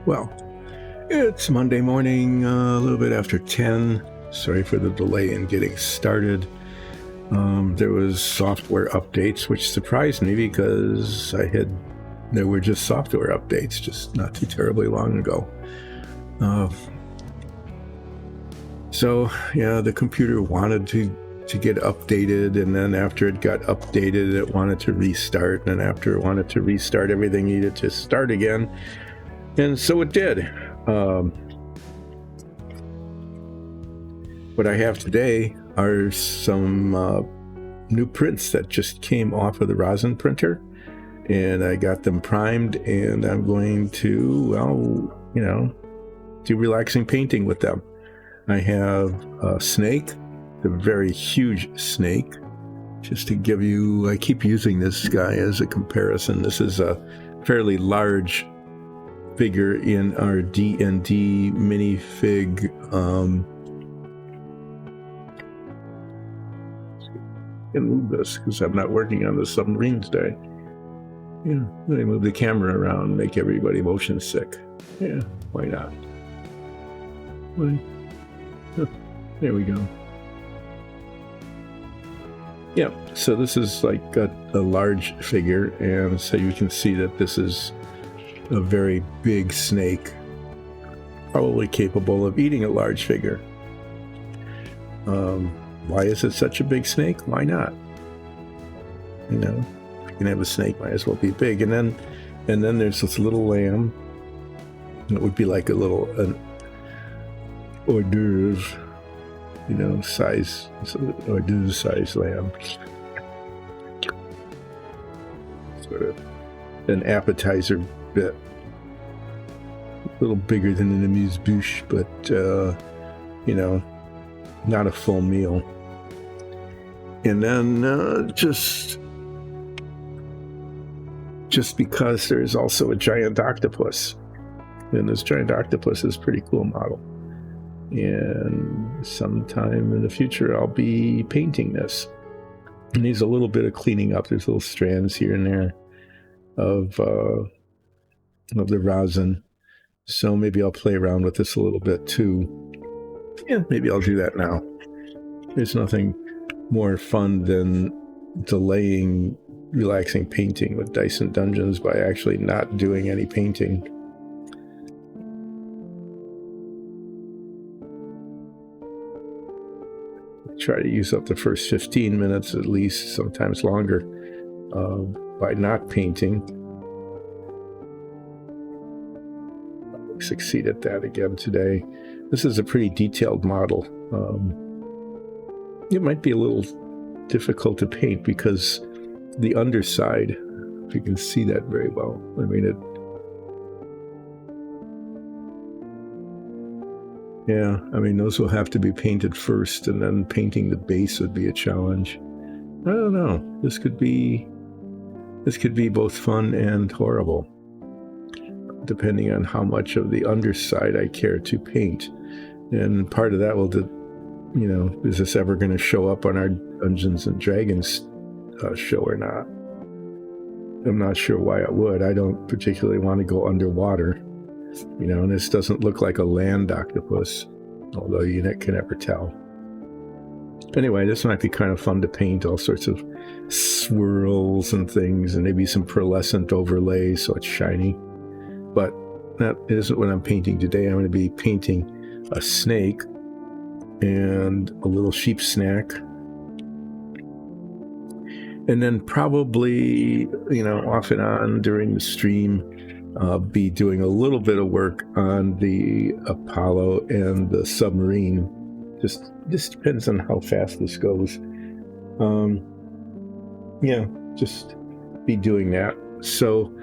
Well, it's Monday morning, a little bit after 10. Sorry for the delay in getting started. There was software updates, which surprised me because there were just software updates just not too terribly long ago. So the computer wanted to get updated, and then after it got updated, it wanted to restart, and after it wanted to restart, everything needed to start again. And so it did. What I have today are some new prints that just came off of the rosin printer, and I got them primed, and I'm going to, do relaxing painting with them. I have a snake, a very huge snake. Just to give you, I keep using this guy as a comparison. This is a fairly large figure in our D&D minifig. I can move this because I'm not working on the submarine today. Yeah, let me move the camera around, make everybody motion sick. Yeah, why not? There we go. Yeah, so this is like a large figure, and so you can see that this is a very big snake, probably capable of eating a large figure. Why is it such a big snake? Why not? If you can have a snake, might as well be big. And then there's this little lamb. It would be like an hors d'oeuvre, size, hors d'oeuvre size lamb. Sort of an appetizer bit. A little bigger than an amuse-bouche, but, not a full meal. And then just because there's also a giant octopus. And this giant octopus is a pretty cool model. And sometime in the future, I'll be painting this. It needs a little bit of cleaning up. There's little strands here and there of the rosin. So maybe I'll play around with this a little bit too. Yeah, maybe I'll do that now. There's nothing more fun than delaying relaxing painting with Dyson Dungeons by actually not doing any painting. Try to use up the first 15 minutes at least, sometimes longer, by not painting. I'll succeed at that again today. This is a pretty detailed model. It might be a little difficult to paint because the underside, if you can see that very well, those will have to be painted first, and then painting the base would be a challenge. I don't know. This could be both fun and horrible, depending on how much of the underside I care to paint. And part of that will, is this ever going to show up on our Dungeons and Dragons show or not? I'm not sure why it would. I don't particularly want to go underwater. And this doesn't look like a land octopus, although you can never tell. Anyway, this might be kind of fun to paint, all sorts of swirls and things, and maybe some pearlescent overlay so it's shiny. But that isn't what I'm painting today. I'm going to be painting a snake and a little sheep snack. And then probably, off and on during the stream, be doing a little bit of work on the Apollo and the submarine. Just depends on how fast this goes. Just be doing that. So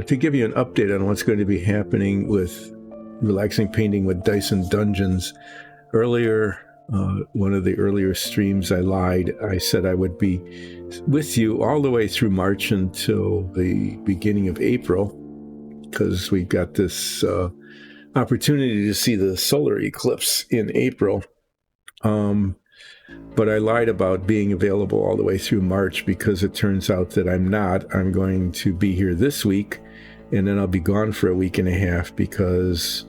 to give you an update on what's going to be happening with relaxing painting with Dyson Dungeons, earlier, one of the earlier streams, I lied. I said I would be with you all the way through March until the beginning of April, because we've got this opportunity to see the solar eclipse in April. But I lied about being available all the way through March, because it turns out that I'm not. I'm going to be here this week, and then I'll be gone for a week and a half because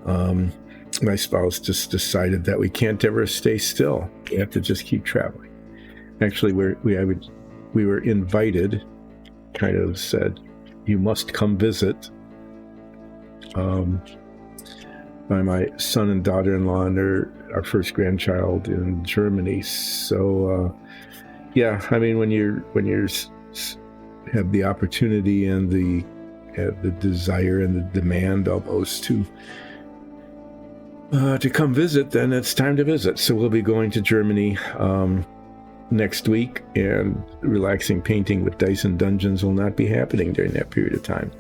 my spouse just decided that we can't ever stay still. We have to just keep traveling. Actually, we were invited, kind of said, you must come visit, by my son and daughter-in-law and our first grandchild in Germany. So, yeah, I mean, when you're have the opportunity and the desire and the demand almost to come visit, then it's time to visit. So we'll be going to Germany next week, and relaxing painting with Dyson Dungeons will not be happening during that period of time.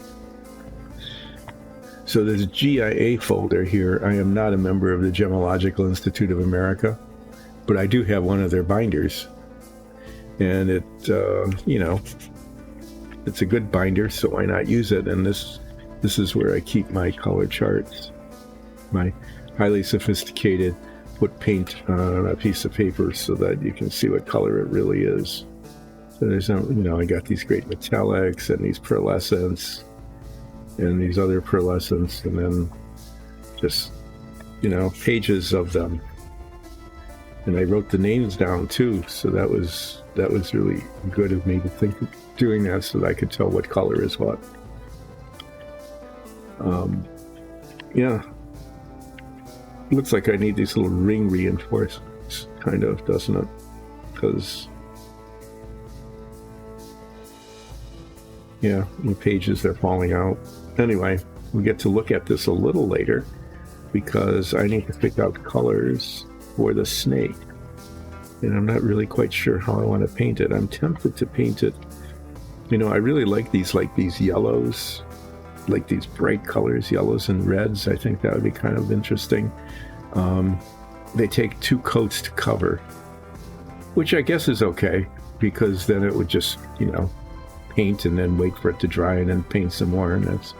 So there's a GIA folder here. I am not a member of the Gemological Institute of America, but I do have one of their binders. And it, it's a good binder, so why not use it? And this is where I keep my color charts, my highly sophisticated put paint on a piece of paper so that you can see what color it really is. So there's, I got these great metallics and these pearlescents and these other pearlescents, and then just, pages of them. And I wrote the names down too, so that was really good of me to think of doing that so that I could tell what color is what. Yeah. Looks like I need these little ring reinforcements, kind of, doesn't it? Because, yeah, the pages, they're falling out. Anyway, we'll get to look at this a little later because I need to pick out colors for the snake. And I'm not really quite sure how I want to paint it. I'm tempted to paint it. I really like these yellows, like these bright colors, yellows and reds. I think that would be kind of interesting. They take 2 coats to cover, which I guess is okay, because then it would just, paint and then wait for it to dry and then paint some more. And that's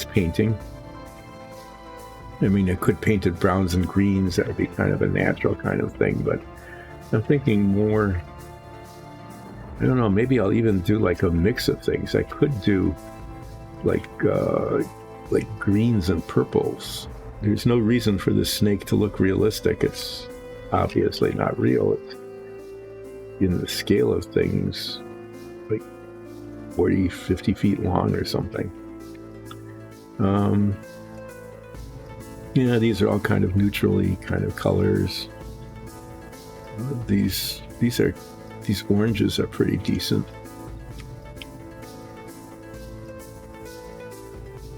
painting. I mean, I could paint it browns and greens. That would be kind of a natural kind of thing, but I'm thinking more, I don't know, maybe I'll even do like a mix of things. I could do like greens and purples. There's no reason for this snake to look realistic. It's obviously not real. It's in the scale of things, like 40, 50 feet long or something. These are all kind of neutrally kind of colors. These oranges are pretty decent.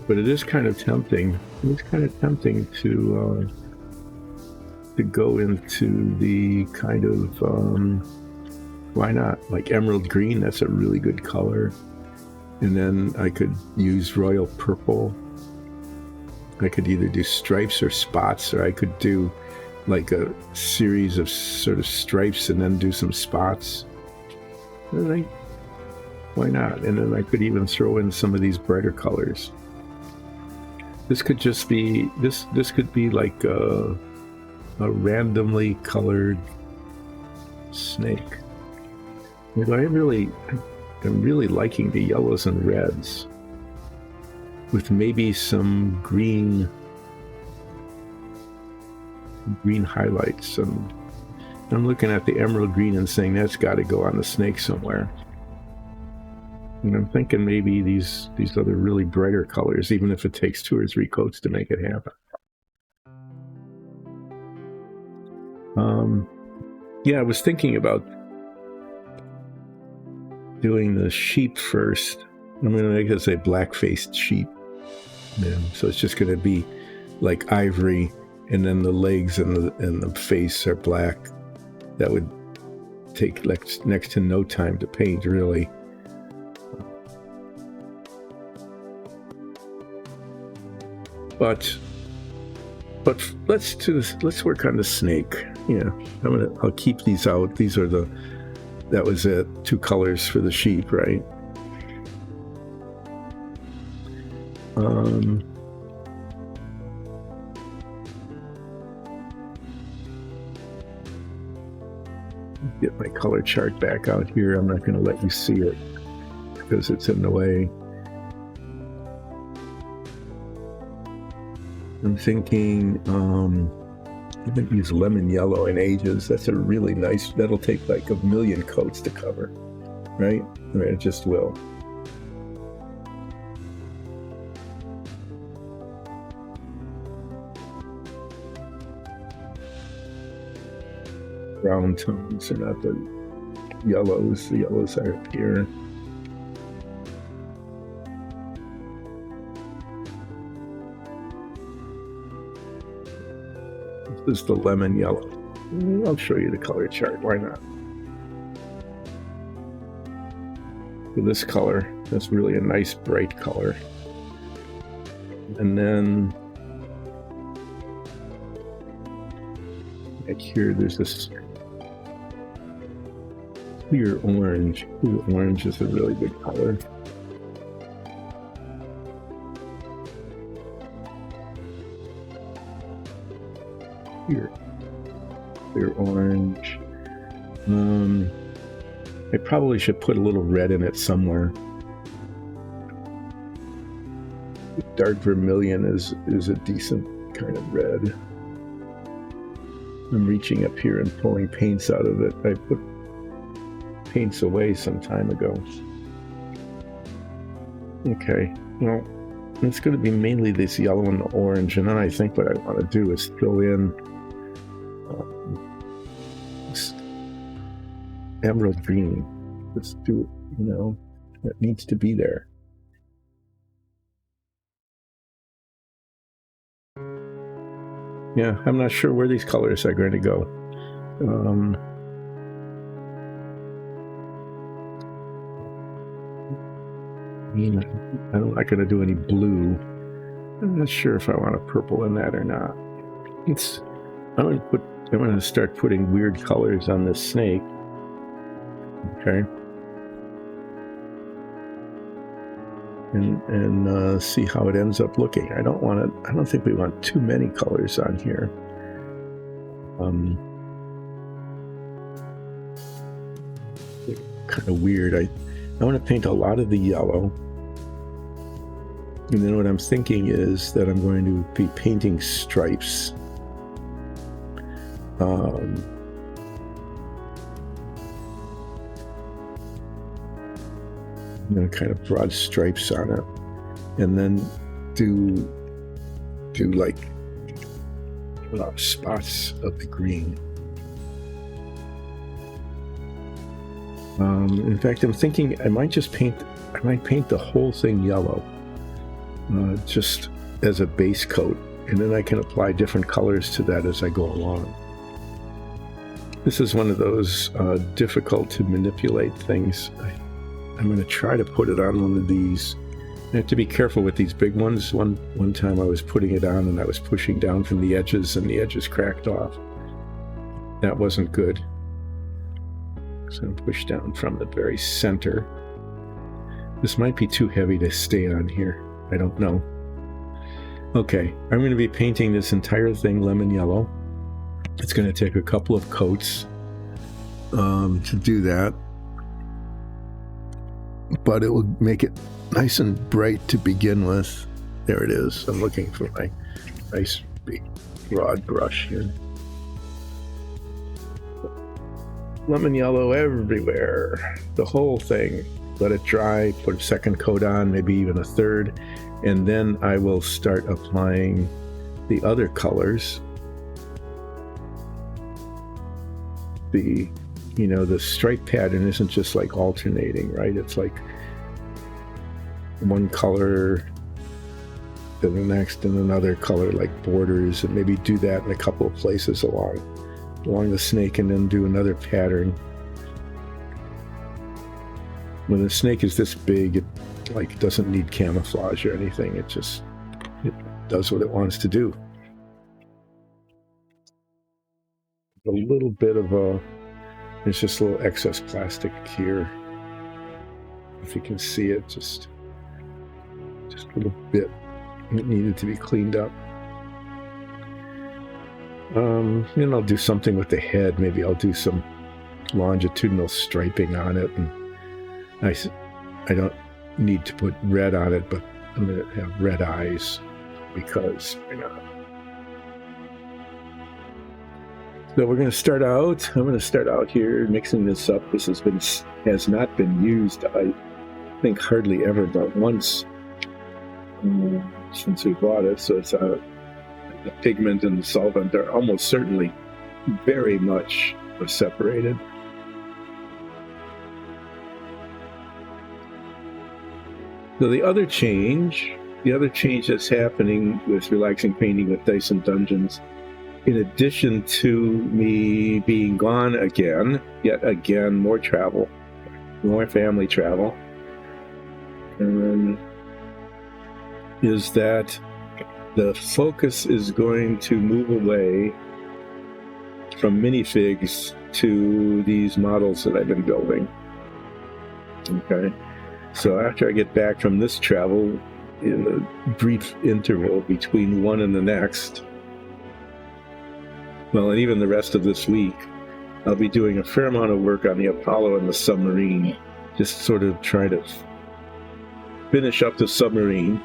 But it is kind of tempting. It's kind of tempting to go into the kind of, why not? Like emerald green, that's a really good color. And then I could use royal purple. I could either do stripes or spots, or I could do like a series of sort of stripes and then do some spots. Why not? And then I could even throw in some of these brighter colors. This could just be, this could be like a randomly colored snake. I'm really liking the yellows and reds, with maybe some green highlights. And I'm looking at the emerald green and saying that's got to go on the snake somewhere. And I'm thinking maybe these other really brighter colors, even if it takes 2 or 3 coats to make it happen. Yeah, I was thinking about doing the sheep first. I'm going to make this a black-faced sheep. So it's just going to be like ivory, and then the legs and the face are black. That would take next to no time to paint, really. But let's work on the snake. I'll keep these out. These are that was it, 2 colors for the sheep, right? Get my color chart back out here. I'm not going to let you see it. because it's in the way. I'm thinking I haven't used lemon yellow in ages. That's a really nice, that'll take like a million coats to cover, right? I mean, it just will. Brown tones are not the yellows. The yellows are up here. This is the lemon yellow. I'll show you the color chart. Why not? So this color, that's really a nice bright color. And then right here, there's this clear orange. Clear orange is a really good color. Here, clear orange. I probably should put a little red in it somewhere. Dark vermilion is a decent kind of red. I'm reaching up here and pulling paints out of it. I put paints away some time ago. Okay, well, it's going to be mainly this yellow and the orange, and then I think what I want to do is throw in emerald green. Let's do it, you know, it needs to be there. Yeah, I'm not sure where these colors are going to go. I'm not going to do any blue. I'm not sure if I want a purple in that or not. I'm going to start putting weird colors on this snake. Okay. And see how it ends up looking. I don't think we want too many colors on here. Kind of weird. I want to paint a lot of the yellow. And then what I'm thinking is that I'm going to be painting stripes. You know, kind of broad stripes on it, and then do like spots of the green. In fact, I'm thinking I might paint the whole thing yellow, just as a base coat, and then I can apply different colors to that as I go along. This is one of those difficult to manipulate things. I'm going to try to put it on one of these. I have to be careful with these big ones. One time I was putting it on and I was pushing down from the edges and the edges cracked off. That wasn't good. So I'm pushed down from the very center. This might be too heavy to stay on here. I don't know. Okay, I'm going to be painting this entire thing lemon yellow. It's going to take a couple of coats to do that. But it will make it nice and bright to begin with. There it is. I'm looking for my nice big broad brush here. Lemon yellow everywhere. The whole thing. Let it dry, put a second coat on, maybe even a third, and then I will start applying the other colors. The stripe pattern isn't just like alternating, right? It's like one color, then the next, and another color, like borders, and maybe do that in a couple of places along the snake, and then do another pattern. When the snake is this big, it doesn't need camouflage or anything. It does what it wants to do. A little bit of there's just a little excess plastic here. If you can see it, just a little bit. It needed to be cleaned up. Then I'll do something with the head. Maybe I'll do some longitudinal striping on it. And I don't need to put red on it, but I'm going to have red eyes because why not? So we're going to start out. I'm going to start out here mixing this up. This has not been used, I think, hardly ever, but once since we bought it. So it's the pigment and the solvent are almost certainly very much separated. So the other change that's happening with relaxing painting with Dice and Dungeons, in addition to me being gone again, yet again, more travel, more family travel, is that the focus is going to move away from minifigs to these models that I've been building. Okay, so after I get back from this travel, in the brief interval between one and the next, well, and even the rest of this week, I'll be doing a fair amount of work on the Apollo and the submarine, just sort of trying to finish up the submarine,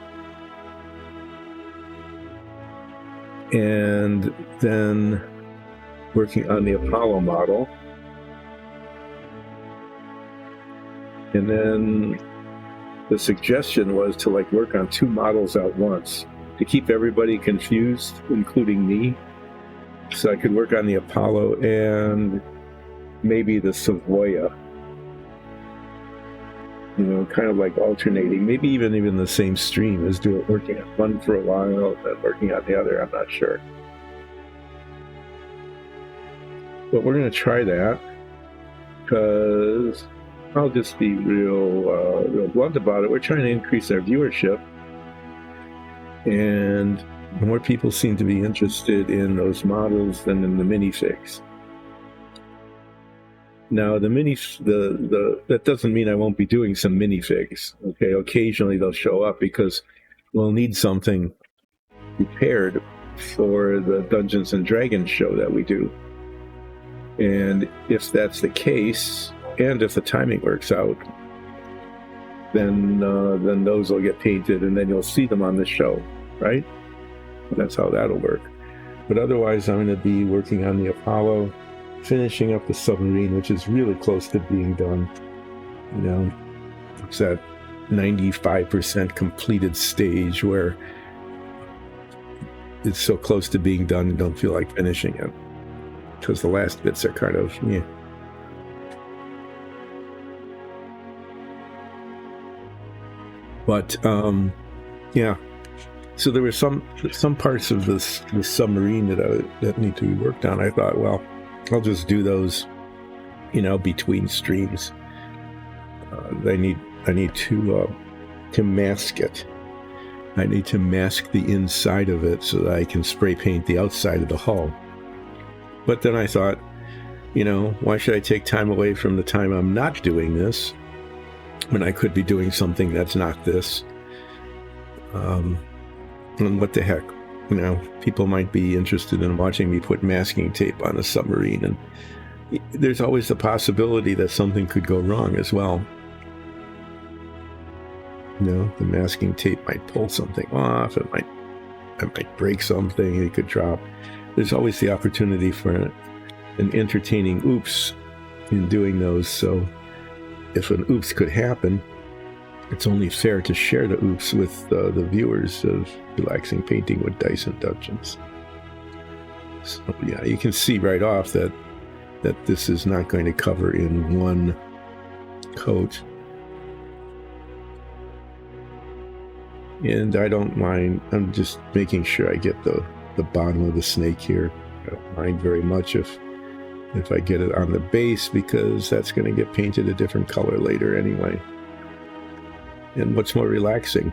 and then working on the Apollo model, and then the suggestion was to work on two models at once to keep everybody confused, including me. So I could work on the Apollo and maybe the Savoia, kind of alternating, maybe even the same stream as working on one for a while, then working on the other. I'm not sure. But we're going to try that because I'll just be real blunt about it. We're trying to increase our viewership, and more people seem to be interested in those models than in the minifigs. Now, that doesn't mean I won't be doing some minifigs. Okay, occasionally they'll show up because we'll need something prepared for the Dungeons and Dragons show that we do. And if that's the case, and if the timing works out, then those will get painted, and then you'll see them on the show, right? That's how that'll work. But otherwise, I'm going to be working on the Apollo, finishing up the submarine, which is really close to being done. It's at 95% completed stage where it's so close to being done, you don't feel like finishing it because the last bits are kind of, yeah. But yeah. So there were some parts of this submarine that need to be worked on. I thought, well, I'll just do those, between streams. I need to mask it. I need to mask the inside of it so that I can spray paint the outside of the hull. But then I thought, why should I take time away from the time I'm not doing this when I could be doing something that's not this? And what the heck, people might be interested in watching me put masking tape on a submarine, and there's always the possibility that something could go wrong as well. The masking tape might pull something off, it might break something, it could drop. There's always the opportunity for an entertaining oops in doing those, so if an oops could happen, it's only fair to share the oops with the viewers of Relaxing Painting with Dice and Dungeons. So yeah, you can see right off that this is not going to cover in one coat. And I don't mind, I'm just making sure I get the bottom of the snake here. I don't mind very much if I get it on the base, because that's going to get painted a different color later anyway. And what's more relaxing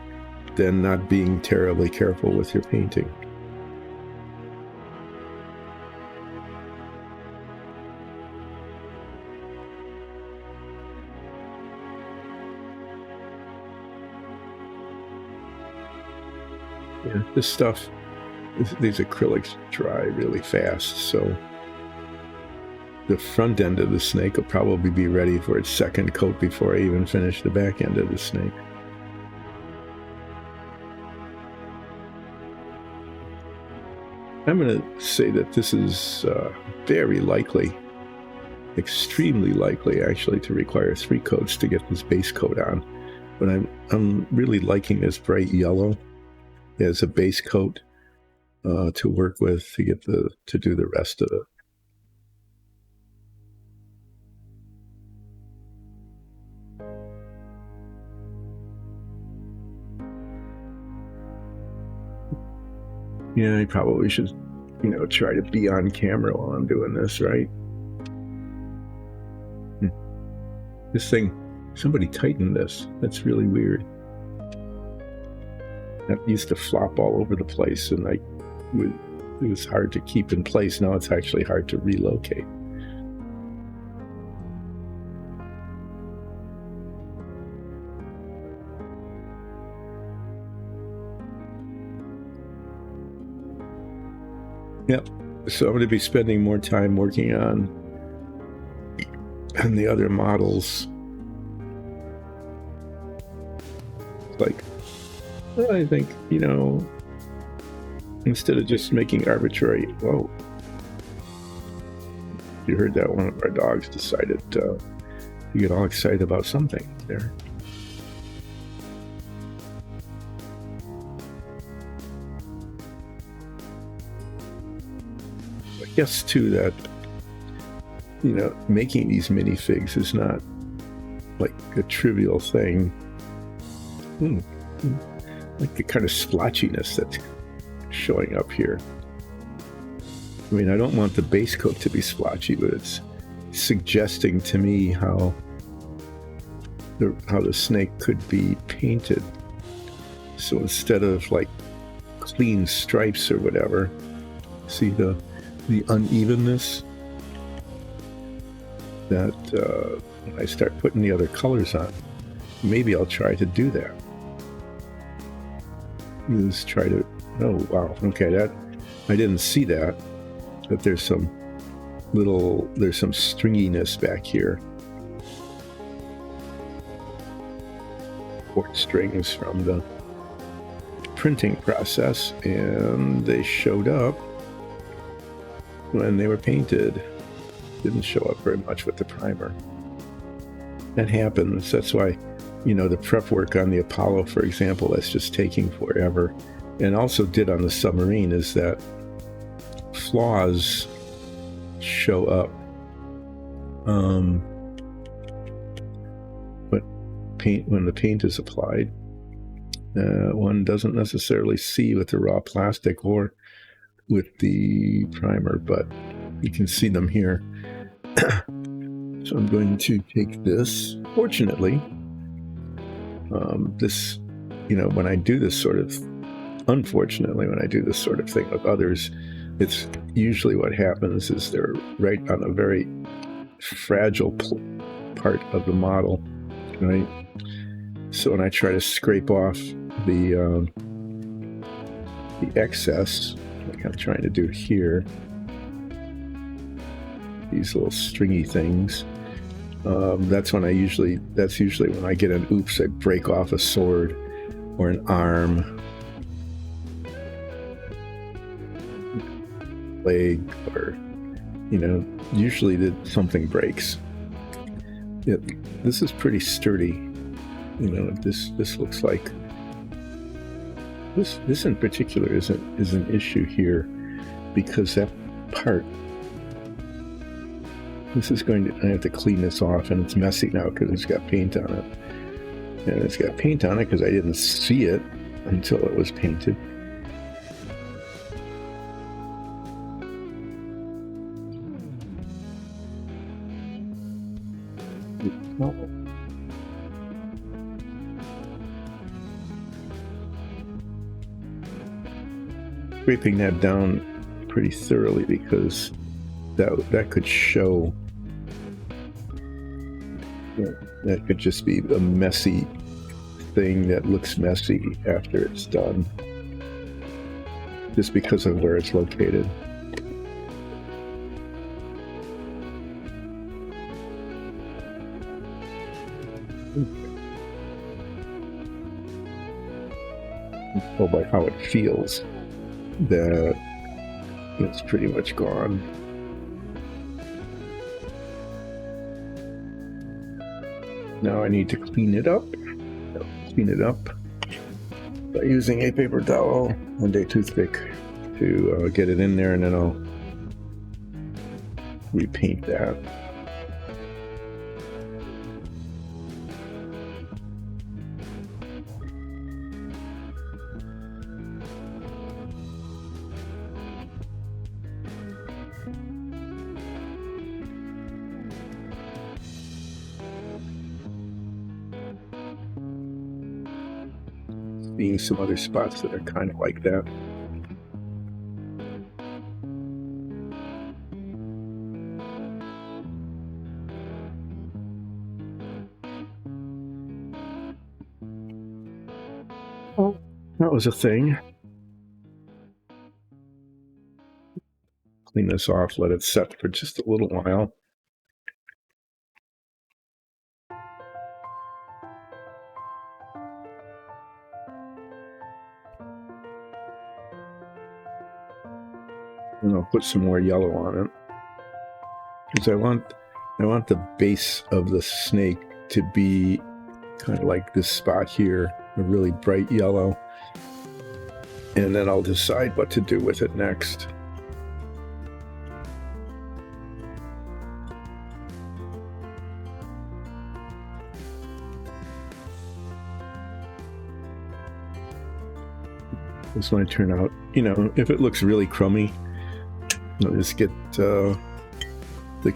than not being terribly careful with your painting? Yeah, this stuff, these acrylics dry really fast, so the front end of the snake will probably be ready for its second coat before I even finish the back end of the snake. I'm going to say that this is very likely, extremely likely actually, to require 3 coats to get this base coat on. But I'm really liking this bright yellow as a base coat to work with to do the rest of it. Yeah, I probably should, try to be on camera while I'm doing this, right? This thing, somebody tightened this. That's really weird. That used to flop all over the place, and it was hard to keep in place. Now it's actually hard to relocate. Yep. So I'm going to be spending more time working on the other models. Like, I think, instead of just making arbitrary, whoa. You heard that one of our dogs decided to get all excited about something there. I guess too that making these minifigs is not like a trivial thing. Like the kind of splotchiness that's showing up here. I mean, I don't want the base coat to be splotchy, but it's suggesting to me how the snake could be painted. So instead of like clean stripes or whatever, see the unevenness that when I start putting the other colors on, maybe I'll try to do that. Just try to, oh wow, okay, that I didn't see that there's some stringiness back here. Port strings from the printing process, and they showed up when they were painted. Didn't show up very much with the primer. That happens. That's why, the prep work on the Apollo, for example, that's just taking forever. And also did on the submarine is that flaws show up. But when the paint is applied, one doesn't necessarily see with the raw plastic or with the primer, but you can see them here. So I'm going to take this. Fortunately, this, when I do this sort of, unfortunately, when I do this sort of thing with others, it's usually what happens is they're right on a very fragile part of the model, right? So when I try to scrape off the excess, like I'm trying to do here, these little stringy things, that's usually when I get an oops, I break off a sword or an arm, leg, or usually something breaks. This is pretty sturdy. This looks like this in particular is an issue here, because that part, I have to clean this off, and it's messy now because it's got paint on it. And it's got paint on it because I didn't see it until it was painted. Scraping that down pretty thoroughly, because that could show, that could just be a messy thing that looks messy after it's done, just because of where it's located. Well, by how it feels, that it's pretty much gone. Now I need to clean it up. By using a paper towel and a toothpick to get it in there, and then I'll repaint that. Seeing some other spots that are kind of like that. Oh, that was a thing. Clean this off, let it set for just a little while. And I'll put some more yellow on it, because I want the base of the snake to be kind of like this spot here, a really bright yellow, and then I'll decide what to do with it next. This might turn out, if it looks really crummy, I'll just get the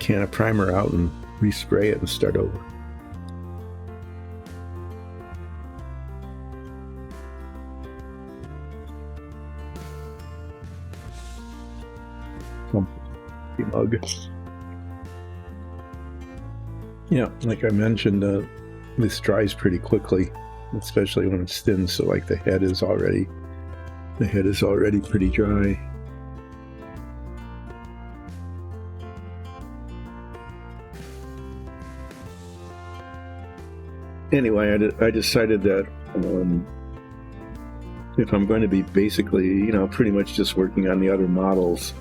can of primer out and respray it and start over. Mug. Yeah, like I mentioned, this dries pretty quickly, especially when it's thin. So like the head is already pretty dry. Anyway, I decided that if I'm going to be basically, pretty much just working on the other models,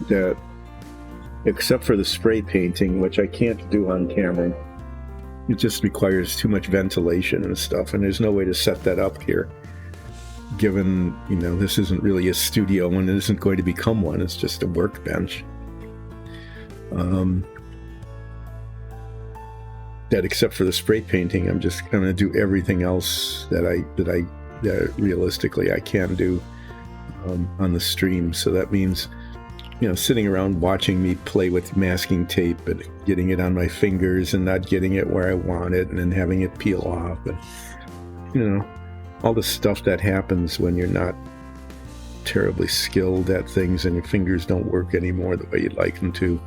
that except for the spray painting, which I can't do on camera, it just requires too much ventilation and stuff, and there's no way to set that up here, given, this isn't really a studio and it isn't going to become one, it's just a workbench. That except for the spray painting, I'm going to do everything else that realistically I can do on the stream. So that means, sitting around watching me play with masking tape and getting it on my fingers and not getting it where I want it, and then having it peel off, and all the stuff that happens when you're not terribly skilled at things and your fingers don't work anymore the way you'd like them to.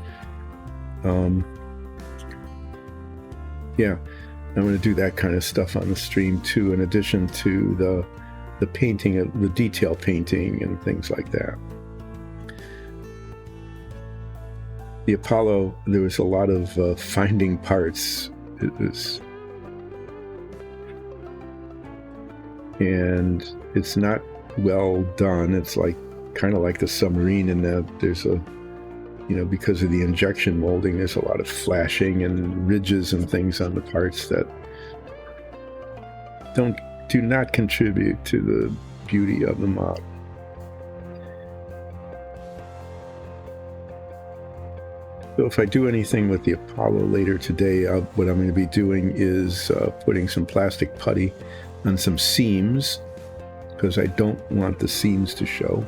Yeah, I'm going to do that kind of stuff on the stream too, in addition to the painting, the detail painting and things like that. The Apollo, there was a lot of finding parts. And it's not well done. It's kind of like the submarine in that there's because of the injection molding, there's a lot of flashing and ridges and things on the parts that do not contribute to the beauty of the model. So if I do anything with the Apollo later today, what I'm going to be doing is putting some plastic putty on some seams, because I don't want the seams to show.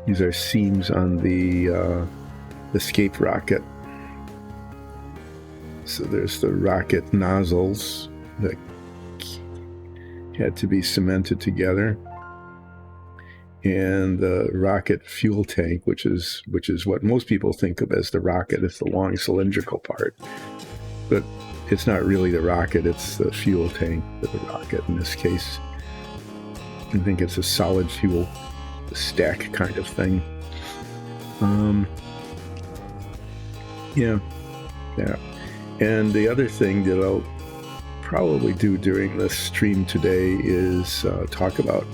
These are seams on the escape rocket. So there's the rocket nozzles that had to be cemented together, and the rocket fuel tank, which is what most people think of as the rocket. It's the long cylindrical part, but it's not really the rocket. It's the fuel tank for the rocket in this case. I think it's a solid fuel stack kind of thing. Yeah. And the other thing that I'll probably do during this stream today is talk about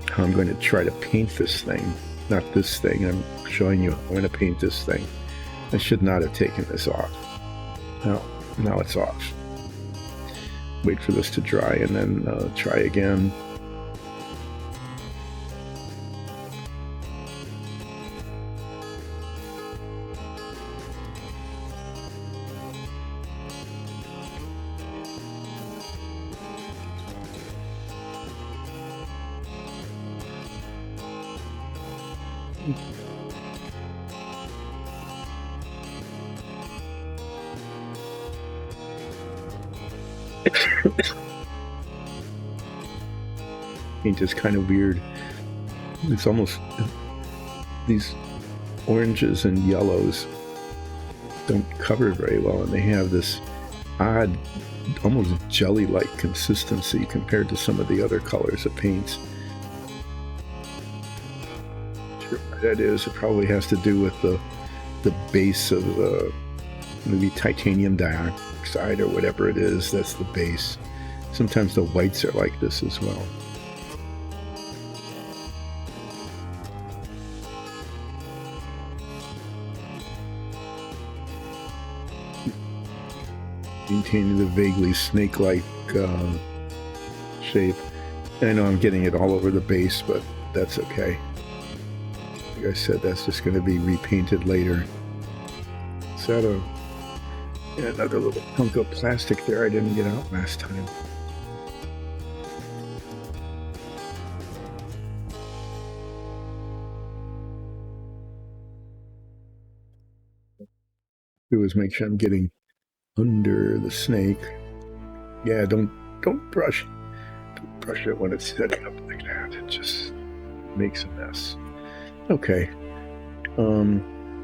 how I'm going to try to paint this thing. Not this thing, I'm showing you how I'm going to paint this thing. I should not have taken this off. Now it's off. Wait for this to dry and then try again. Paint is kind of weird. It's almost, these oranges and yellows don't cover very well, and they have this odd, almost jelly-like consistency compared to some of the other colors of paints. Sure what that is. It probably has to do with the base of the maybe titanium dioxide or whatever it is. That's the base. Sometimes the whites are like this as well. Maintaining the vaguely snake-like shape. And I know I'm getting it all over the base, but that's okay. Like I said, that's just going to be repainted later. Is that another little hunk of plastic there I didn't get out last time? Do is make sure I'm getting under the snake. Yeah, don't brush it when it's setting up like that. It just makes a mess. Okay.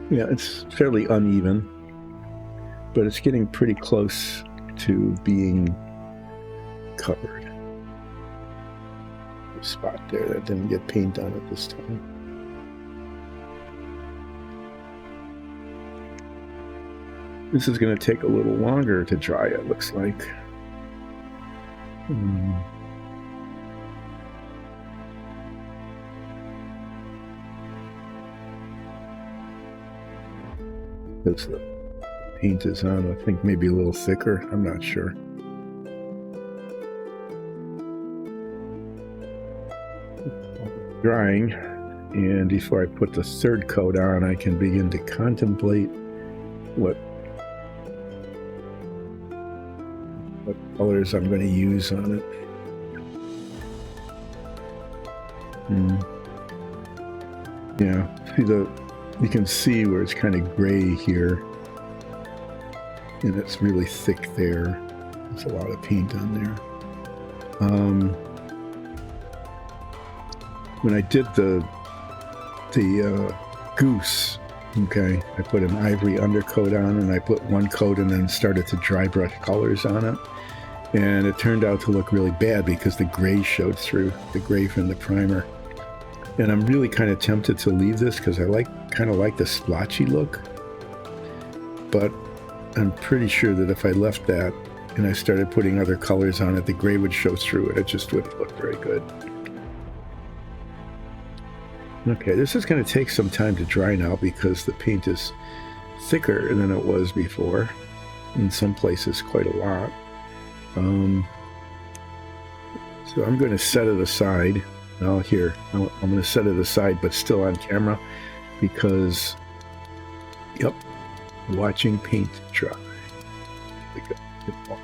Yeah, it's fairly uneven, but it's getting pretty close to being covered. The spot there that didn't get paint on it this time. This is going to take a little longer to dry, it looks like. Because the paint is on, I think maybe a little thicker. I'm not sure. Drying, and before I put the third coat on, I can begin to contemplate what colors I'm going to use on it. Yeah, see you can see where it's kind of gray here, and it's really thick there. There's a lot of paint on there. When I did the goose, okay, I put an ivory undercoat on, and I put one coat and then started to dry brush colors on it. And it turned out to look really bad because the gray showed through, the gray from the primer. And I'm really kind of tempted to leave this because I kind of like the splotchy look. But I'm pretty sure that if I left that and I started putting other colors on it, the gray would show through it. It just wouldn't look very good. Okay, this is going to take some time to dry now because the paint is thicker than it was before. In some places, quite a lot. So I'm going to set it aside. Now here, I'm going to set it aside, but still on camera because, yep, watching paint dry. We got to watch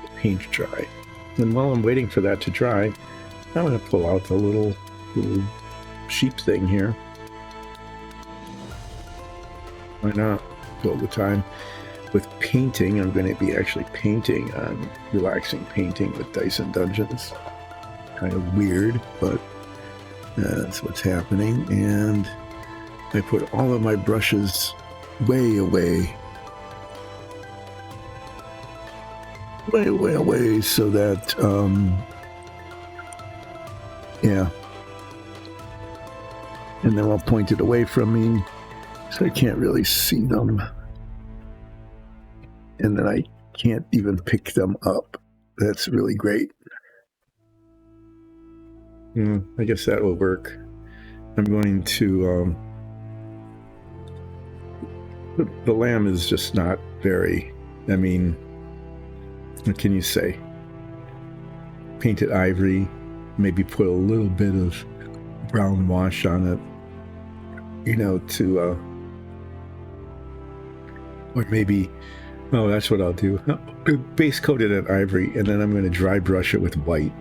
the paint dry. And while I'm waiting for that to dry, I'm going to pull out the little sheep thing here. Why not? All the time. With painting, I'm going to be actually painting on relaxing painting with Dyson Dungeons. Kind of weird, but that's what's happening. And I put all of my brushes way away. Way away so that, yeah. And then I'll point it away from me so I can't really see them. and then I can't even pick them up. That's really great. I guess that will work. I'm going to... the lamb is just not very... I mean, what can you say? Painted ivory, maybe put a little bit of brown wash on it, you know, to... or maybe... Oh, that's what I'll do. Base coat it in ivory, and then I'm going to dry brush it with white.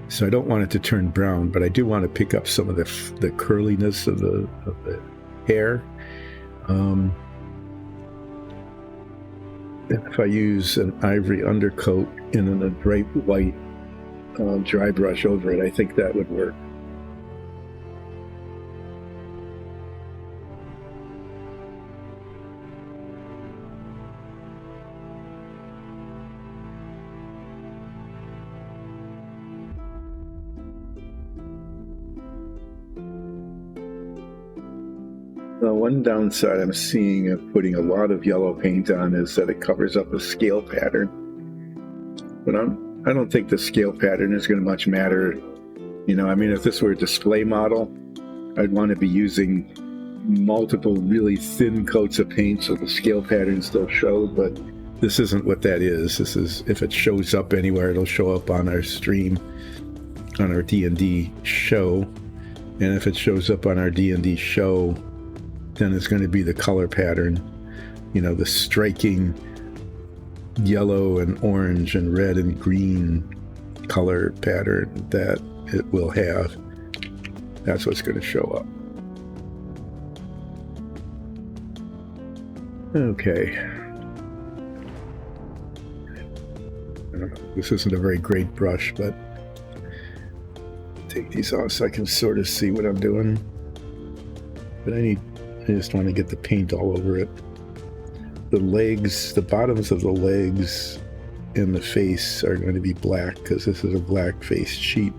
So I don't want it to turn brown, but I do want to pick up some of the curliness of the hair. And if I use an ivory undercoat and then a bright white dry brush over it, I think that would work. One downside I'm seeing of putting a lot of yellow paint on is that it covers up the scale pattern. But I don't think the scale pattern is going to much matter. You know, I mean, if this were a display model, I'd want to be using multiple really thin coats of paint so the scale pattern still showed, but this isn't what that is. This is, if it shows up anywhere, it'll show up on our stream, on our D&D show. And if it shows up on our D&D show, then it's going to be the color pattern, you know, the striking yellow and orange and red and green color pattern that it will have. That's what's going to show up. Okay. I don't know, this isn't a very great brush, but take these off so I can sort of see what I'm doing. But I just want to get the paint all over it. The legs, the bottoms of the legs and the face are going to be black because this is a black faced sheep.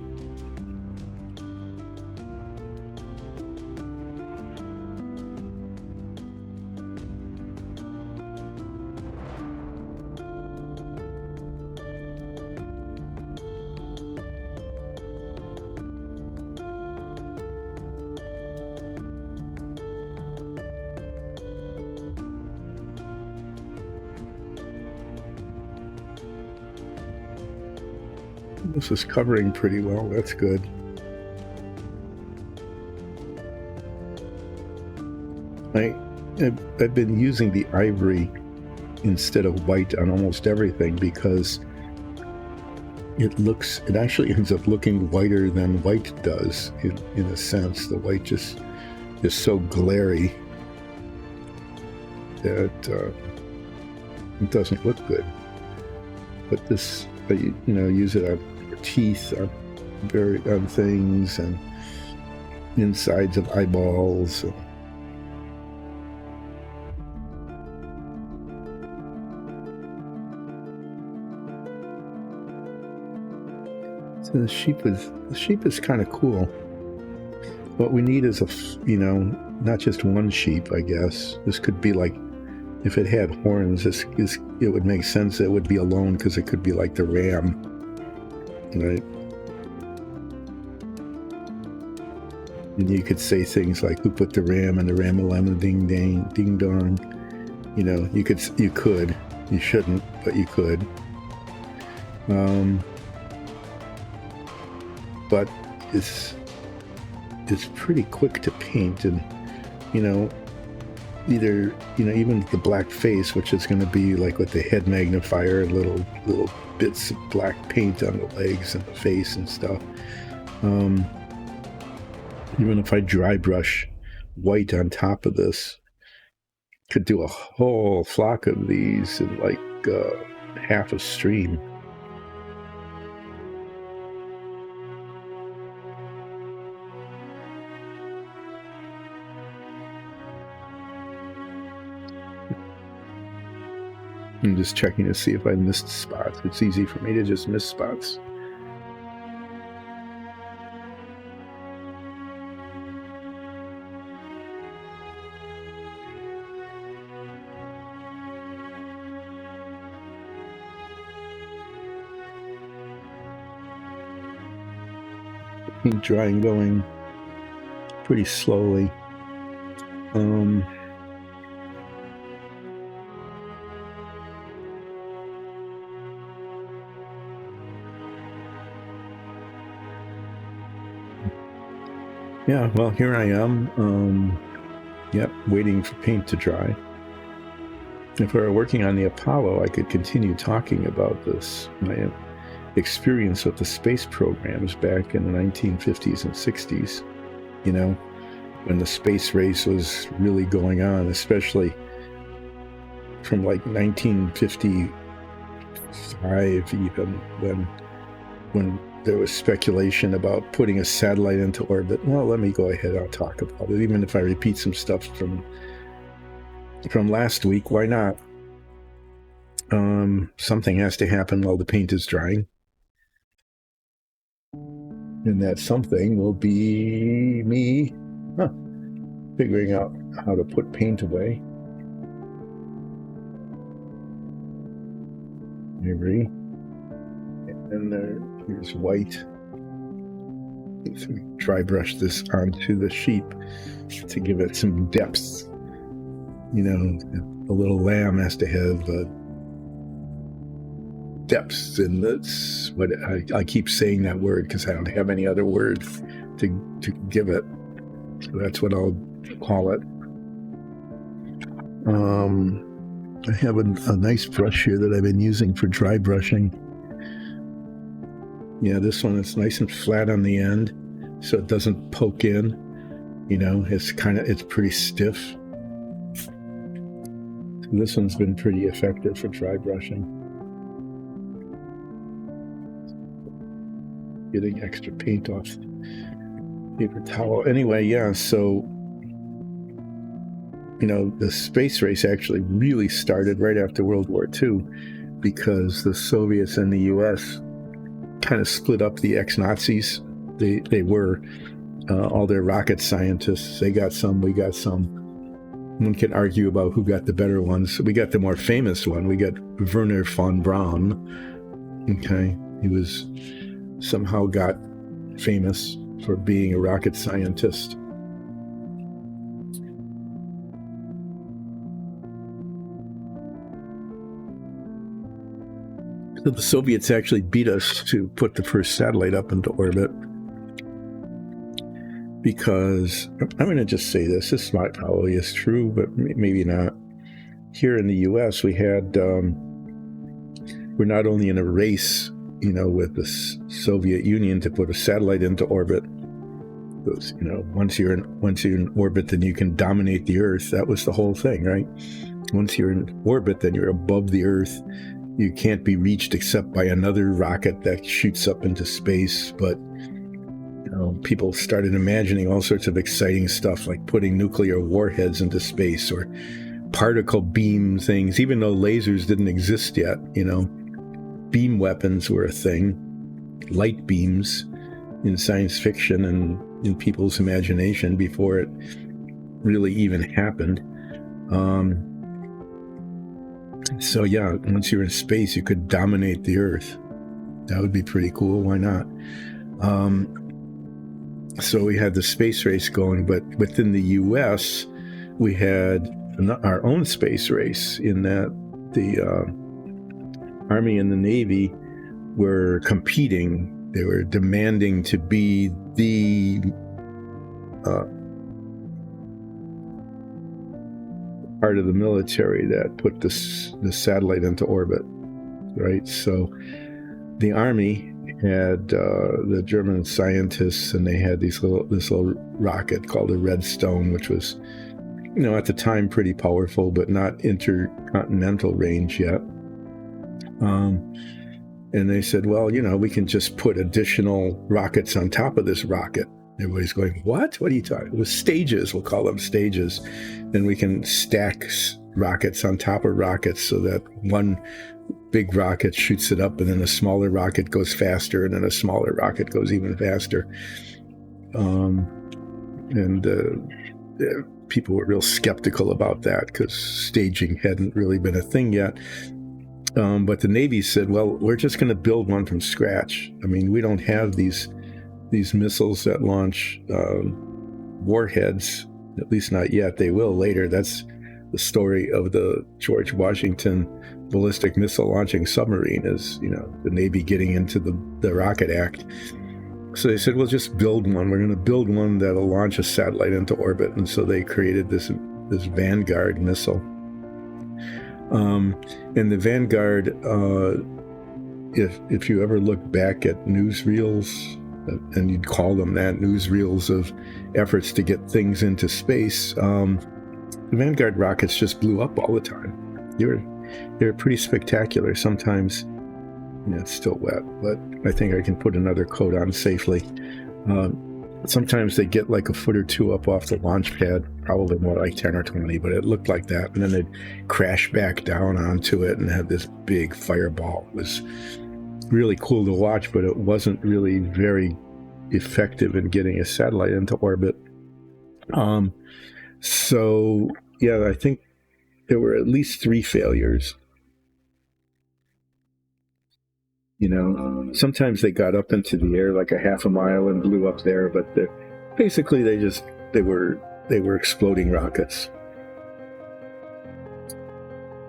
This is covering pretty well, that's good. I've been using the ivory instead of white on almost everything because it actually ends up looking whiter than white does in a sense. The white just is so glary that it doesn't look good. But this, you know, use it on teeth, on things, and insides of eyeballs. So the sheep is kind of cool. What we need is not just one sheep, I guess. This could be like, if it had horns, it would make sense that it would be alone because it could be like the ram. Right? And you could say things like, who put the ram in the ram-a-lam ding dang ding dong? You know, you could. You shouldn't, but you could. But it's pretty quick to paint, and either even the black face, which is going to be like with the head magnifier and little bits of black paint on the legs and the face and stuff. Even if I dry brush white on top of this, could do a whole flock of these in like half a stream. I'm just checking to see if I missed spots. It's easy for me to just miss spots. paint drying going pretty slowly. Yeah, well, here I am. Waiting for paint to dry. If we were working on the Apollo, I could continue talking about this, my experience with the space programs back in the 1950s and 60s, when the space race was really going on, especially from like 1955, even when there was speculation about putting a satellite into orbit. Well, let me go ahead, I'll talk about it, even if I repeat some stuff from last week. Why not? Something has to happen while the paint is drying. And that something will be me figuring out how to put paint away. Maybe. And here's white. Let's dry brush this onto the sheep to give it some depth. A little lamb has to have depth, and that's what I keep saying that word because I don't have any other word to give it. So that's what I'll call it. I have a nice brush here that I've been using for dry brushing. Yeah, this one is nice and flat on the end, so it doesn't poke in. It's pretty stiff. So this one's been pretty effective for dry brushing. Getting extra paint off the paper towel. Anyway, yeah, so the space race actually really started right after World War II because the Soviets and the US kind of split up the ex-Nazis. They were all their rocket scientists. They got some, we got some. One can argue about who got the better ones. We got the more famous one. We got Wernher von Braun. Okay, he was somehow got famous for being a rocket scientist. So the Soviets actually beat us to put the first satellite up into orbit because, I'm going to just say this probably is true, but maybe not. Here in the U.S., we're not only in a race, with the Soviet Union to put a satellite into orbit. Because, once you're in orbit, then you can dominate the Earth. That was the whole thing, right? Once you're in orbit, then you're above the Earth. You can't be reached except by another rocket that shoots up into space. But, people started imagining all sorts of exciting stuff like putting nuclear warheads into space or particle beam things, even though lasers didn't exist yet, Beam weapons were a thing, light beams in science fiction and in people's imagination before it really even happened. So yeah, once you're in space, you could dominate the Earth. That would be pretty cool. Why not? So we had the space race going, but within the U.S., we had our own space race in that the Army and the Navy were competing. They were demanding to be the part of the military that put the satellite into orbit, right? So the Army had the German scientists, and they had this little rocket called a Redstone, which was, at the time pretty powerful, but not intercontinental range yet. And they said, well, we can just put additional rockets on top of this rocket. Everybody's going, what? What are you talking about? It was stages, we'll call them stages. Then we can stack rockets on top of rockets so that one big rocket shoots it up, and then a smaller rocket goes faster, and then a smaller rocket goes even faster. People were real skeptical about that because staging hadn't really been a thing yet. But the Navy said, well, we're just going to build one from scratch. I mean, we don't have these these missiles that launch warheads. At least not yet. They will later. That's the story of the George Washington ballistic missile launching submarine, is, you know, the Navy getting into the Rocket Act. So they said, well, just build one. We're going to build one that'll launch a satellite into orbit. And so they created this Vanguard missile. And the Vanguard, if you ever look back at newsreels, and you'd call them that, newsreels of efforts to get things into space, the Vanguard rockets just blew up all the time. They were pretty spectacular. Sometimes, you know, it's still wet, but I think I can put another coat on safely. Sometimes they get like a foot or two up off the launch pad, probably more like 10 or 20, but it looked like that. And then they'd crash back down onto it and have this big fireball. It was really cool to watch, but it wasn't really very effective in getting a satellite into orbit. So, yeah, I think there were at least 3 failures. You know, sometimes they got up into the air like a half a mile and blew up there, but basically they were exploding rockets.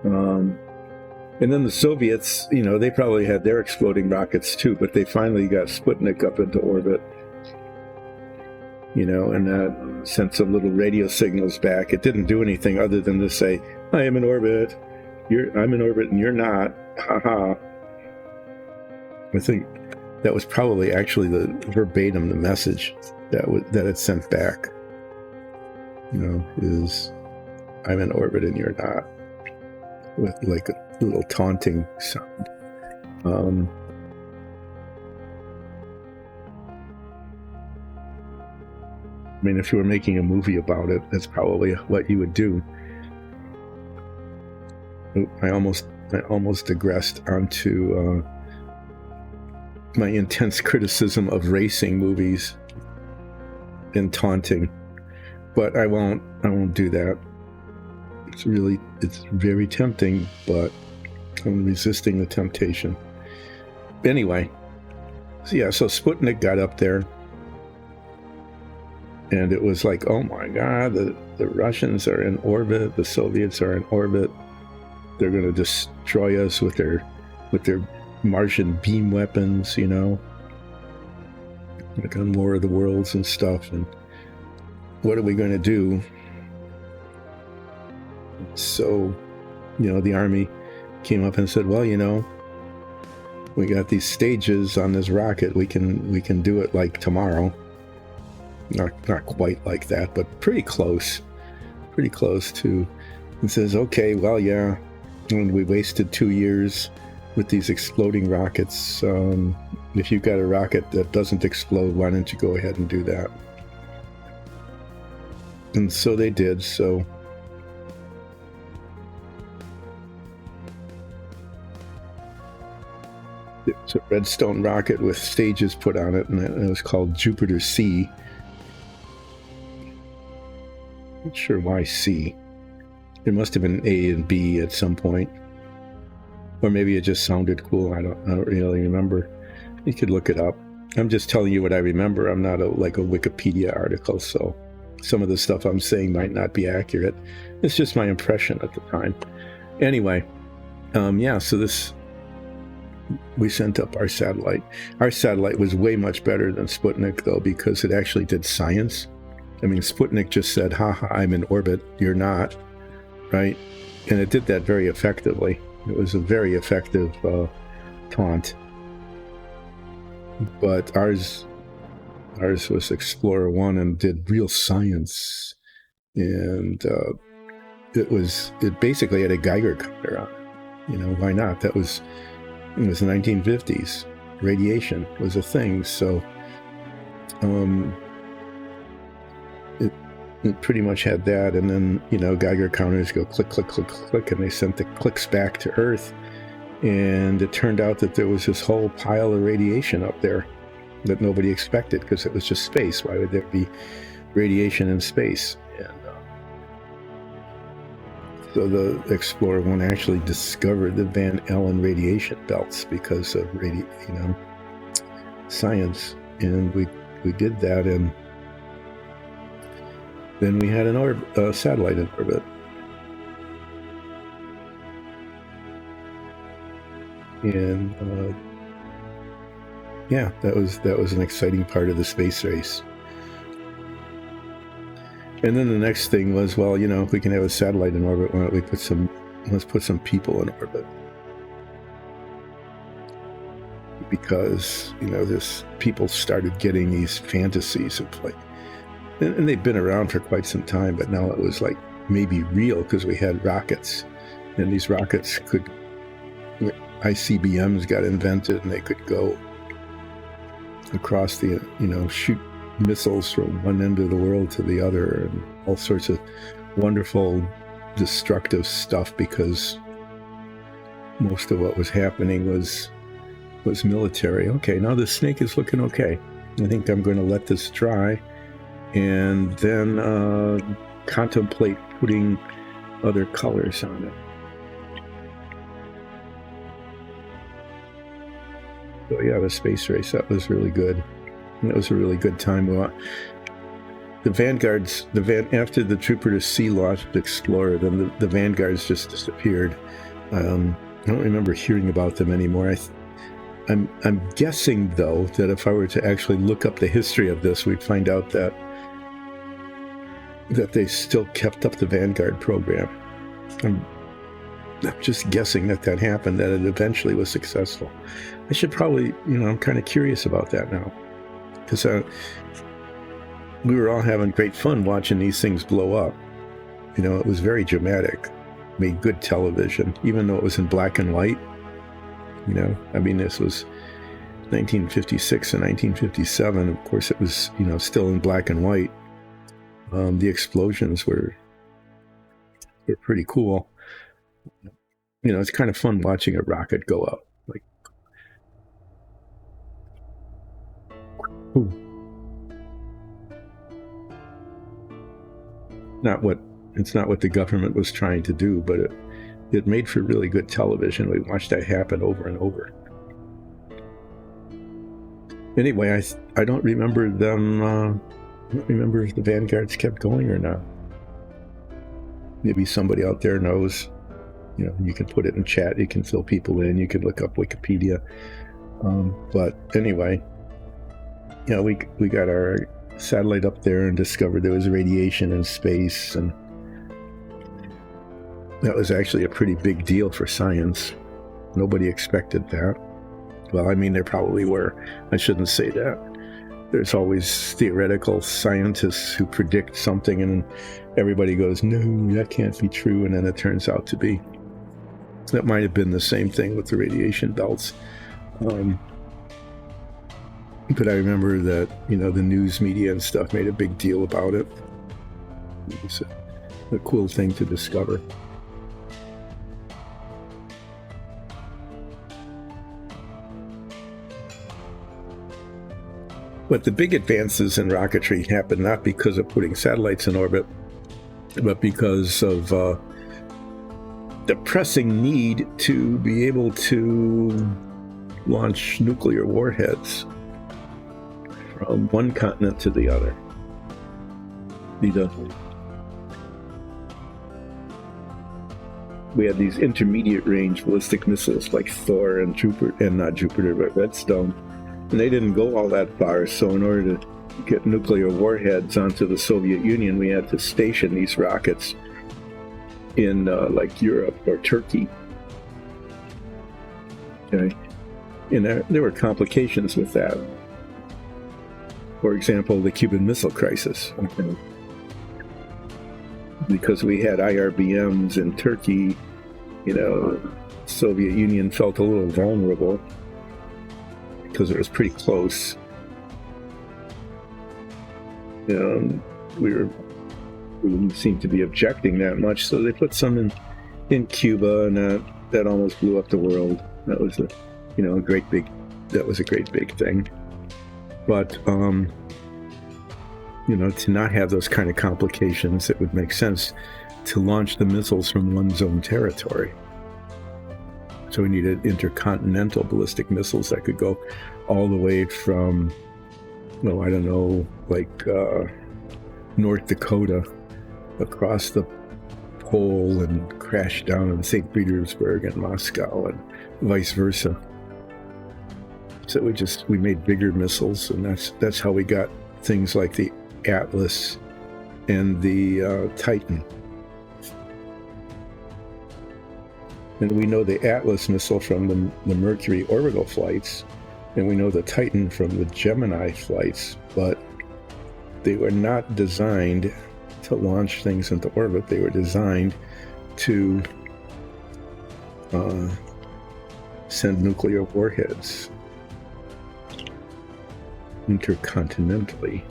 And then the Soviets, you know, they probably had their exploding rockets too, but they finally got Sputnik up into orbit. You know, and that sent some little radio signals back. It didn't do anything other than to say, I am in orbit. I'm in orbit and you're not. Ha ha. I think that was probably actually the verbatim, the message that it sent back. You know, is I'm in orbit and you're not, with like a little taunting sound. I mean, if you were making a movie about it, that's probably what you would do. I almost digressed onto my intense criticism of racing movies and taunting, but I won't do that. It's very tempting, but I'm resisting the temptation. Anyway, so Sputnik got up there, and it was like, oh my God, the Russians are in orbit, the Soviets are in orbit. They're going to destroy us with their Martian beam weapons, you know, like on War of the Worlds and stuff. And what are we going to do? So, you know, the Army came up and said, well, you know, we got these stages on this rocket. We can do it like tomorrow. Not quite like that, but pretty close to. It says, okay, well, yeah, and we wasted 2 years with these exploding rockets. If you've got a rocket that doesn't explode, why don't you go ahead and do that? And so they did. So it's a Redstone rocket with stages put on it, and it was called Jupiter C. Not sure why C. There must have been A and B at some point. Or maybe it just sounded cool. I don't really remember. You could look it up. I'm just telling you what I remember. I'm not like a Wikipedia article, so some of the stuff I'm saying might not be accurate. It's just my impression at the time. Anyway, so we sent up our satellite. Our satellite was way much better than Sputnik, though, because it actually did science. I mean, Sputnik just said, haha, I'm in orbit, you're not, right? And it did that very effectively. It was a very effective taunt. But ours was Explorer 1 and did real science. And it basically had a Geiger counter on it. You know, why not? It was the 1950s. Radiation was a thing, so it pretty much had that. And then, you know, Geiger counters go click, click, click, click, and they sent the clicks back to Earth. And it turned out that there was this whole pile of radiation up there that nobody expected, because it was just space. Why would there be radiation in space? And so the Explorer 1 actually discovered the Van Allen radiation belts because of science. And we we did that, and then we had a satellite in orbit. And yeah, that was an exciting part of the space race. And then the next thing was, well, if we can have a satellite in orbit, why don't we let's put some people in orbit? Because, people started getting these fantasies of like, and they've been around for quite some time, but now it was like maybe real because we had rockets, and these rockets ICBMs got invented, and they could go across the, shoot missiles from one end of the world to the other, and all sorts of wonderful destructive stuff, because most of what was happening was military. Okay, now the snake is looking okay. I think I'm going to let this dry and then contemplate putting other colors on it. So yeah, the space race, that was really good. And it was a really good time. The Vanguards, after the Jupiter-C launched Explorer, then the Vanguards just disappeared. I don't remember hearing about them anymore. I'm guessing, though, that if I were to actually look up the history of this, we'd find out that they still kept up the Vanguard program. I'm just guessing that happened, that it eventually was successful. I should probably, I'm kind of curious about that now, because we were all having great fun watching these things blow up. It was very dramatic, made good television, even though it was in black and white. This was 1956 and 1957. Of course, it was, still in black and white. The explosions were pretty cool. It's kind of fun watching a rocket go up. Like, ooh. It's not what the government was trying to do, but it made for really good television. We watched that happen over and over. Anyway, I don't remember them. I don't remember if the Vanguards kept going or not. Maybe somebody out there knows. You can put it in chat. You can fill people in. You can look up Wikipedia. But anyway, we got our satellite up there and discovered there was radiation in space, and that was actually a pretty big deal for science. Nobody expected that. Well, there probably were. I shouldn't say that. There's always theoretical scientists who predict something and everybody goes, no, that can't be true, and then it turns out to be. That might have been the same thing with the radiation belts. But I remember that, the news media and stuff made a big deal about it. It was a cool thing to discover. But the big advances in rocketry happened not because of putting satellites in orbit, but because of the pressing need to be able to launch nuclear warheads from one continent to the other. We had these intermediate range ballistic missiles like Thor and Redstone, and they didn't go all that far. So in order to get nuclear warheads onto the Soviet Union, we had to station these rockets in like Europe or Turkey. Okay, and there were complications with that. For example, the Cuban Missile Crisis. Okay. Because we had IRBMs in Turkey, Soviet Union felt a little vulnerable because it was pretty close. We didn't seem to be objecting that much, so they put some in Cuba, and that almost blew up the world. That was a great big thing. But to not have those kind of complications, it would make sense to launch the missiles from one zone territory. So we needed intercontinental ballistic missiles that could go all the way from I don't know, like North Dakota across the pole and crash down in St. Petersburg and Moscow and vice versa. So we made bigger missiles, and that's how we got things like the Atlas and the Titan. And we know the Atlas missile from the Mercury orbital flights, and we know the Titan from the Gemini flights, but they were not designed to launch things into orbit. They were designed to send nuclear warheads intercontinentally.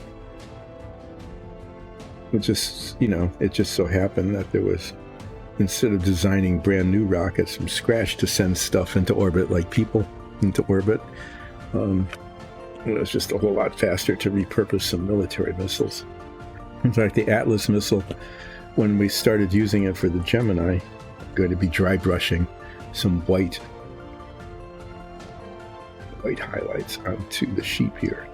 It just so happened that there was, instead of designing brand new rockets from scratch to send stuff into orbit, like people into orbit, it was just a whole lot faster to repurpose some military missiles. In fact, the Atlas missile, when we started using it for the Gemini, I'm going to be dry brushing some white highlights onto the sheep here.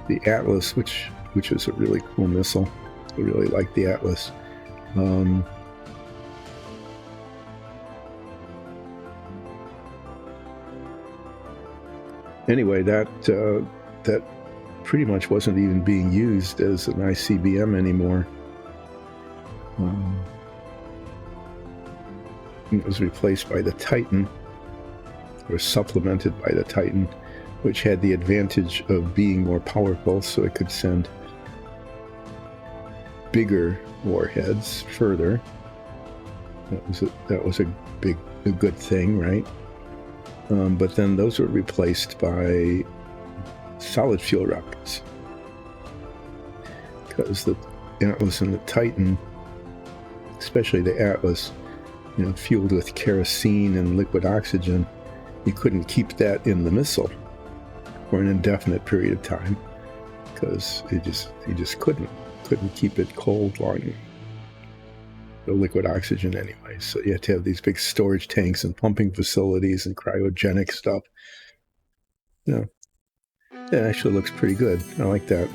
The Atlas, which is a really cool missile. I really like the Atlas. Anyway, that pretty much wasn't even being used as an ICBM anymore. It was replaced by the Titan, or supplemented by the Titan, which had the advantage of being more powerful, so it could send bigger warheads further. That was a good thing, right? But then those were replaced by solid fuel rockets, because the Atlas and the Titan, especially the Atlas, fueled with kerosene and liquid oxygen, you couldn't keep that in the missile for an indefinite period of time, because you just couldn't keep it cold long. The liquid oxygen anyway, so you had to have these big storage tanks and pumping facilities and cryogenic stuff. It actually looks pretty good. I like that.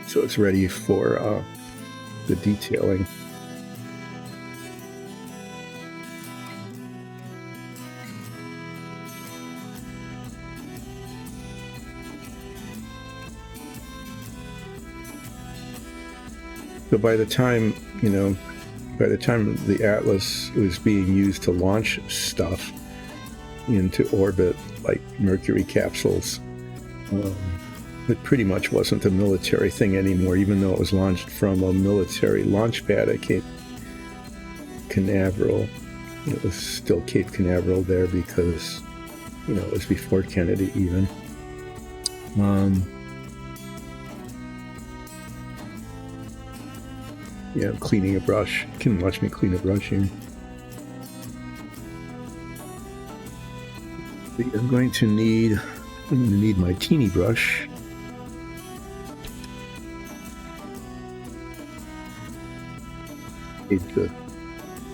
So it's ready for the detailing. So by the time the Atlas was being used to launch stuff into orbit, like Mercury capsules, it pretty much wasn't a military thing anymore, even though it was launched from a military launch pad at Cape Canaveral. It was still Cape Canaveral there because, it was before Kennedy even. I'm cleaning a brush. You can watch me clean a brush here. I'm going to need my teeny brush. Need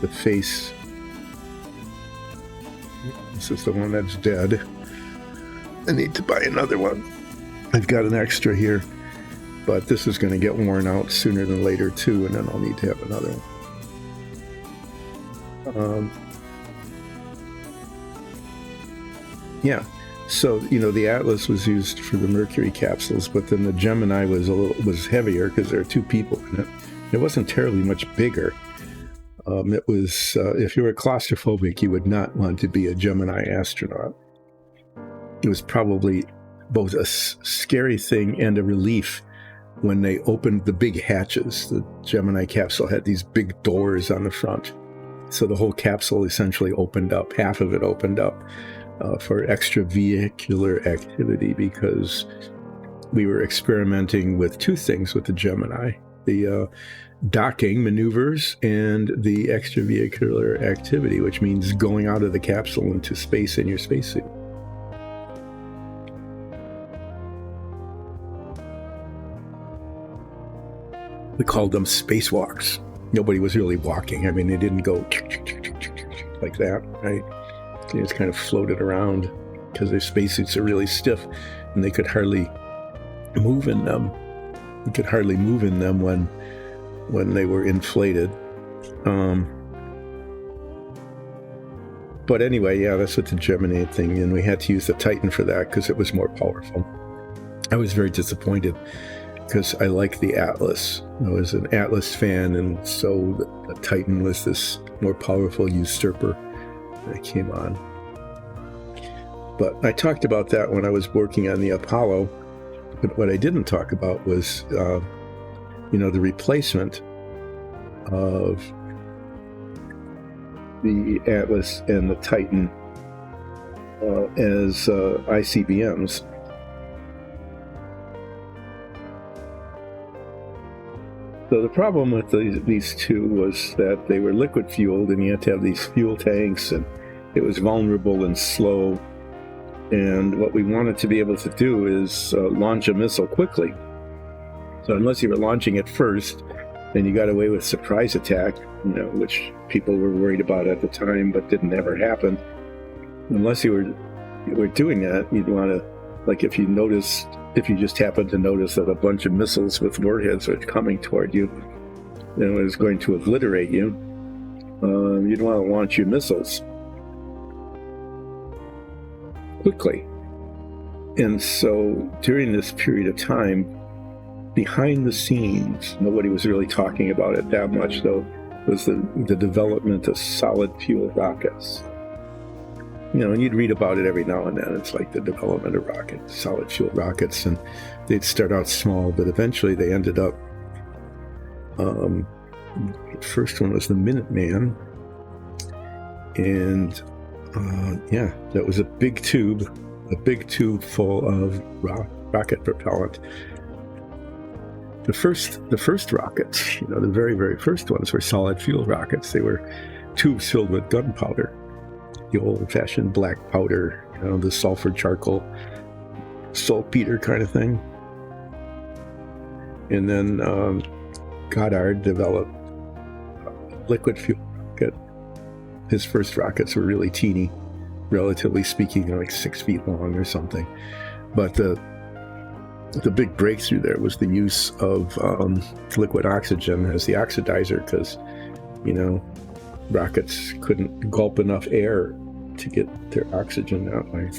the face. This is the one that's dead. I need to buy another one. I've got an extra here, but this is going to get worn out sooner than later too, and then I'll need to have another one. So the Atlas was used for the Mercury capsules, but then the Gemini was heavier because there are two people in it. It wasn't terribly much bigger. It was if you were claustrophobic, you would not want to be a Gemini astronaut. It was probably both a scary thing and a relief when they opened the big hatches. The Gemini capsule had these big doors on the front, so the whole capsule essentially opened up. Half of it opened up for extravehicular activity, because we were experimenting with two things with the Gemini: the docking maneuvers and the extravehicular activity, which means going out of the capsule into space in your spacesuit. We called them spacewalks. Nobody was really walking. I mean, they didn't go like that, right? They just kind of floated around because their spacesuits are really stiff and they could hardly move in them. You could hardly move in them when they were inflated. But anyway, yeah, that's what the Gemini thing, and we had to use the Titan for that because it was more powerful. I was very disappointed because I liked the Atlas. I was an Atlas fan, and so the Titan was this more powerful usurper that came on. But I talked about that when I was working on the Apollo. But what I didn't talk about was, the replacement of the Atlas and the Titan as ICBMs. So the problem with these two was that they were liquid fueled, and you had to have these fuel tanks, and it was vulnerable and slow. And what we wanted to be able to do is launch a missile quickly. So unless you were launching it first, then you got away with surprise attack, which people were worried about at the time, but didn't ever happen. Unless you were doing that, you'd want to, like if you just happened to notice that a bunch of missiles with warheads were coming toward you, and it was going to obliterate you, you'd want to launch your missiles quickly. And so during this period of time, behind the scenes, nobody was really talking about it that much, though, was the development of solid fuel rockets. And you'd read about it every now and then. It's like the development of rockets, solid fuel rockets, and they'd start out small, but eventually they ended up, the first one was the Minuteman, and that was a big tube full of rocket propellant. The first rockets, the very, very first ones were solid fuel rockets. They were tubes filled with gunpowder, the old-fashioned black powder, the sulfur charcoal, saltpeter kind of thing. And then Goddard developed liquid fuel rocket. His first rockets were really teeny, relatively speaking, like 6 feet long or something. But the big breakthrough there was the use of liquid oxygen as the oxidizer, because, rockets couldn't gulp enough air to get their oxygen that way.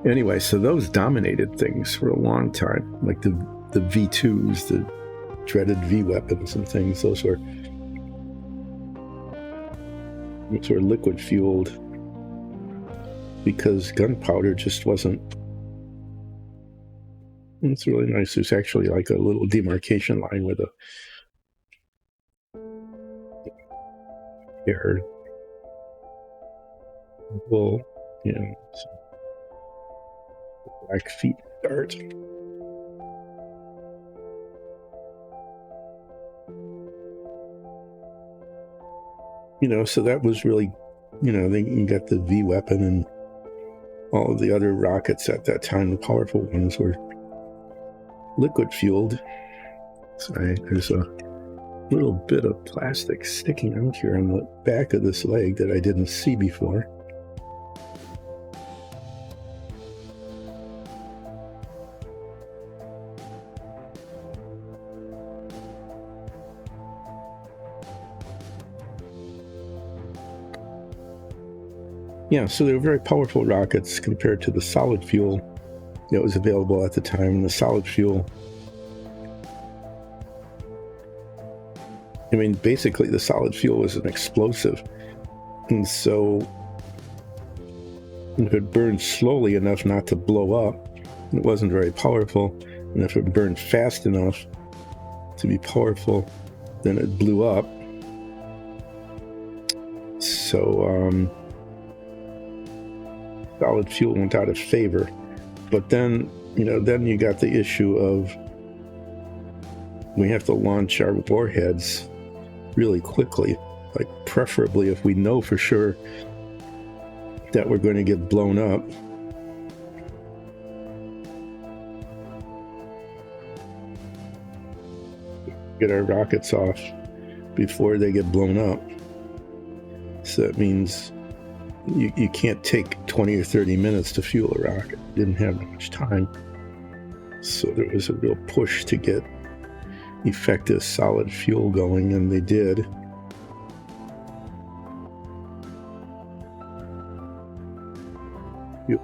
Anyway, so those dominated things for a long time, like the V2s, the dreaded V weapons and things. Those were liquid fueled because gunpowder just wasn't. It's really nice. There's actually like a little demarcation line with a air. Well, black feet start. So that was really, you got the V weapon, and all of the other rockets at that time, the powerful ones, were liquid fueled. Sorry, there's a little bit of plastic sticking out here on the back of this leg that I didn't see before. Yeah, so they were very powerful rockets compared to the solid fuel that was available at the time. The solid fuel, basically the solid fuel was an explosive. And so if it burned slowly enough not to blow up, it wasn't very powerful. And if it burned fast enough to be powerful, then it blew up. So, solid fuel went out of favor. But then, then you got the issue of we have to launch our warheads really quickly, like preferably if we know for sure that we're going to get blown up. Get our rockets off before they get blown up. So that means you can't take 20 or 30 minutes to fuel a rocket. Didn't have that much time. So there was a real push to get effective solid fuel going, and they did.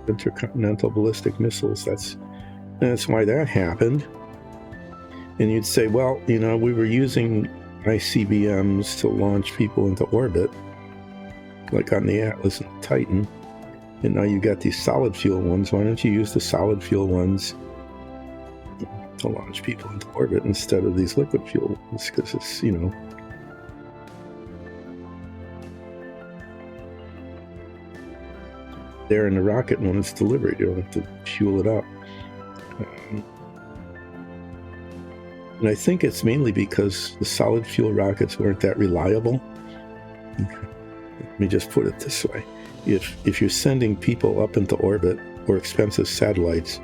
Intercontinental ballistic missiles, that's why that happened. And you'd say, well, we were using ICBMs to launch people into orbit, like on the Atlas and the Titan, and now you got these solid fuel ones. Why don't you use the solid fuel ones to launch people into orbit instead of these liquid fuel ones? Because it's, there in the rocket when it's delivered. You don't have to fuel it up. And I think it's mainly because the solid fuel rockets weren't that reliable. Let me just put it this way. If you're sending people up into orbit or expensive satellites,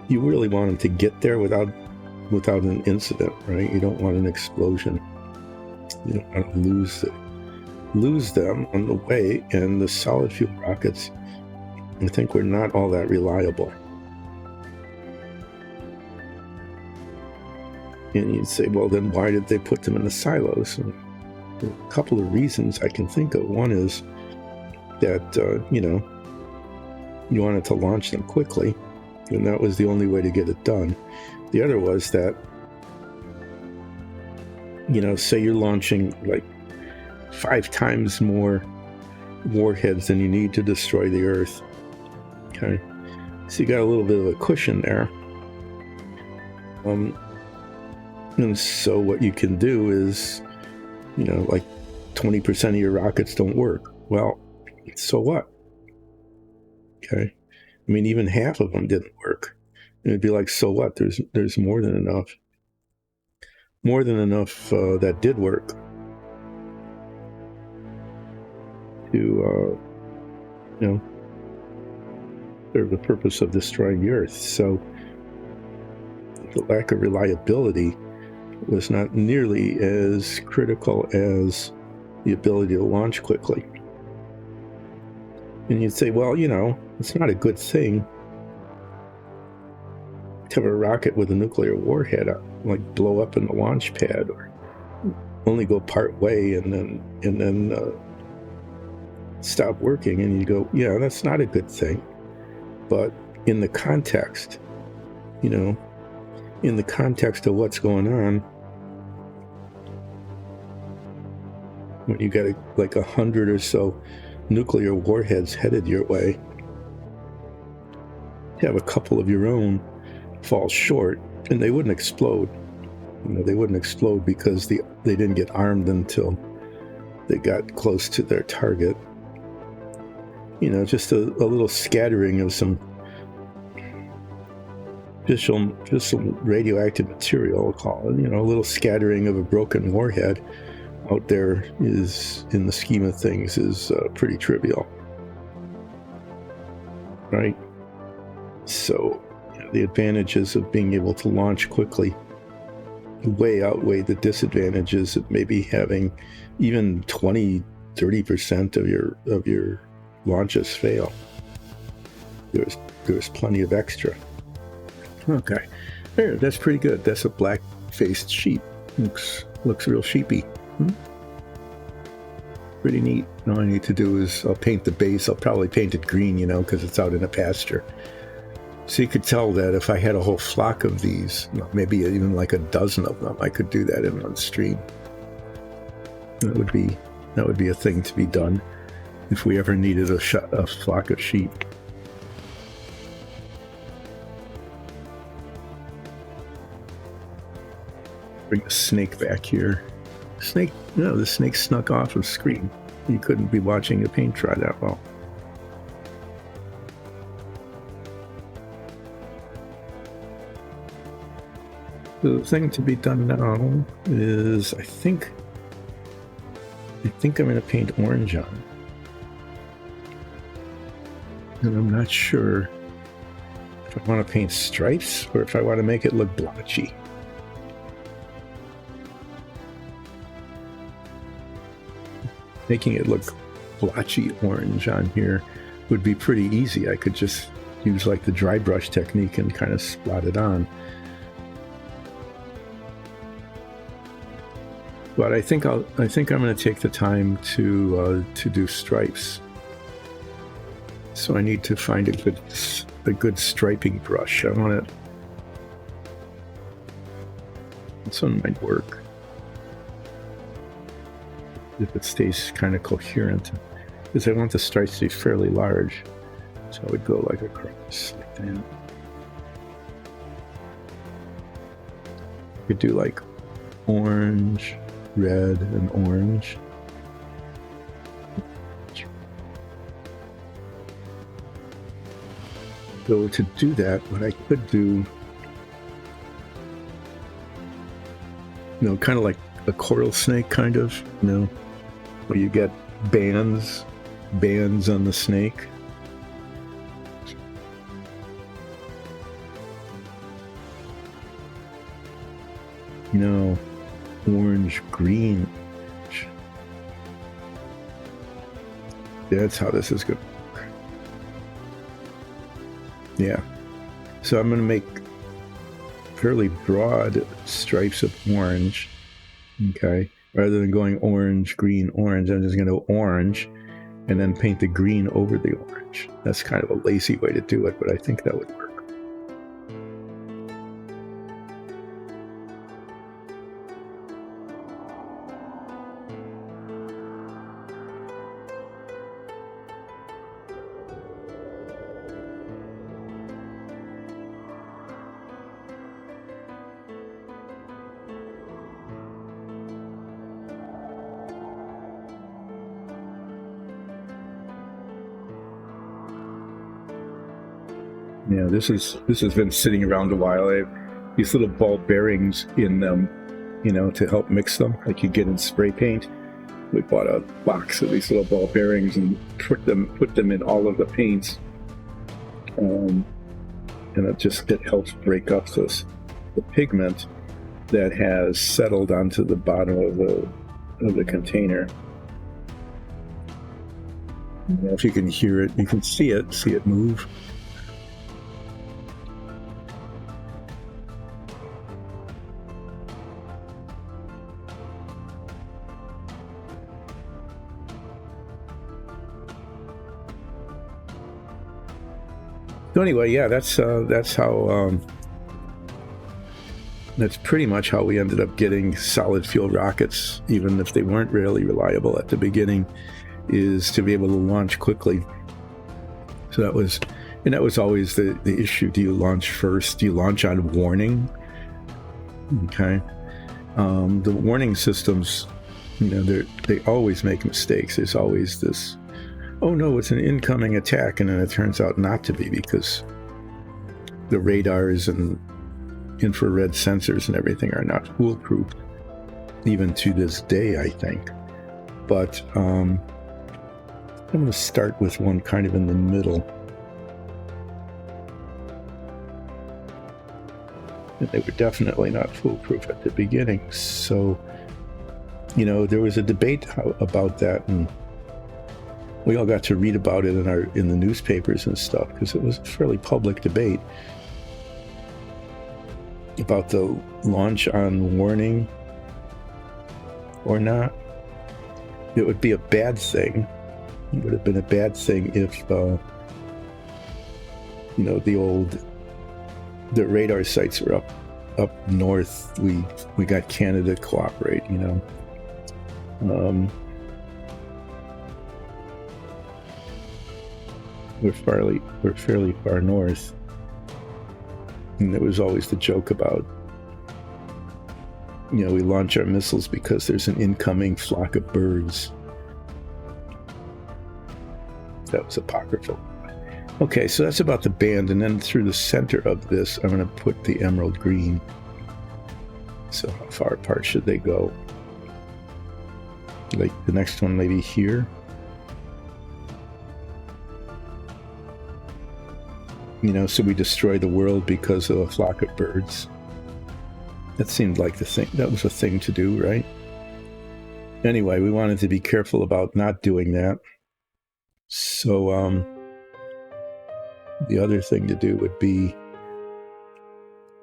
you really want them to get there without an incident, right? You don't want an explosion. You don't want to lose them on the way, and the solid fuel rockets, I think, were not all that reliable. And you'd say, well, then why did they put them in the silos? And a couple of reasons I can think of. One is that, you wanted to launch them quickly, and that was the only way to get it done. The other was that, say you're launching like 5 times more warheads than you need to destroy the Earth. Okay, so you got a little bit of a cushion there. And so what you can do is, like 20% of your rockets don't work. Well, so what? Okay, I mean, even half of them didn't work. And it'd be like, so what? There's more than enough. More than enough that did work to, serve the purpose of destroying the Earth. So the lack of reliability was not nearly as critical as the ability to launch quickly. And you'd say, well, it's not a good thing to have a rocket with a nuclear warhead like blow up in the launch pad, or only go part way and then stop working. And you go, yeah, that's not a good thing. But in the context, in the context of what's going on, when you got like 100 or so nuclear warheads headed your way, to have a couple of your own fall short, and they wouldn't explode. They wouldn't explode because they didn't get armed until they got close to their target. Just a little scattering of some just some radioactive material, I'll call it. A little scattering of a broken warhead out there is, in the scheme of things, is pretty trivial, right? So the advantages of being able to launch quickly way outweigh the disadvantages of maybe having even 20-30% of your launches fail. There's plenty of extra. Okay, there, that's pretty good. That's a black-faced sheep. Looks real sheepy. Pretty neat. All I need to do is I'll paint the base. I'll probably paint it green, because it's out in a pasture. So you could tell that if I had a whole flock of these, maybe even like a dozen of them, I could do that in one stream. That would be a thing to be done if we ever needed a flock of sheep. Bring the snake back here. The snake snuck off of screen. You couldn't be watching a paint dry that well. The thing to be done now is, I think I'm going to paint orange on. And I'm not sure if I want to paint stripes or if I want to make it look blotchy. Making it look blotchy orange on here would be pretty easy. I could just use like the dry brush technique and kind of spot it on. But I think I'm going to take the time to do stripes. So I need to find a good striping brush. I want it. This one might work if it stays kind of coherent, because I want the stripes to be fairly large. So I would go like across like that. I could do like orange, red, and orange. So to do that, what I could do, kind of like a coral snake, kind of, where you get bands on the snake. Orange, green. That's how this is going to work. Yeah. So I'm going to make fairly broad stripes of orange. Okay. Rather than going orange, green, orange, I'm just going to go orange and then paint the green over the orange. That's kind of a lazy way to do it, but I think that would work. Yeah, this has been sitting around a while. I have these little ball bearings in them, to help mix them, like you get in spray paint. We bought a box of these little ball bearings and put them in all of the paints, and it helps break up the pigment that has settled onto the bottom of the container. If you can hear it, you can see it move. So anyway, yeah, that's how that's pretty much how we ended up getting solid fuel rockets, even if they weren't really reliable at the beginning, is to be able to launch quickly. So that was always the issue. Do you launch first? Do you launch on warning? Okay. The warning systems, they always make mistakes. There's always this, oh no, it's an incoming attack, and then it turns out not to be, because the radars and infrared sensors and everything are not foolproof, even to this day, I think. But I'm going to start with one kind of in the middle. And they were definitely not foolproof at the beginning. So, there was a debate about that, and we all got to read about it in the newspapers and stuff, because it was a fairly public debate about the launch on warning or not. It would be a bad thing. It would have been a bad thing if, the radar sites were up north. We got Canada to cooperate, We're fairly far north, and there was always the joke about, we launch our missiles because there's an incoming flock of birds. That was apocryphal. Okay, so that's about the band, and then through the center of this, I'm going to put the emerald green. So how far apart should they go? Like the next one maybe here? So we destroy the world because of a flock of birds. That seemed like that was a thing to do, right? Anyway, we wanted to be careful about not doing that. So, the other thing to do would be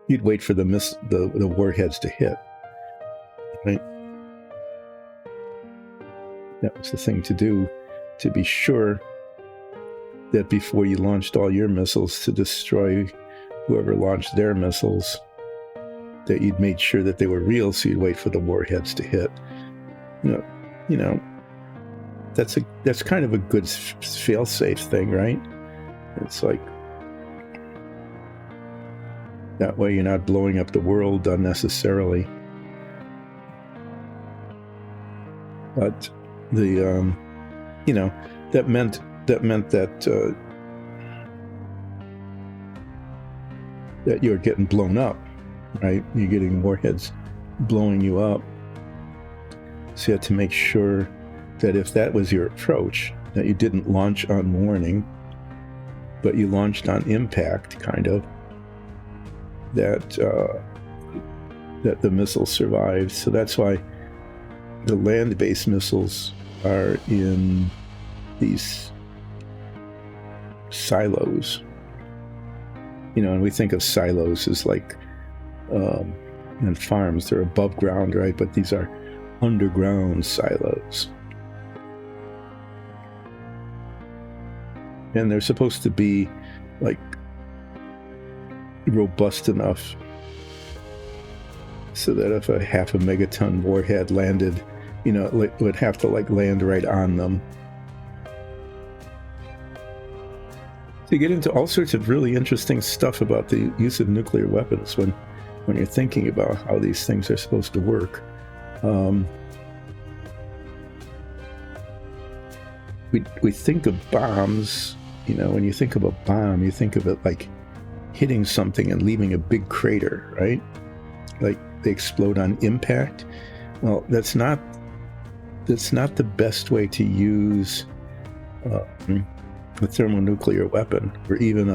you'd wait for the warheads to hit, right? That was the thing to do, to be sure that before you launched all your missiles to destroy whoever launched their missiles, that you'd made sure that they were real, so you'd wait for the warheads to hit. You know, that's kind of a good fail-safe thing, right? It's like, that way you're not blowing up the world unnecessarily. But the that meant that that you're getting blown up, right? You're getting warheads blowing you up. So you had to make sure that if that was your approach, that you didn't launch on warning, but you launched on impact, kind of, that the missile survived. So that's why the land-based missiles are in these silos. And we think of silos as like in farms, they're above ground, right? But these are underground silos. And they're supposed to be like robust enough so that if a 0.5 megaton warhead landed, it would have to land right on them. So you get into all sorts of really interesting stuff about the use of nuclear weapons when you're thinking about how these things are supposed to work. We think of bombs, when you think of a bomb, you think of it like hitting something and leaving a big crater, right? Like they explode on impact. Well, that's not the best way to use a thermonuclear weapon, or even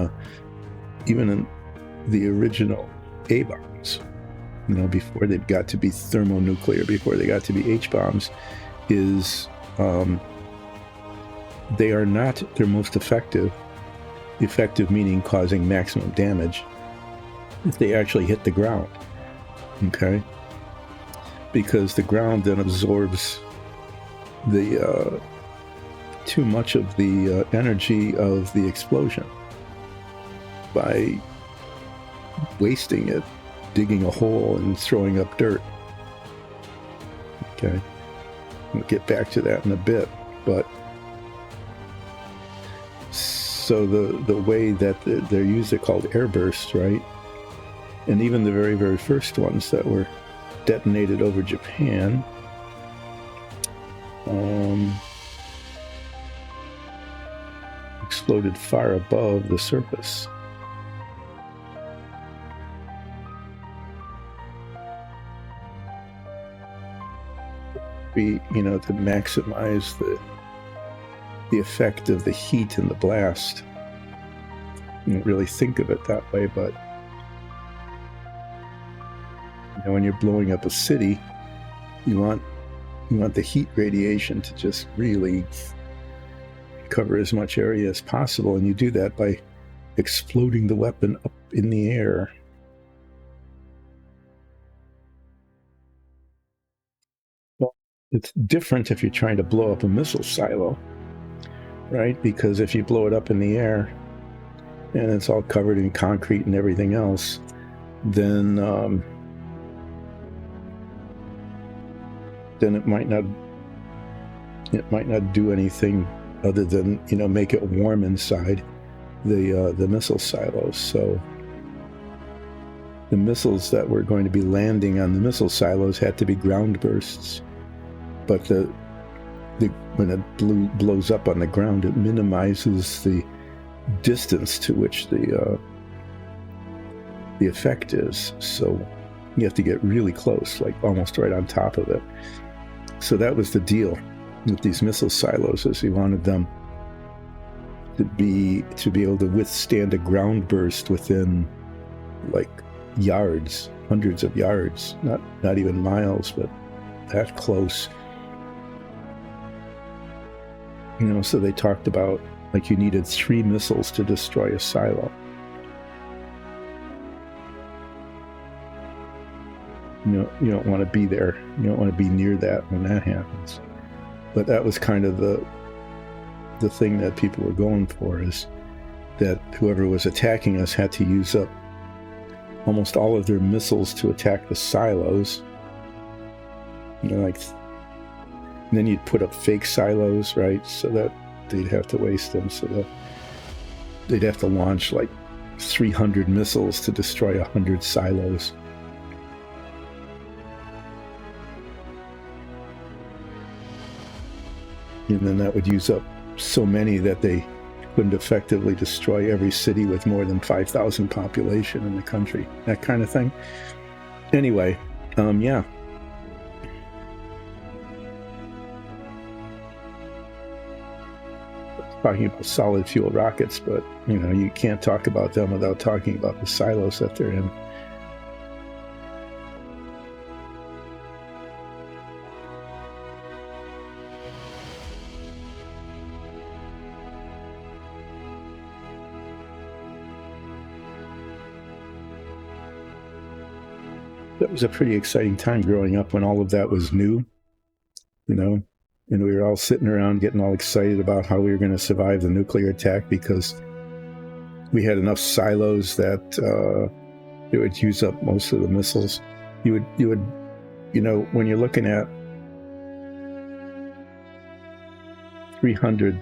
in the original A bombs, before they got to be thermonuclear, before they got to be H bombs, is they are not their most effective meaning causing maximum damage, if they actually hit the ground, okay? Because the ground then absorbs the too much of the energy of the explosion by wasting it, digging a hole and throwing up dirt. Okay, we'll get back to that in a bit, but so the way that they're used, they're called airbursts, right? And even the very, very first ones that were detonated over Japan, exploded far above the surface. To maximize the effect of the heat and the blast. You don't really think of it that way, but when you're blowing up a city, you want the heat radiation to just really cover as much area as possible, and you do that by exploding the weapon up in the air. Well, it's different if you're trying to blow up a missile silo, right? Because if you blow it up in the air and it's all covered in concrete and everything else, then it might not do anything other than make it warm inside the missile silos. So the missiles that were going to be landing on the missile silos had to be ground bursts, but when it blows up on the ground, it minimizes the distance to which the effect is. So you have to get really close, like almost right on top of it. So that was the deal with these missile silos, is you wanted them to be able to withstand a ground burst within like yards, hundreds of yards, not even miles, but that close. So they talked about like you needed 3 missiles to destroy a silo. You don't want to be there. You don't want to be near that when that happens. But that was kind of the thing that people were going for, is that whoever was attacking us had to use up almost all of their missiles to attack the silos. And then you'd put up fake silos, right? So that they'd have to waste them. So that they'd have to launch like 300 missiles to destroy 100 silos. And then that would use up so many that they couldn't effectively destroy every city with more than 5,000 population in the country. That kind of thing. Anyway, yeah. Talking about solid fuel rockets, but you can't talk about them without talking about the silos that they're in. That was a pretty exciting time growing up when all of that was new, and we were all sitting around getting all excited about how we were going to survive the nuclear attack because we had enough silos that it would use up most of the missiles. You would, when you're looking at 300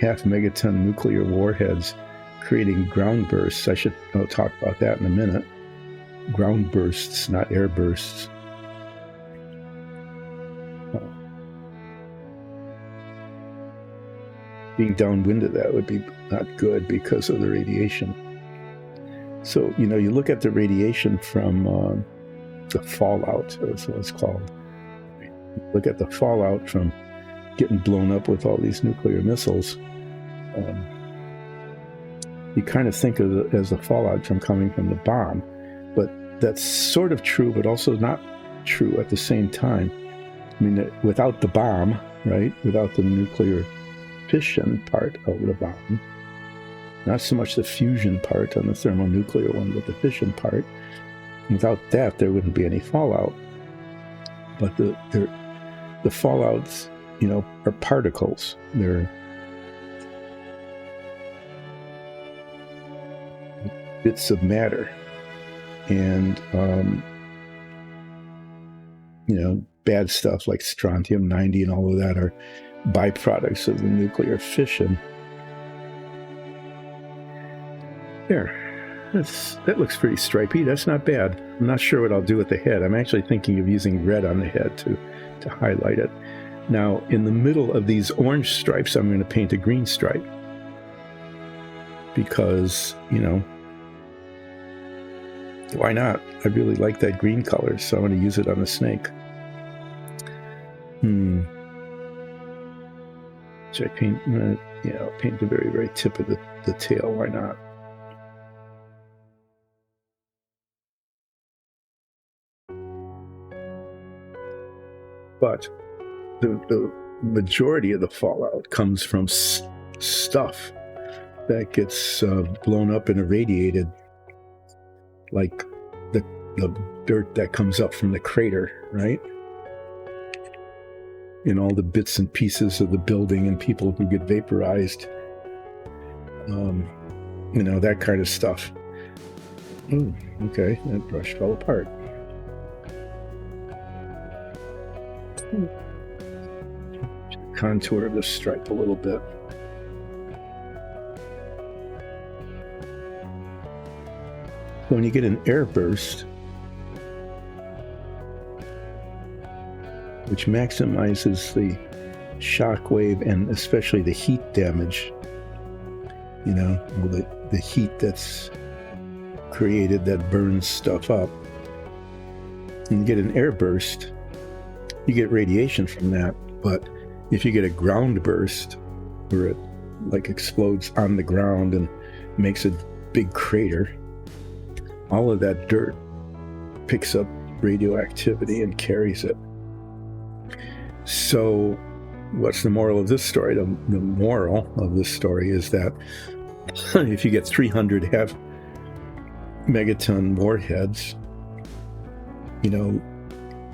half-megaton nuclear warheads creating ground bursts. I'll talk about that in a minute. Ground bursts, not air bursts. Being downwind of that would be not good because of the radiation. So, you look at the radiation from the fallout, that's what it's called. Look at the fallout from getting blown up with all these nuclear missiles. You kind of think of it as the fallout from coming from the bomb, but that's sort of true, but also not true at the same time. I mean, without the bomb, right, without the nuclear fission part of the bomb, not so much the fusion part on the thermonuclear one, but the fission part, without that, there wouldn't be any fallout. But the fallouts, are particles. They're bits of matter. And, bad stuff like strontium-90 and all of that are byproducts of the nuclear fission. There. That looks pretty stripy. That's not bad. I'm not sure what I'll do with the head. I'm actually thinking of using red on the head to highlight it. Now, in the middle of these orange stripes, I'm going to paint a green stripe. Because, why not? I really like that green color, so I'm going to use it on the snake. Should I paint? I'll paint the very, very tip of the tail. Why not? But the majority of the fallout comes from stuff that gets blown up and irradiated, like the dirt that comes up from the crater, right? And all the bits and pieces of the building and people who get vaporized, that kind of stuff. Okay, that brush fell apart. Contour of the stripe a little bit. So when you get an air burst, which maximizes the shock wave and especially the heat damage, the heat that's created that burns stuff up, and you get an air burst, you get radiation from that. But if you get a ground burst where it explodes on the ground and makes a big crater, all of that dirt picks up radioactivity and carries it. So what's the moral of this story? The moral of this story is that if you get 300 megaton warheads,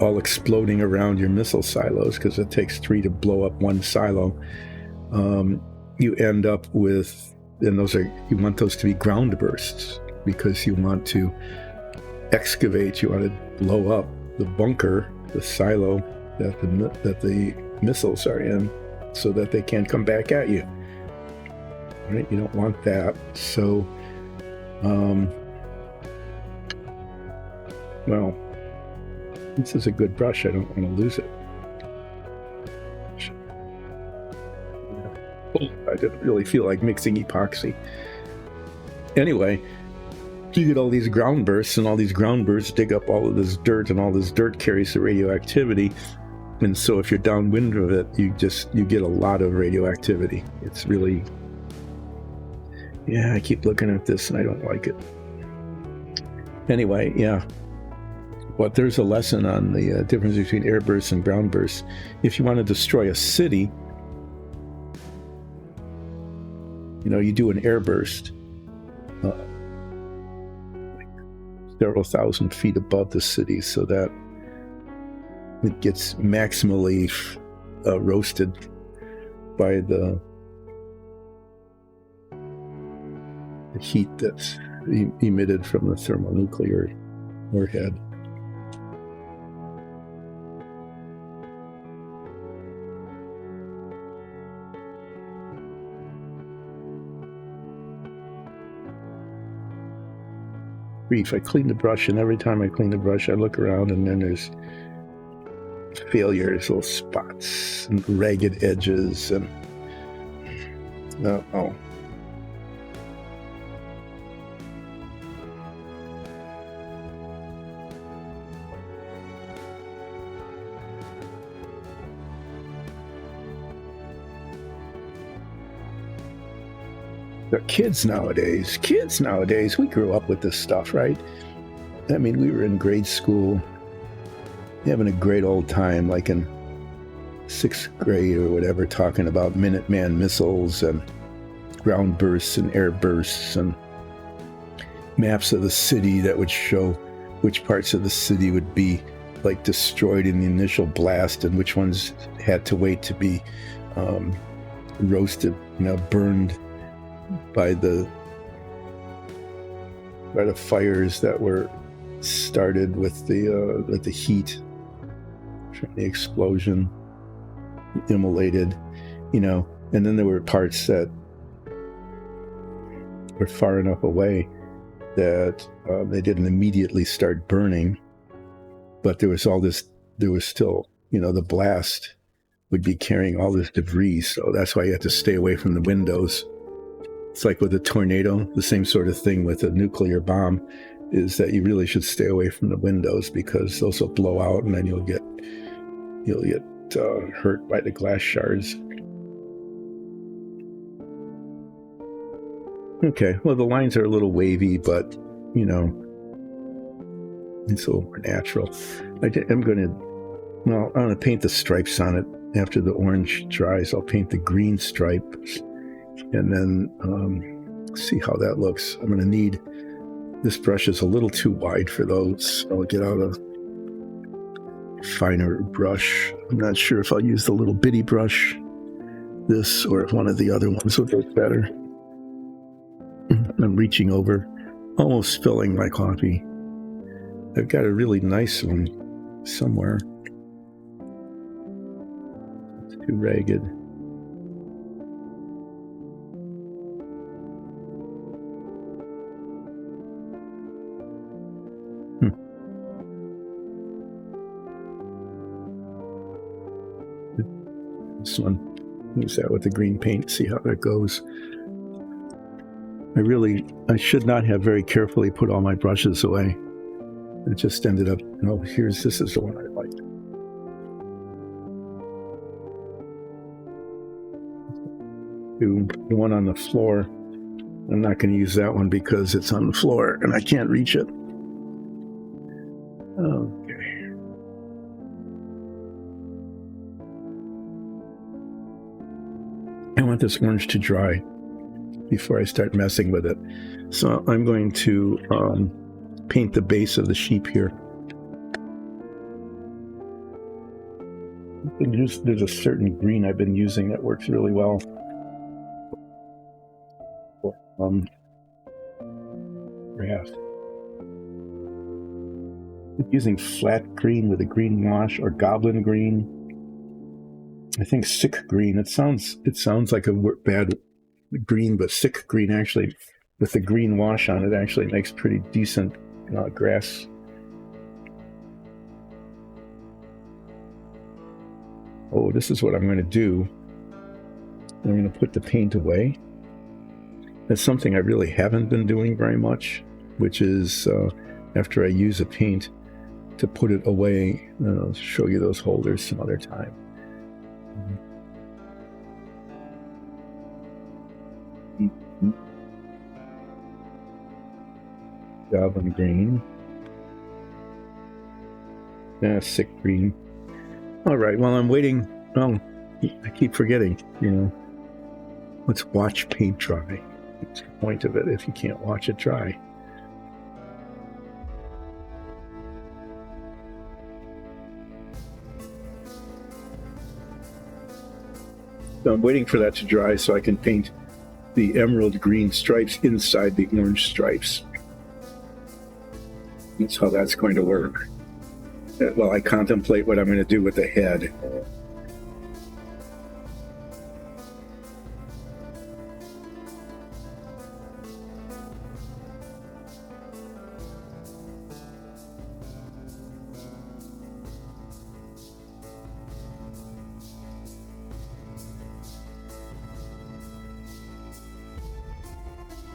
all exploding around your missile silos, because it takes 3 to blow up one silo, you end up with, and you want those to be ground bursts, because you want to excavate, you want to blow up the bunker, the silo that the missiles are in, so that they can't come back at you. Right? You don't want that. So, well, this is a good brush. I don't want to lose it. I didn't really feel like mixing epoxy. Anyway, you get all these ground bursts, and all these ground bursts dig up all of this dirt, and all this dirt carries the radioactivity. And so if you're downwind of it, you get a lot of radioactivity. It's really, I keep looking at this and I don't like it. Anyway, but there's a lesson on the difference between air bursts and ground bursts. If you want to destroy a city, you do an air burst several thousand feet above the city, so that it gets maximally roasted by the heat that's emitted from the thermonuclear warhead. I clean the brush, and every time I clean the brush, I look around, and then there's failures, little spots, and ragged edges, and the kids nowadays, we grew up with this stuff, right? I mean, we were in grade school having a great old time, like in 6th grade or whatever, talking about Minuteman missiles and ground bursts and air bursts and maps of the city that would show which parts of the city would be like destroyed in the initial blast and which ones had to wait to be roasted, burned by the fires that were started with the heat from the explosion, immolated, and then there were parts that were far enough away that they didn't immediately start burning, but there was still, the blast would be carrying all this debris, so that's why you had to stay away from the windows. It's like with a tornado, the same sort of thing with a nuclear bomb, is that you really should stay away from the windows, because those will blow out, and then you'll get hurt by the glass shards. Okay, well, the lines are a little wavy, but it's a little more natural. I'm going to paint the stripes on it. After the orange dries, I'll paint the green stripes, and then see how that looks. I'm going to need, this brush is a little too wide for those. I'll get out a finer brush. I'm not sure if I'll use the little bitty brush, this, or if one of the other ones will work better. I'm reaching over, almost spilling my coffee. I've got a really nice one somewhere. It's too ragged. This one, use that with the green paint, see how that goes. I should not have very carefully put all my brushes away. It just ended up, this is the one I like. The one on the floor, I'm not going to use that one because it's on the floor and I can't reach it. Okay. I want this orange to dry before I start messing with it. So I'm going to paint the base of the sheep here. There's a certain green I've been using that works really well. Grass. Using flat green with a green wash, or goblin green. I think sick green. It sounds like a bad green, but sick green actually, with the green wash on it, actually makes pretty decent grass. Oh, this is what I'm going to do. I'm going to put the paint away. That's something I really haven't been doing very much, which is after I use a paint, to put it away. I'll show you those holders some other time. Goblin green. Sick green. All right, while I'm waiting, I keep forgetting, let's watch paint dry. That's the point of it if you can't watch it dry. So I'm waiting for that to dry so I can paint the emerald green stripes inside the orange stripes. That's how that's going to work. Well, I contemplate what I'm going to do with the head.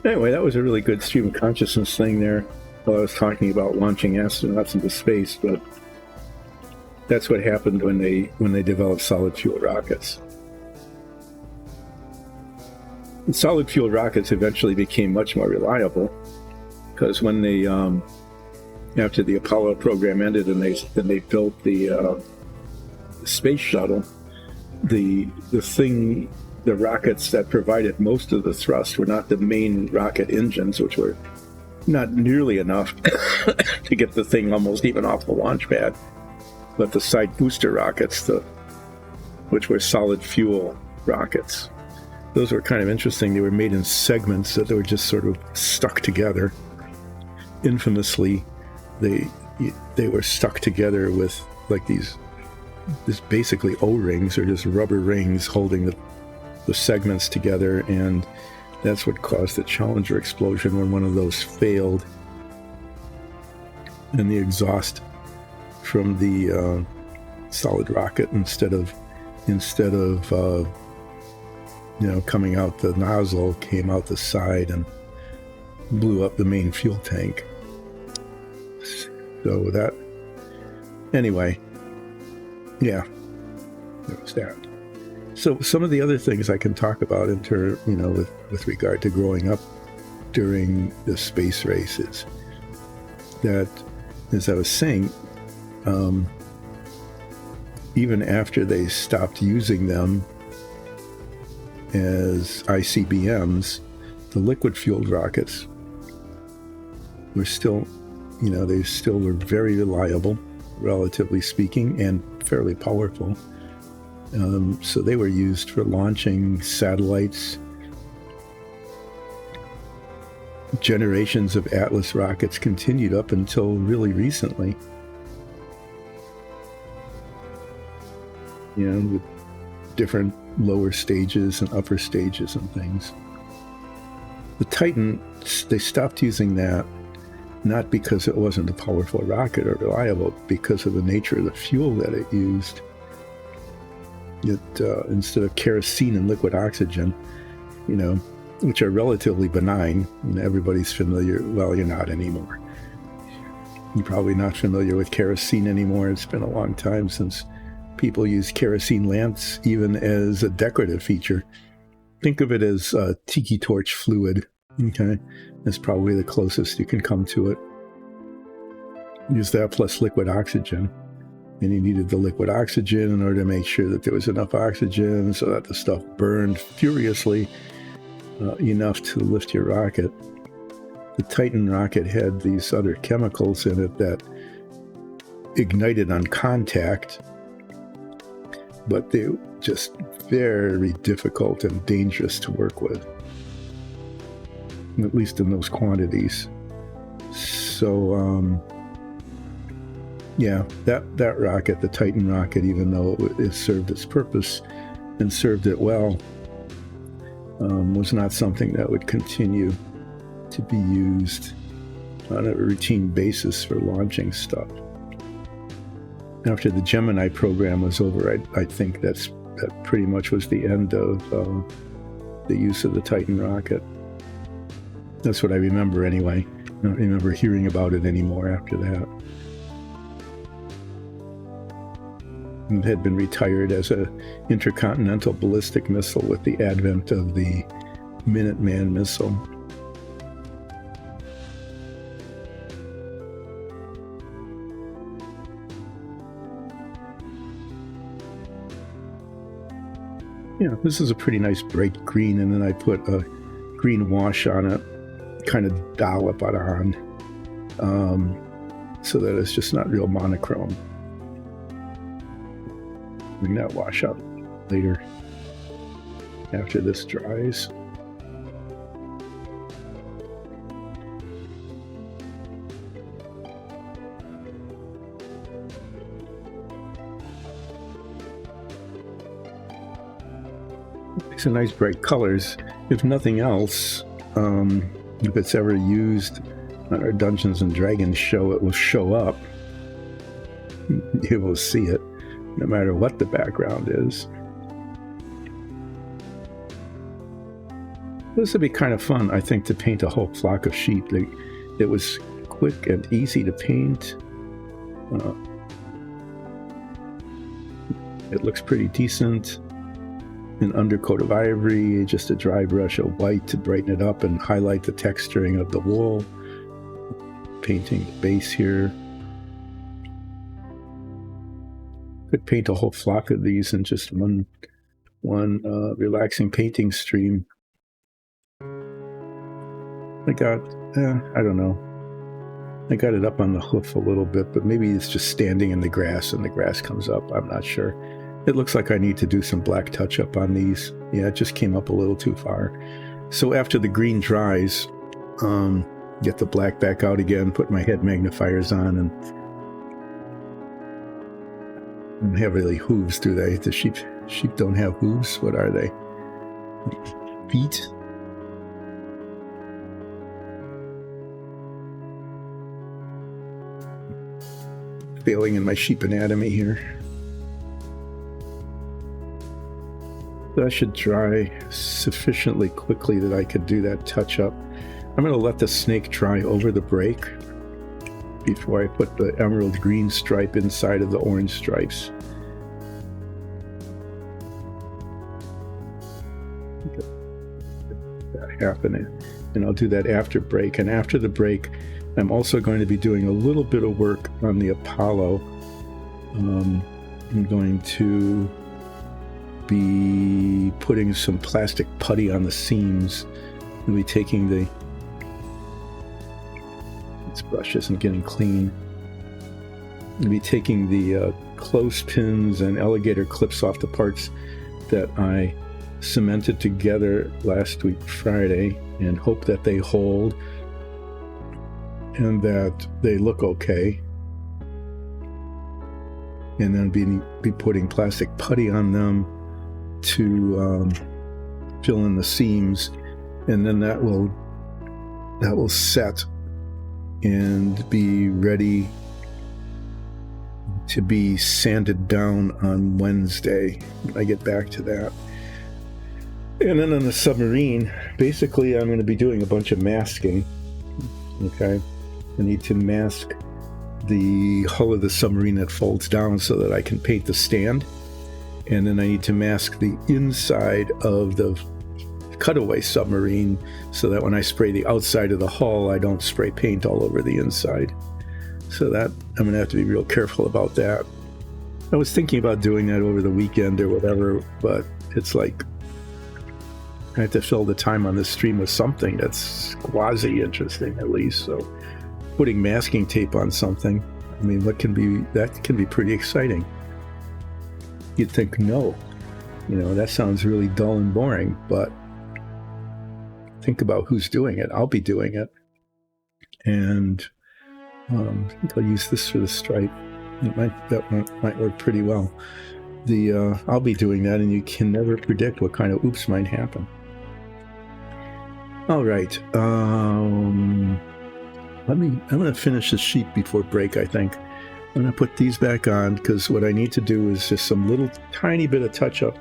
Anyway, that was a really good stream of consciousness thing there while I was talking about launching astronauts into space, but that's what happened when they developed solid fuel rockets. And solid fuel rockets eventually became much more reliable, because when they after the Apollo program ended and they built the space shuttle, the rockets that provided most of the thrust were not the main rocket engines, which were not nearly enough to get the thing almost even off the launch pad, but the side booster rockets, which were solid fuel rockets. Those were kind of interesting. They were made in segments that they were just sort of stuck together. Infamously, they were stuck together with like these basically O-rings, or just rubber rings holding the segments together, and that's what caused the Challenger explosion when one of those failed, and the exhaust from the solid rocket instead of coming out the nozzle, came out the side and blew up the main fuel tank. So that, anyway, yeah, there was that. So some of the other things I can talk about with regard to growing up during the space races, that, as I was saying, even after they stopped using them as ICBMs, the liquid-fueled rockets were still, they still were very reliable, relatively speaking, and fairly powerful. So they were used for launching satellites. Generations of Atlas rockets continued up until really recently. With different lower stages and upper stages and things. The Titan, they stopped using that, not because it wasn't a powerful rocket or reliable, because of the nature of the fuel that it used. Instead of kerosene and liquid oxygen, which are relatively benign, everybody's familiar. Well, you're not anymore. You're probably not familiar with kerosene anymore. It's been a long time since people used kerosene lamps even as a decorative feature. Think of it as tiki torch fluid. Okay, that's probably the closest you can come to it. Use that plus liquid oxygen. and you needed the liquid oxygen in order to make sure that there was enough oxygen so that the stuff burned furiously enough to lift your rocket. The Titan rocket had these other chemicals in it that ignited on contact, but they were just very difficult and dangerous to work with, at least in those quantities. So, yeah, that rocket, the Titan rocket, even though it served its purpose and served it well, was not something that would continue to be used on a routine basis for launching stuff. After the Gemini program was over, I think that pretty much was the end of the use of the Titan rocket. That's what I remember anyway. I don't remember hearing about it anymore after that. It had been retired as an intercontinental ballistic missile with the advent of the Minuteman missile. Yeah, this is a pretty nice bright green, and then I put a green wash on it, kind of dollop it on, so that it's just not real monochrome. Bring that wash out later after this dries. These are nice bright colors. If nothing else, if it's ever used on our Dungeons and Dragons show, it will show up. You will see it, no matter what the background is. This would be kind of fun, I think, to paint a whole flock of sheep. It was quick and easy to paint. It looks pretty decent. An undercoat of ivory, just a dry brush of white to brighten it up and highlight the texturing of the wool. Painting the base here. Could paint a whole flock of these in just one relaxing painting stream. I don't know. I got it up on the hoof a little bit, but maybe it's just standing in the grass and the grass comes up. I'm not sure. It looks like I need to do some black touch-up on these. Yeah, it just came up a little too far. So after the green dries, get the black back out again, put my head magnifiers on, and don't have really hooves, do they? The sheep don't have hooves. What are they? Feet? Failing in my sheep anatomy here. That should dry sufficiently quickly that I could do that touch-up. I'm going to let the snake dry over the break before I put the emerald green stripe inside of the orange stripes. That happening, and I'll do that after break. And after the break, I'm also going to be doing a little bit of work on the Apollo. I'm going to be putting some plastic putty on the seams. I'll be taking this brush isn't getting clean. I'll be taking the clothespins and alligator clips off the parts that I cemented together last week Friday and hope that they hold and that they look okay. And then be putting plastic putty on them to fill in the seams, and then that will set and be ready to be sanded down on Wednesday when I get back to that. And then on the submarine, basically I'm going to be doing a bunch of masking. Okay, I need to mask the hull of the submarine that folds down so that I can paint the stand. And then I need to mask the inside of the cutaway submarine so that when I spray the outside of the hull, I don't spray paint all over the inside. So that I'm going to have to be real careful about that. I was thinking about doing that over the weekend or whatever, but it's like I have to fill the time on this stream with something that's quasi interesting at least. So putting masking tape on something, I mean, that can be pretty exciting. You'd think, no, that sounds really dull and boring, but think about who's doing it. I'll be doing it. And I think I'll use this for the stripe. That might work pretty well. I'll be doing that, and you can never predict what kind of oops might happen. All right. I'm going to finish the sheet before break, I think. I'm going to put these back on because what I need to do is just some little tiny bit of touch up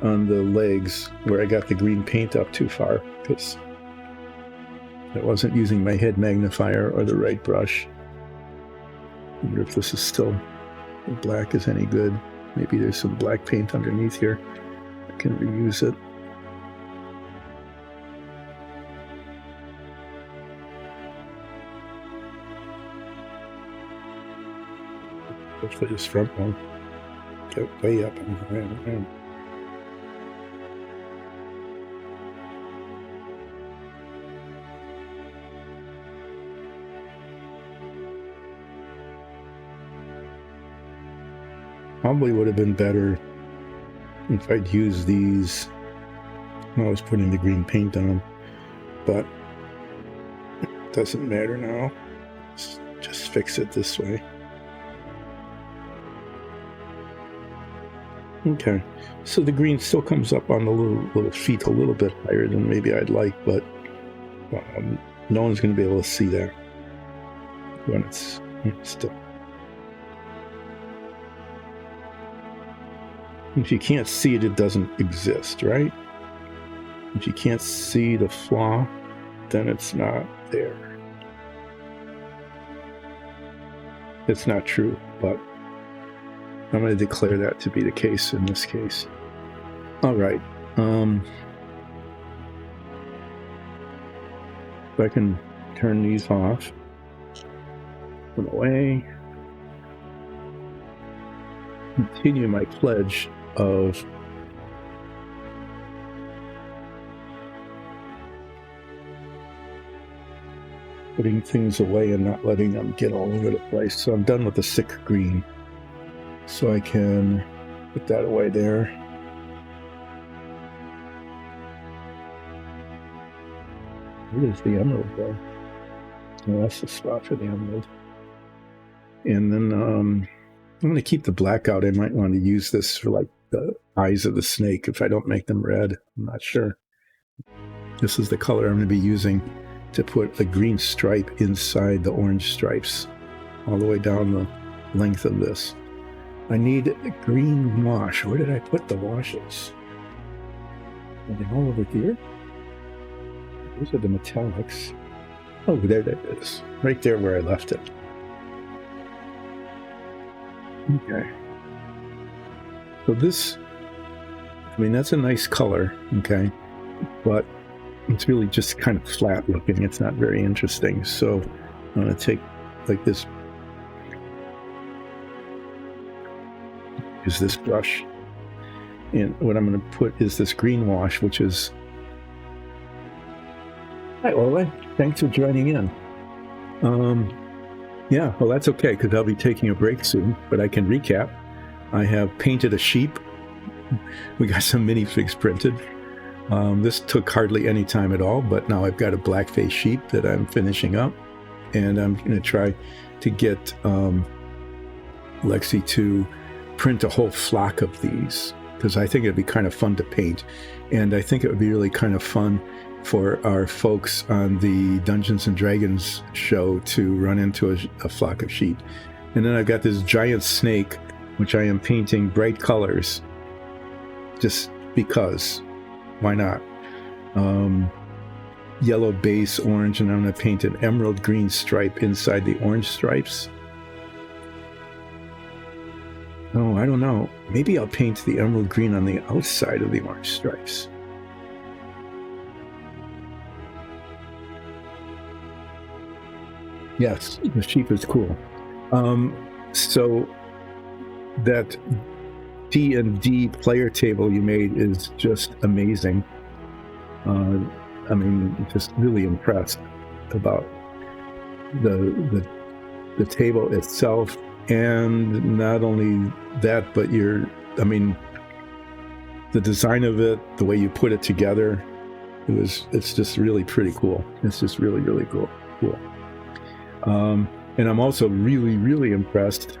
on the legs where I got the green paint up too far because I wasn't using my head magnifier or the right brush. I wonder if this is still the black is any good. Maybe there's some black paint underneath here. I can reuse it. For this front one, get way up and around. Probably would have been better if I'd used these when I was putting the green paint on, but it doesn't matter now. Just fix it this way. Okay, so the green still comes up on the little feet a little bit higher than maybe I'd like, but no one's going to be able to see that when it's still. If you can't see it, it doesn't exist, right? If you can't see the flaw, then it's not there. It's not true, but I'm going to declare that to be the case in this case. All right. If I can turn these off, put them away. Continue my pledge of putting things away and not letting them get all over the place. So I'm done with the sick green. So I can put that away there. Where does the emerald go? Oh, that's the spot for the emerald. And then I'm going to keep the black out. I might want to use this for like the eyes of the snake if I don't make them red. I'm not sure. This is the color I'm going to be using to put a green stripe inside the orange stripes all the way down the length of this. I need a green wash. Where did I put the washes? Are they all over here? Those are the metallics. Oh, there that is. Right there where I left it. Okay. So this, I mean, that's a nice color, okay? But it's really just kind of flat looking. It's not very interesting. So I'm going to take like this. Use this brush, and what I'm going to put is this green wash, which is. Hi, Ola. Thanks for joining in. Yeah, well, that's okay because I'll be taking a break soon, but I can recap. I have painted a sheep. We got some minifigs printed. This took hardly any time at all, but now I've got a blackface sheep that I'm finishing up, and I'm going to try to get Lexi to print a whole flock of these because I think it'd be kind of fun to paint, and I think it would be really kind of fun for our folks on the Dungeons and Dragons show to run into a flock of sheep. And then I've got this giant snake, which I am painting bright colors, just because. Why not? Yellow base, orange, and I'm going to paint an emerald green stripe inside the orange stripes. Oh, I don't know. Maybe I'll paint the emerald green on the outside of the orange stripes. Yes, the sheep is cool. So that D&D player table you made is just amazing. I mean, just really impressed about the table itself, and not only that, but the design of it, the way you put it together, it's just really pretty cool. It's just really, really cool. And I'm also really, really impressed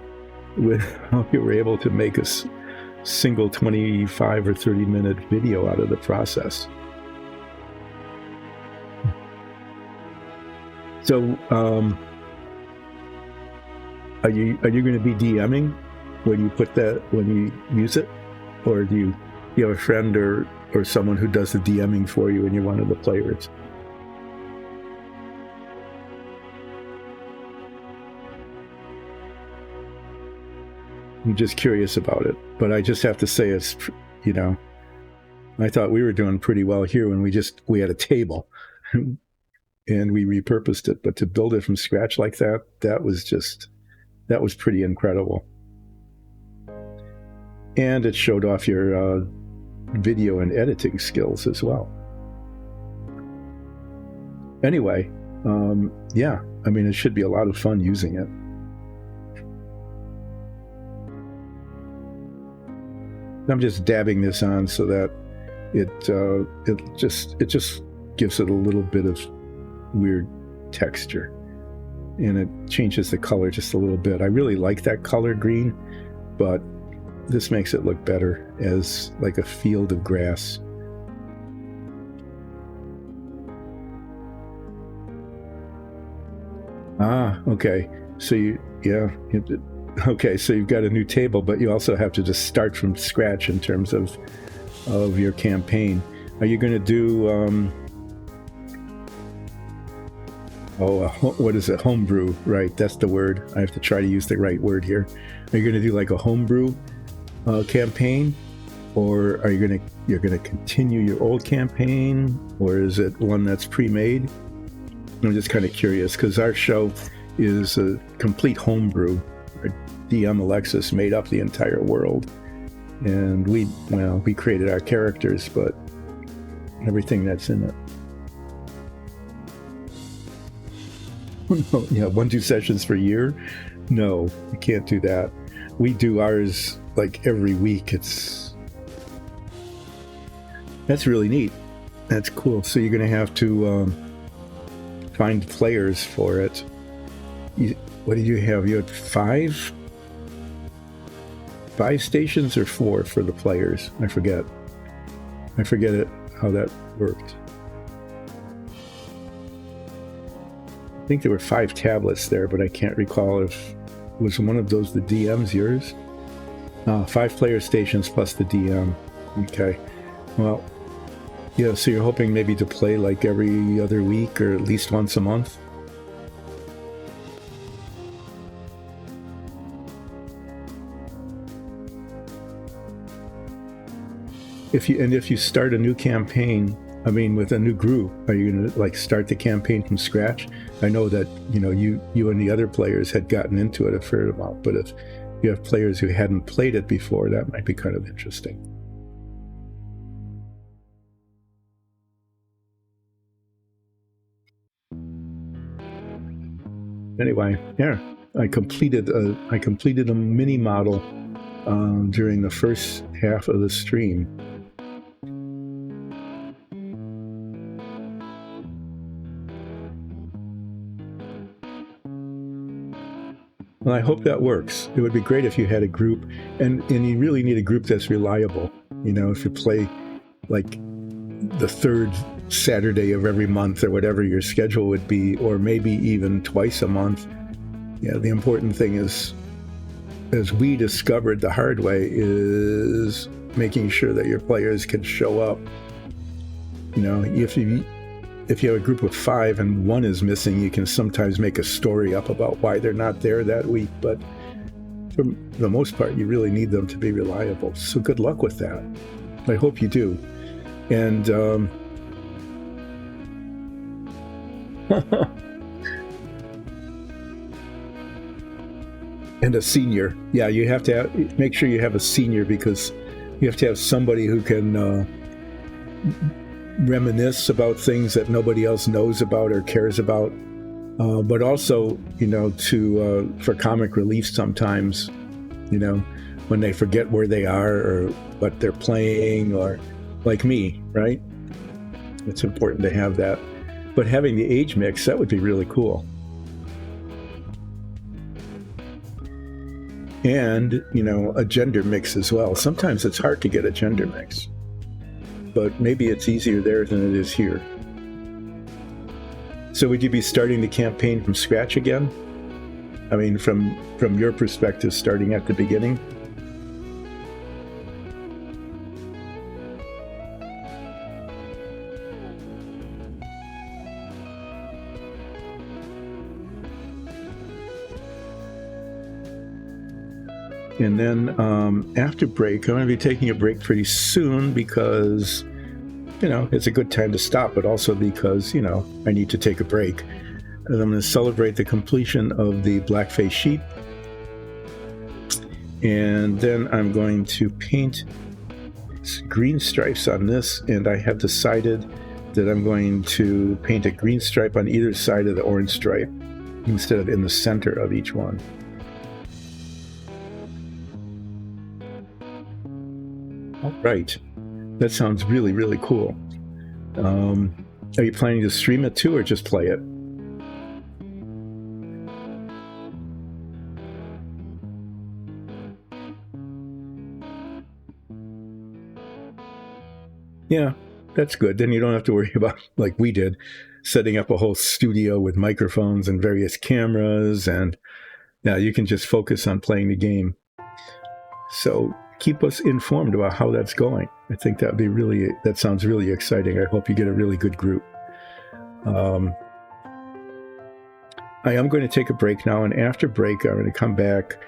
with how you were able to make a single 25 or 30 minute video out of the process. So, are you going to be DMing when you put that, when you use it, or do you have a friend or someone who does the DMing for you and you're one of the players? I'm just curious about it, but I just have to say it's, I thought we were doing pretty well here when we had a table and we repurposed it, but to build it from scratch like that was pretty incredible. And it showed off your video and editing skills as well. Anyway, yeah, I mean, it should be a lot of fun using it. I'm just dabbing this on so that it just gives it a little bit of weird texture, and it changes the color just a little bit. I really like that color green, but this makes it look better as like a field of grass. Okay. So okay, so you've got a new table, but you also have to just start from scratch in terms of your campaign. Are you going to do what is it? Homebrew, right? That's the word. I have to try to use the right word here. Are you going to do like a homebrew campaign, or are you're going to continue your old campaign, or is it one that's pre-made? I'm just kind of curious because our show is a complete homebrew. Our DM Alexis made up the entire world, and we created our characters, but everything that's in it. Yeah, 1-2 sessions per year? No, we can't do that. We do ours like every week. That's really neat. That's cool. So you're going to have to find players for it. What did you have? You had 5 stations or 4 for the players? I forget it, how that worked. I think there were 5 tablets there, but I can't recall if was one of those the DM's yours. 5 player stations plus the DM. Okay. Well, yeah, so you're hoping maybe to play like every other week or at least once a month? If you start a new campaign, I mean, with a new group, are you going to like start the campaign from scratch? I know that, you and the other players had gotten into it a fair amount, but if you have players who hadn't played it before, that might be kind of interesting. Anyway, yeah, I completed a mini model during the first half of the stream. Well, I hope that works. It would be great if you had a group, and you really need a group that's reliable. If you play like the 3rd Saturday of every month or whatever your schedule would be, or maybe even twice a month. Yeah, the important thing is, as we discovered the hard way, is making sure that your players can show up. If you have a group of 5 and one is missing, you can sometimes make a story up about why they're not there that week. But for the most part, you really need them to be reliable. So good luck with that. I hope you do. And And a senior. Yeah, you have to make sure you have a senior, because you have to have somebody who can reminisce about things that nobody else knows about or cares about. But also, for comic relief sometimes, when they forget where they are or what they're playing, or like me, right? It's important to have that. But having the age mix, that would be really cool. And, a gender mix as well. Sometimes it's hard to get a gender mix, but maybe it's easier there than it is here. So would you be starting the campaign from scratch again? I mean, from your perspective, starting at the beginning? And then after break, I'm going to be taking a break pretty soon because, it's a good time to stop, but also because, I need to take a break. And I'm going to celebrate the completion of the blackface sheep. And then I'm going to paint green stripes on this, and I have decided that I'm going to paint a green stripe on either side of the orange stripe instead of in the center of each one. All right. That sounds really, really cool. Are you planning to stream it too, or just play it? Yeah, that's good. Then you don't have to worry about, like we did, setting up a whole studio with microphones and various cameras, and now you can just focus on playing the game. So keep us informed about how that's going. I think that sounds really exciting. I hope you get a really good group. I am going to take a break now, and after break, I'm going to come back.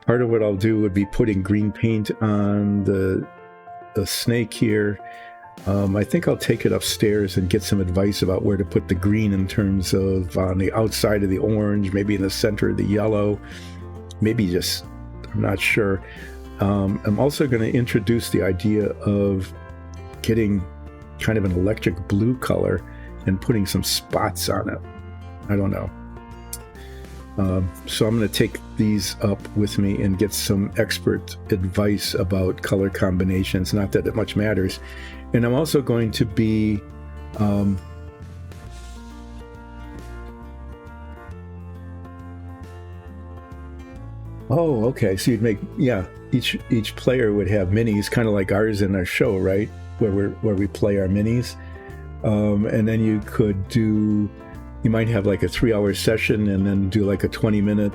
Part of what I'll do would be putting green paint on the snake here. I think I'll take it upstairs and get some advice about where to put the green in terms of on the outside of the orange, maybe in the center of the yellow, maybe just, I'm not sure. I'm also going to introduce the idea of getting kind of an electric blue color and putting some spots on it. I don't know. So I'm going to take these up with me and get some expert advice about color combinations. Not that it much matters. And I'm also going to be okay. So you'd make, each player would have minis, kind of like ours in our show, right? Where we play our minis. And then you might have like a 3-hour session and then do like a 20-minute,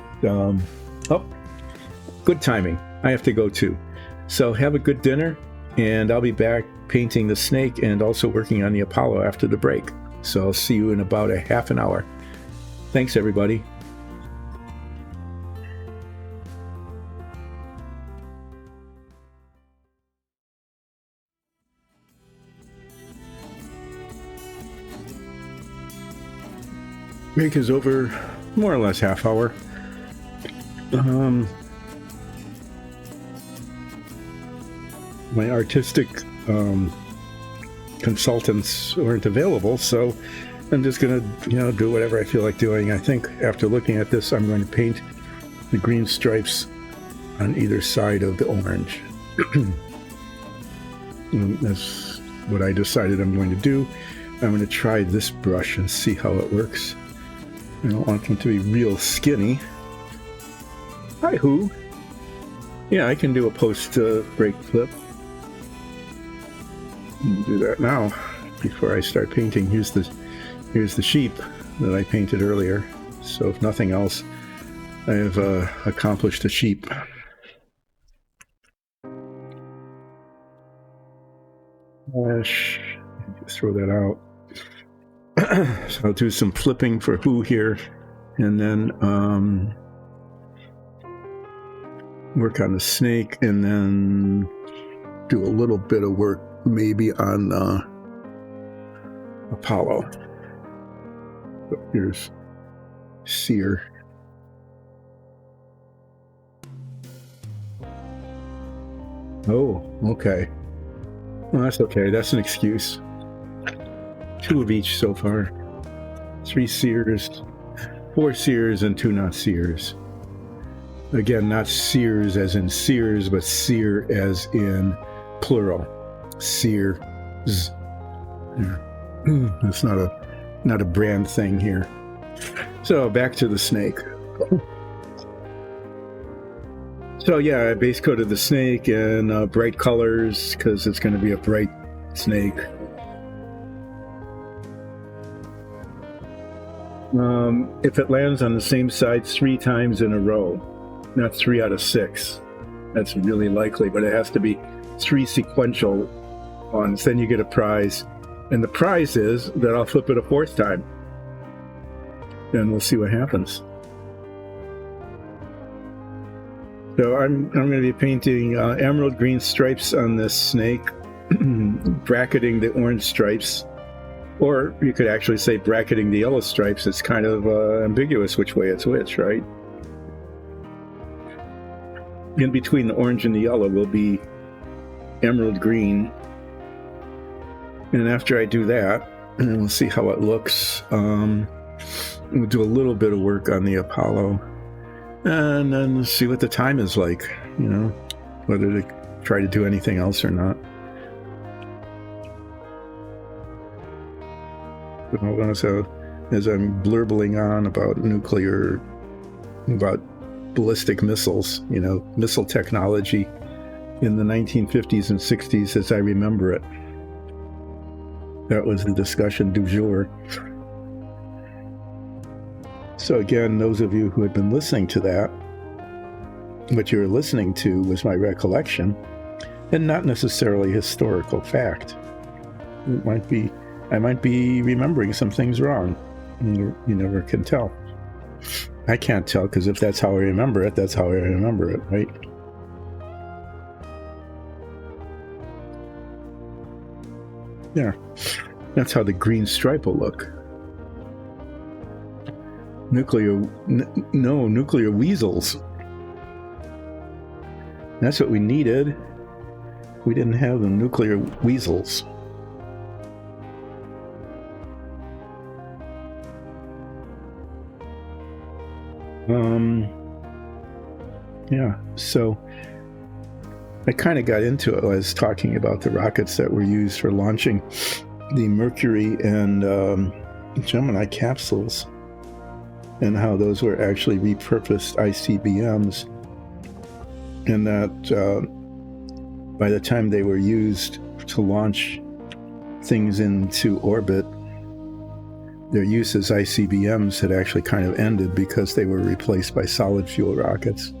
good timing. I have to go too. So have a good dinner, and I'll be back painting the snake and also working on the Apollo after the break. So I'll see you in about a half an hour. Thanks, everybody. Break is over, more or less half hour. My artistic consultants weren't available, so I'm just gonna, do whatever I feel like doing. I think after looking at this, I'm going to paint the green stripes on either side of the orange. That's what I decided I'm going to do. I'm going to try this brush and see how it works. I don't want them to be real skinny. Hi, Who. Yeah, I can do a post-break flip. Do that now before I start painting. Here's the sheep that I painted earlier. So if nothing else, I have accomplished a sheep. Just throw that out. So I'll do some flipping for Who here, and then work on the snake, and then do a little bit of work maybe on Apollo. So here's Seer. Oh, okay. Well, that's okay. That's an excuse. 2 of each so far. 3 seers, 4 seers, and 2 not seers. Again, not seers as in seers, but seer as in plural. Seers. That's not a brand thing here. So back to the snake. So yeah, I base coated the snake in bright colors because it's going to be a bright snake. If it lands on the same side 3 times in a row, not 3 out of 6, that's really likely, but it has to be 3 sequential ones. Then you get a prize. And the prize is that I'll flip it a 4th time. And we'll see what happens. So I'm going to be painting emerald green stripes on this snake, bracketing the orange stripes. Or you could actually say bracketing the yellow stripes. It's kind of ambiguous which way it's which, right? In between the orange and the yellow will be emerald green. And after I do that, and we'll see how it looks, we'll do a little bit of work on the Apollo. And then see what the time is like, whether to try to do anything else or not. So as I'm blurbling on about about ballistic missiles, missile technology in the 1950s and 60s as I remember it. That was the discussion du jour. So again, those of you who had been listening to that, what you were listening to was my recollection and not necessarily historical fact. I might be remembering some things wrong. You never can tell. I can't tell because if that's how I remember it, that's how I remember it, right? Yeah, that's how the green stripe will look. Nuclear weasels. That's what we needed. We didn't have the nuclear weasels. Yeah, so I kind of got into it. I was talking about the rockets that were used for launching the Mercury and Gemini capsules and how those were actually repurposed ICBMs, and that by the time they were used to launch things into orbit, their use as ICBMs had actually kind of ended because they were replaced by solid fuel rockets.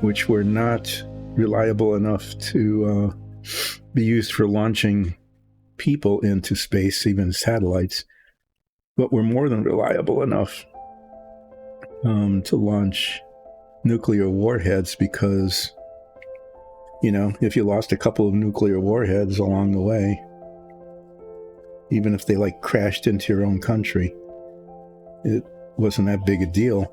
Which were not reliable enough to be used for launching people into space, even satellites, but were more than reliable enough to launch nuclear warheads because, if you lost a couple of nuclear warheads along the way, even if they crashed into your own country, it wasn't that big a deal.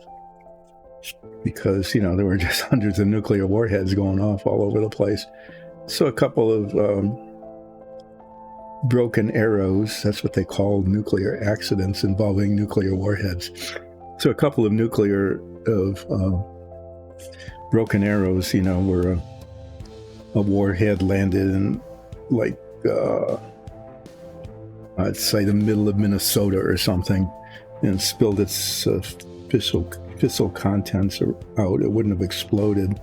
Because, there were just hundreds of nuclear warheads going off all over the place. So a couple of broken arrows, that's what they call nuclear accidents involving nuclear warheads. So a couple of broken arrows, where a warhead landed in, I'd say the middle of Minnesota or something, and spilled its fissile contents out. It wouldn't have exploded.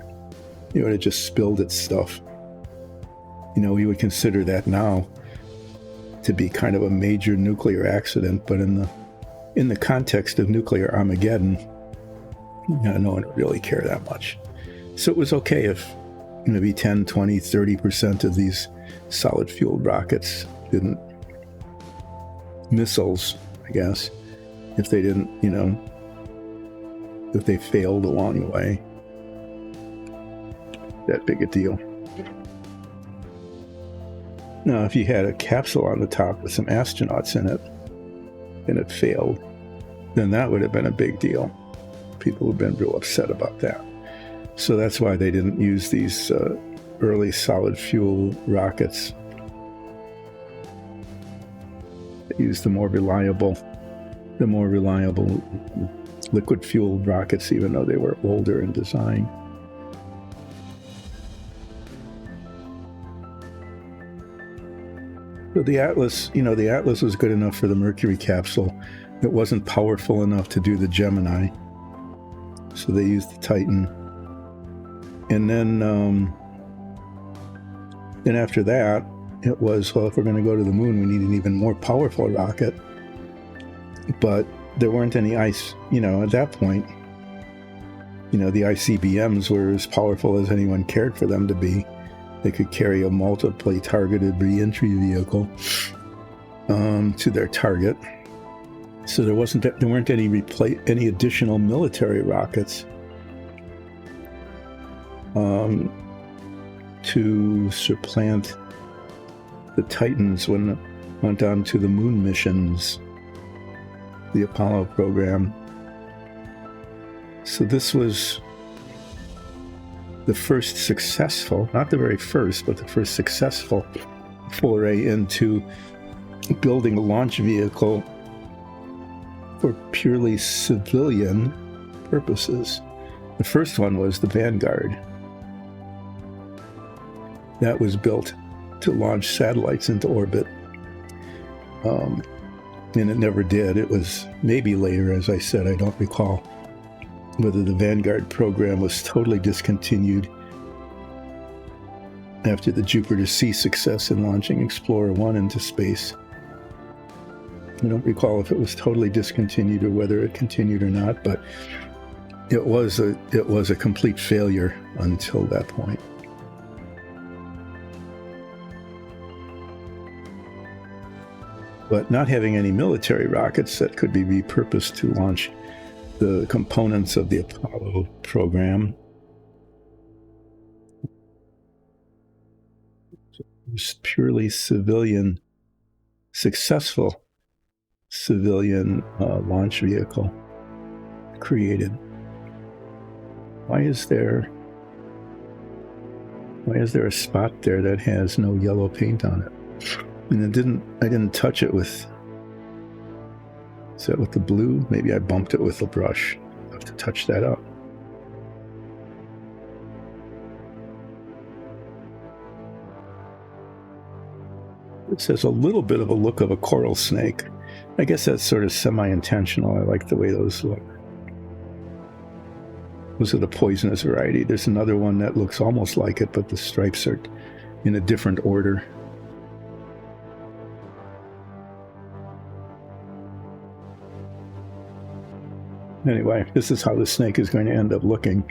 It would have just spilled its stuff. We would consider that now to be kind of a major nuclear accident, but in the context of nuclear Armageddon, no one would really care that much. So it was okay if maybe 10, 20, 30% of these solid fueled rockets didn't, missiles, I guess, if they didn't, if they failed along the way. That big a deal. Now, if you had a capsule on the top with some astronauts in it, and it failed, then that would have been a big deal. People have been real upset about that. So that's why they didn't use these early solid fuel rockets. They used the more reliable liquid fuel rockets, even though they were older in design. So the Atlas, the Atlas was good enough for the Mercury capsule. It wasn't powerful enough to do the Gemini. So they used the Titan. And then after that, it was, well, if we're going to go to the moon, we need an even more powerful rocket. But there weren't any ice, at that point, the ICBMs were as powerful as anyone cared for them to be. They could carry a multiply targeted re-entry vehicle to their target. So there weren't any additional military rockets to supplant the Titans when it went on to the moon missions, the Apollo program. So this was the first successful, not the very first, but the first successful foray into building a launch vehicle for purely civilian purposes. The first one was the Vanguard. That was built to launch satellites into orbit. And it never did. It was maybe later, as I said, I don't recall whether the Vanguard program was totally discontinued after the Jupiter-C success in launching Explorer 1 into space. I don't recall if it was totally discontinued or whether it continued or not, but it was a complete failure until that point. But not having any military rockets that could be repurposed to launch the components of the Apollo program, it was purely successful civilian launch vehicle created. Why is there a spot there that has no yellow paint on it? And I didn't touch it with, is that with the blue? Maybe I bumped it with the brush. I'll have to touch that up. This has a little bit of a look of a coral snake. I guess that's sort of semi-intentional. I like the way those look. Those are the poisonous variety. There's another one that looks almost like it, but the stripes are in a different order. Anyway, this is how the snake is going to end up looking.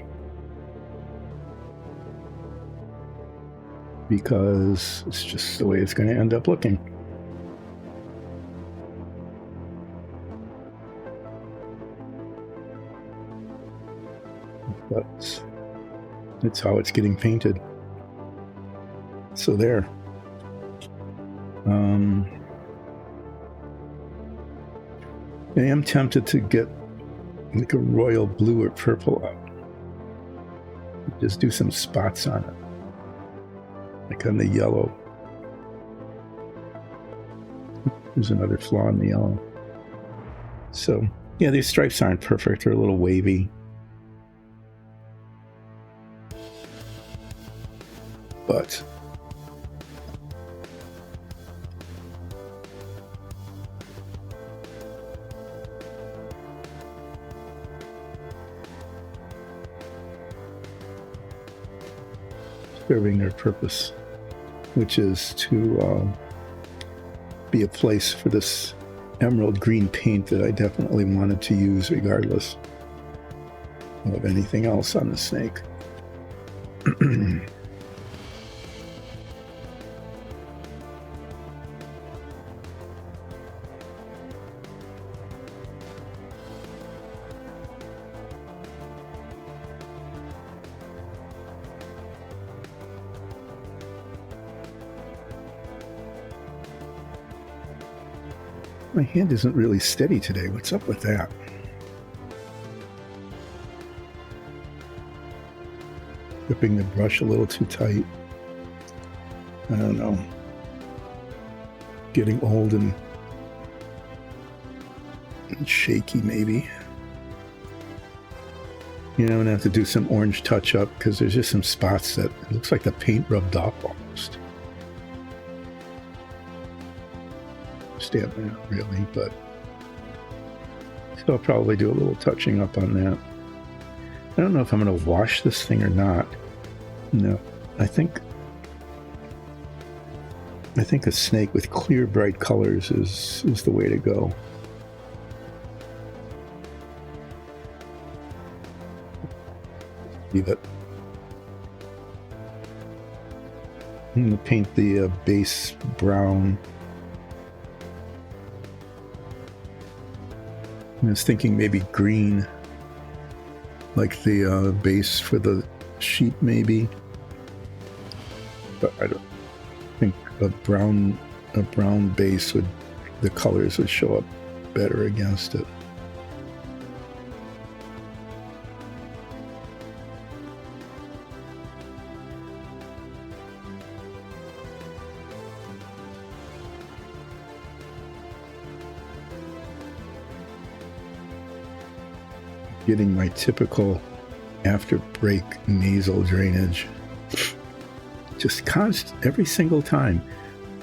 Because it's just the way it's going to end up looking. But it's how it's getting painted. So there. I am tempted to get like a royal blue or purple out. Just do some spots on it. Like on the yellow. There's another flaw in the yellow. So, yeah, these stripes aren't perfect. They're a little wavy. But serving their purpose, which is to be a place for this emerald green paint that I definitely wanted to use regardless of anything else on the snake. My hand isn't really steady today. What's up with that? gripping the brush a little too tight. I don't know. Getting old and shaky, maybe. You know, I'm gonna have to do some orange touch-up because there's just some spots that it looks like the paint rubbed off almost. Understand that, really, but so I'll probably do a little touching up on that. I don't know if I'm gonna wash this thing or not. No, I think a snake with clear, bright colors is the way to go. Leave it. I'm going to paint the base brown. I was thinking maybe green, like the base for the sheep, maybe. But I don't think a brown base would, the colors would show up better against it. Getting my typical after break nasal drainage. Just every single time.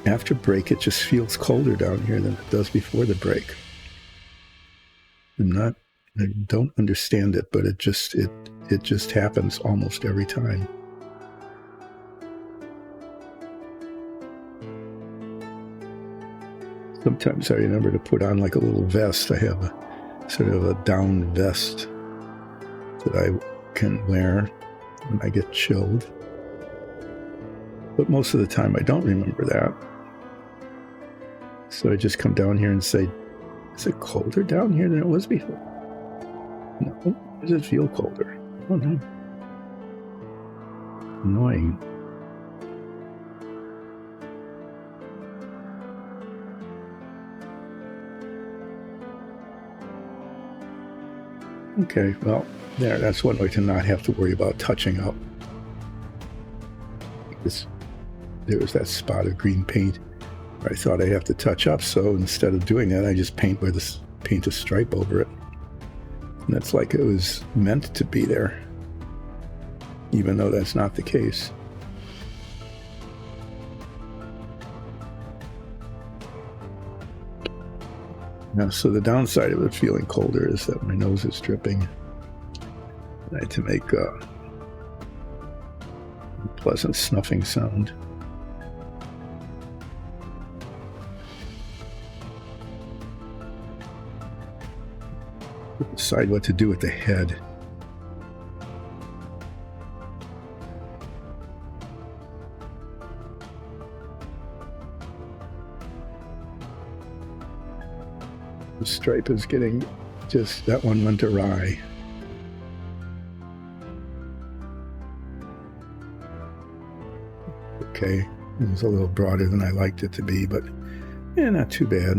After break, it just feels colder down here than it does before the break. I don't understand it, but it just happens almost every time. Sometimes I remember to put on like a little vest. I have sort of a down vest that I can wear when I get chilled. But most of the time I don't remember that. So I just come down here and say, is it colder down here than it was before? No, does it feel colder? Oh no. Annoying. Okay, well, that's one way to not have to worry about touching up. There was that spot of green paint where I thought I'd have to touch up, so instead of doing that, I just paint a stripe over it. And that's like it was meant to be there, even though that's not the case. Now, so the downside of it feeling colder is that my nose is dripping. I had to make a pleasant snuffing sound. Decide what to do with the head. The stripe is getting that one went awry. Okay, it was a little broader than I liked it to be, but yeah, not too bad.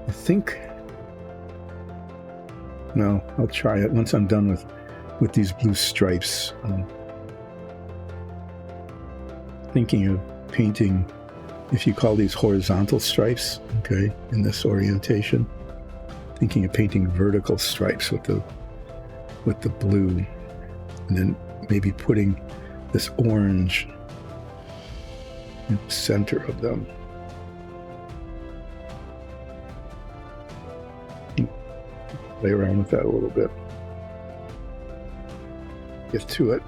I think, no, I'll try it once I'm done with these blue stripes. Thinking of painting, if you call these horizontal stripes, okay, in this orientation, thinking of painting vertical stripes with the blue, and then maybe putting this orange in the center of them. Play around with that a little bit. Get to it.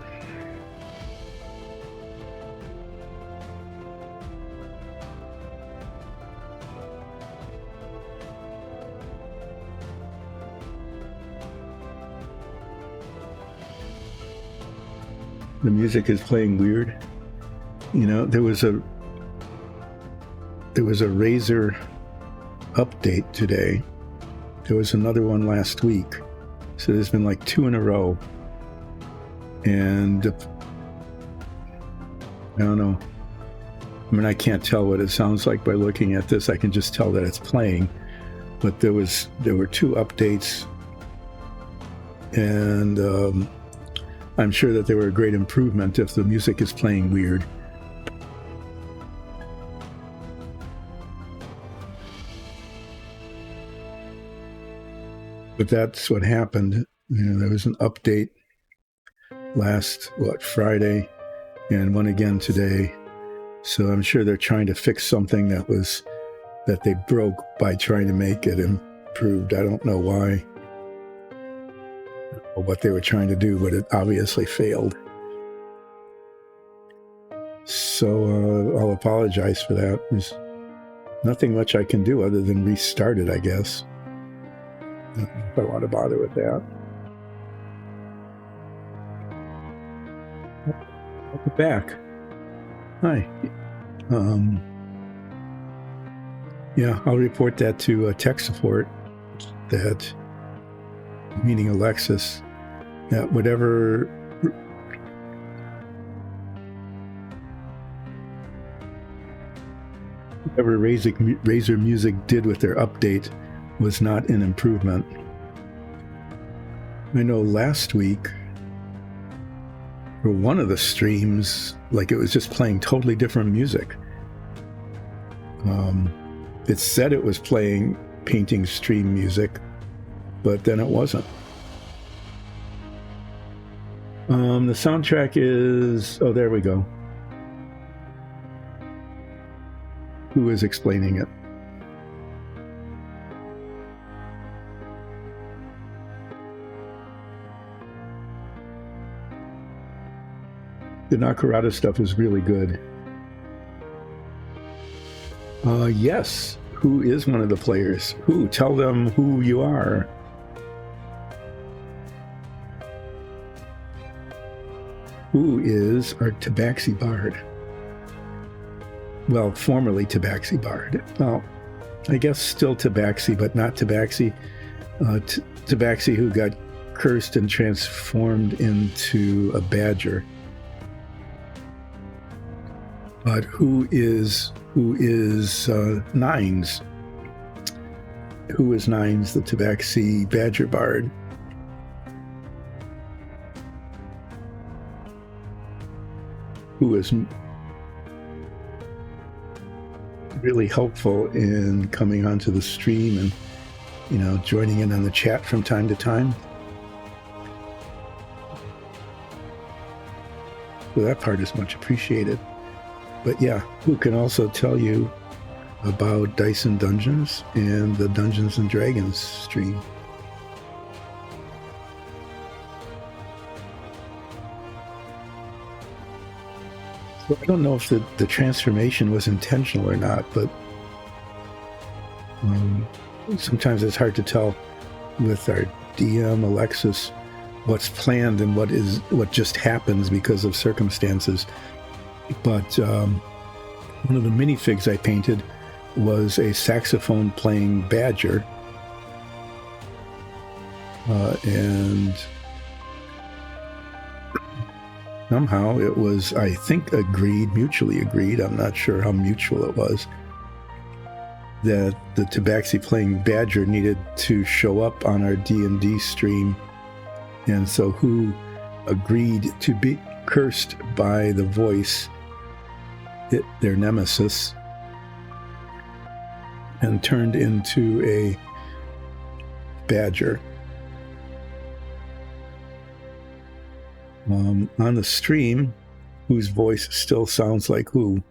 The music is playing weird. You know, there was a Razer update today. There was another one last week. So there's been like 2 in a row. And I don't know. I mean, I can't tell what it sounds like by looking at this. I can just tell that it's playing. But there were 2 updates. And I'm sure that they were a great improvement if the music is playing weird. But that's what happened. There was an update last, Friday, and one again today. So I'm sure they're trying to fix something that they broke by trying to make it improved. I don't know why or what they were trying to do, but it obviously failed. So I'll apologize for that. There's nothing much I can do other than restart it, I guess. If I want to bother with that. Welcome back. Hi. Yeah, I'll report that to tech support, that, meaning Alexis, that whatever Razer Music did with their update was not an improvement. I know last week, for one of the streams, like, it was just playing totally different music. It said it was playing painting stream music, but then it wasn't. The soundtrack is... Oh, there we go. Who is explaining it? The Nakarada stuff is really good. Yes. Who is one of the players? Who? Tell them who you are. Who is our Tabaxi Bard? Well, formerly Tabaxi Bard. Well, I guess still Tabaxi, but not Tabaxi. Tabaxi who got cursed and transformed into a badger. But who is Nines? Who is Nines, the Tabaxi Badger Bard? Who is really helpful in coming onto the stream and, joining in on the chat from time to time. So that part is much appreciated. But yeah, who can also tell you about Dyson Dungeons and the Dungeons and Dragons stream. So I don't know if the transformation was intentional or not, but sometimes it's hard to tell with our DM Alexis what's planned and what just happens because of circumstances. But one of the minifigs I painted was a saxophone playing badger, and somehow it was, I think, mutually agreed, I'm not sure how mutual it was, that the Tabaxi playing badger needed to show up on our D&D stream, and so who agreed to be cursed by the voice, hit their nemesis, and turned into a badger. On the stream, whose voice still sounds like who.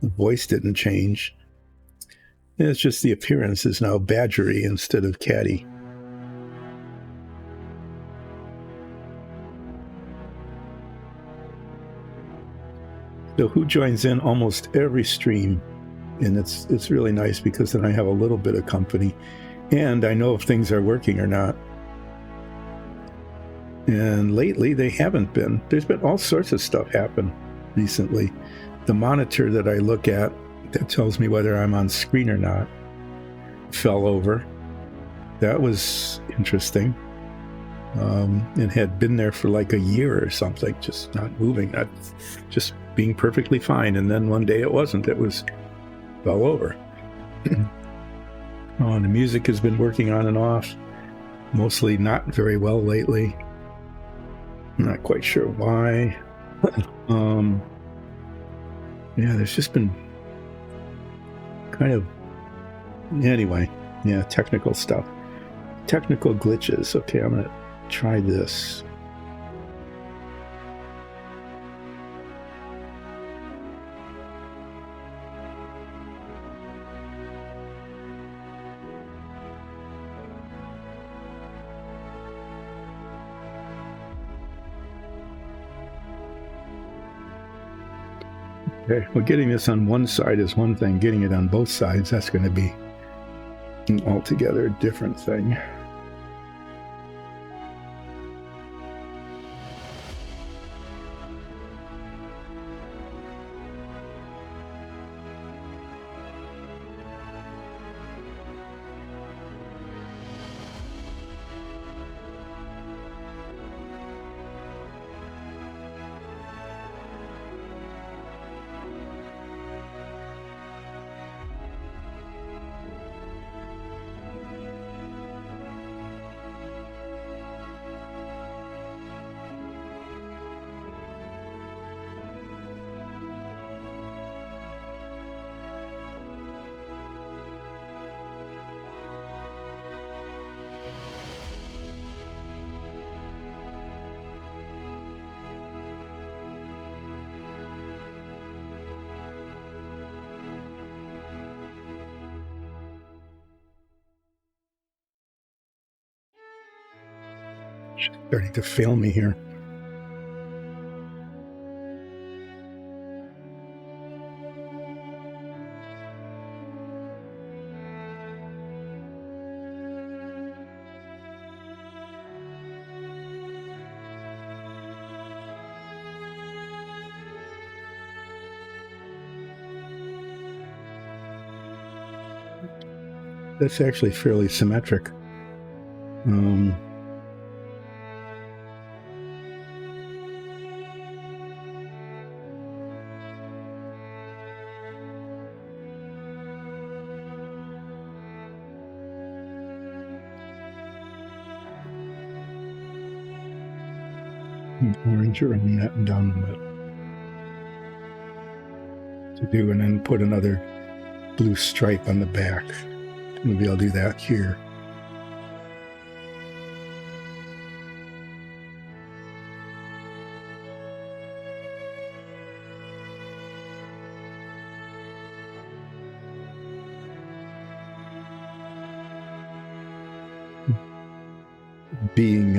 The voice didn't change. It's just the appearance is now badgery instead of catty. So who joins in almost every stream, and it's really nice because then I have a little bit of company, and I know if things are working or not. And lately they haven't been. There's been all sorts of stuff happen recently. The monitor that I look at that tells me whether I'm on screen or not fell over. That was interesting. And had been there for like a year or something, just not moving, not just being perfectly fine. And then one day it wasn't. It fell over. The music has been working on and off, mostly not very well lately. I'm not quite sure why. Yeah, there's just been kind of, anyway, yeah, technical stuff. Technical glitches. Okay, I'm gonna try this. Okay, well, getting this on one side is one thing. Getting it on both sides, that's going to be an altogether different thing. Starting to fail me here. That's actually fairly symmetric. Orange around that and down the middle to do, and then put another blue stripe on the back. Maybe I'll do that here. Being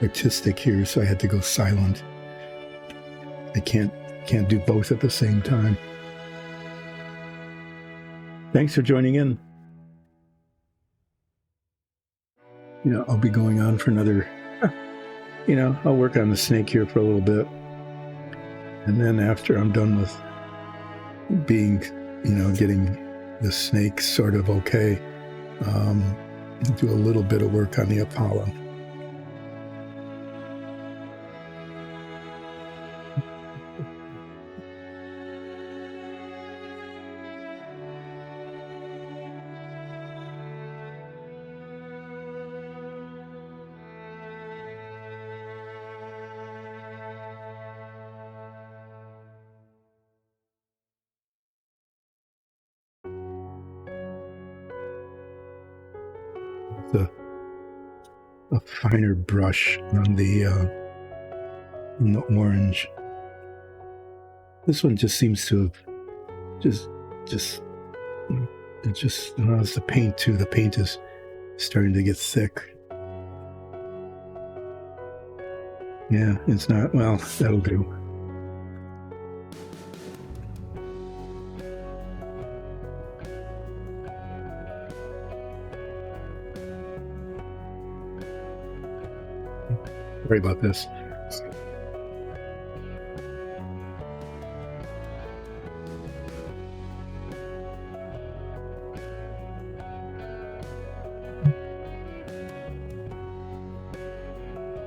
artistic here, so I had to go silent. I can't do both at the same time. Thanks for joining in. I'll be going on for another, I'll work on the snake here for a little bit. And then after I'm done with being, getting the snake sort of okay, do a little bit of work on the Apollo. A finer brush on the orange. This one just seems to have it's the paint too. The paint is starting to get thick. Yeah, it's not, well, that'll do. Sorry about this.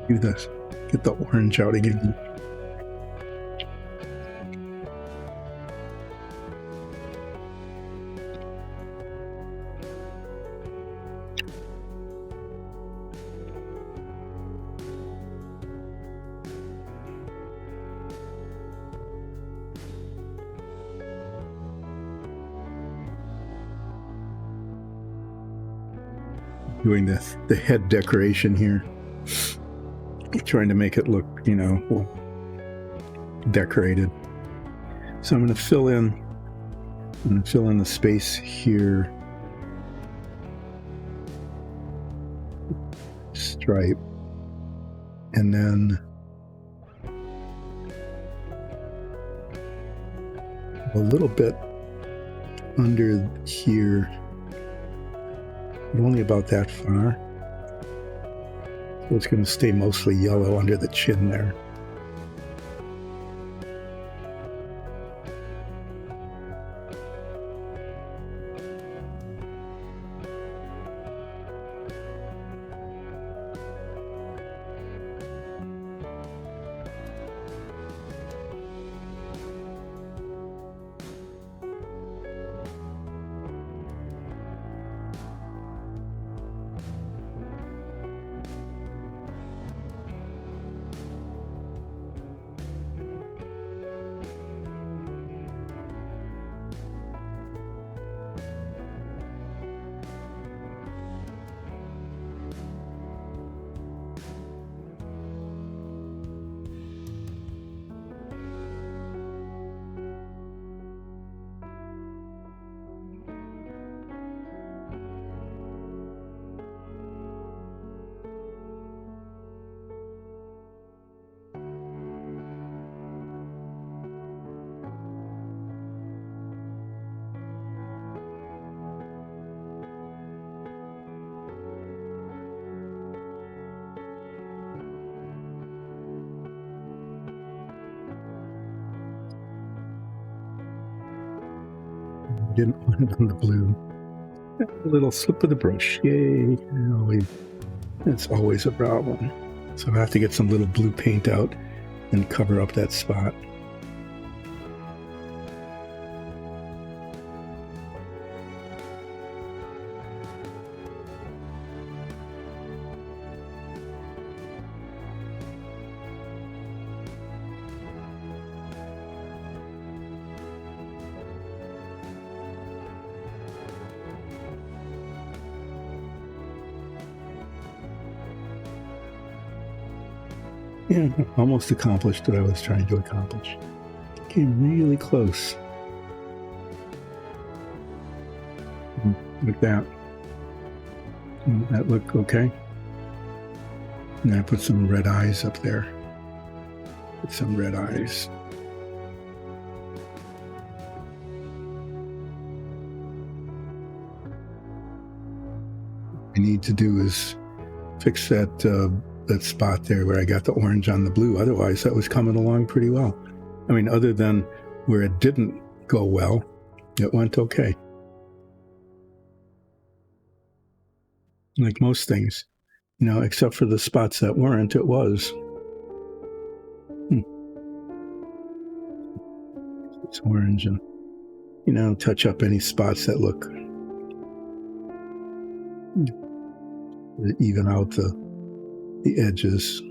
Do this. Get the orange out again. doing the head decoration here. Trying to make it look, well, decorated. So I'm going to fill in the space here. Stripe. And then a little bit under here, but only about that far. So it's going to stay mostly yellow under the chin there. Didn't want it on the blue. A little slip of the brush. Yay. It's always a problem. So I have to get some little blue paint out and cover up that spot. Yeah, almost accomplished what I was trying to accomplish. Came really close. Like that. Does that look okay? And I put some red eyes up there. Put some red eyes. What I need to do is fix that spot there where I got the orange on the blue. Otherwise, that was coming along pretty well. I mean, other than where it didn't go well, it went okay. Like most things, except for the spots that weren't, it was. It's orange and, touch up any spots that look, even out the edges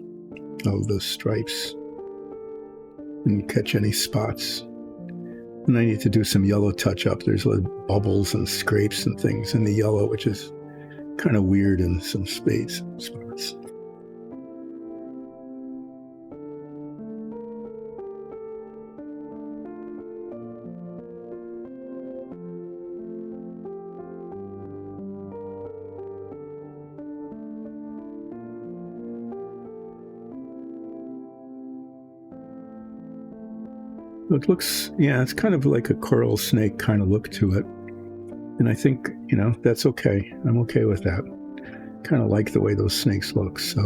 of the stripes and catch any spots. And I need to do some yellow touch up. There's bubbles and scrapes and things in the yellow, which is kind of weird in some spots. It looks, it's kind of like a coral snake kind of look to it. And I think, that's okay. I'm okay with that. Kind of like the way those snakes look, so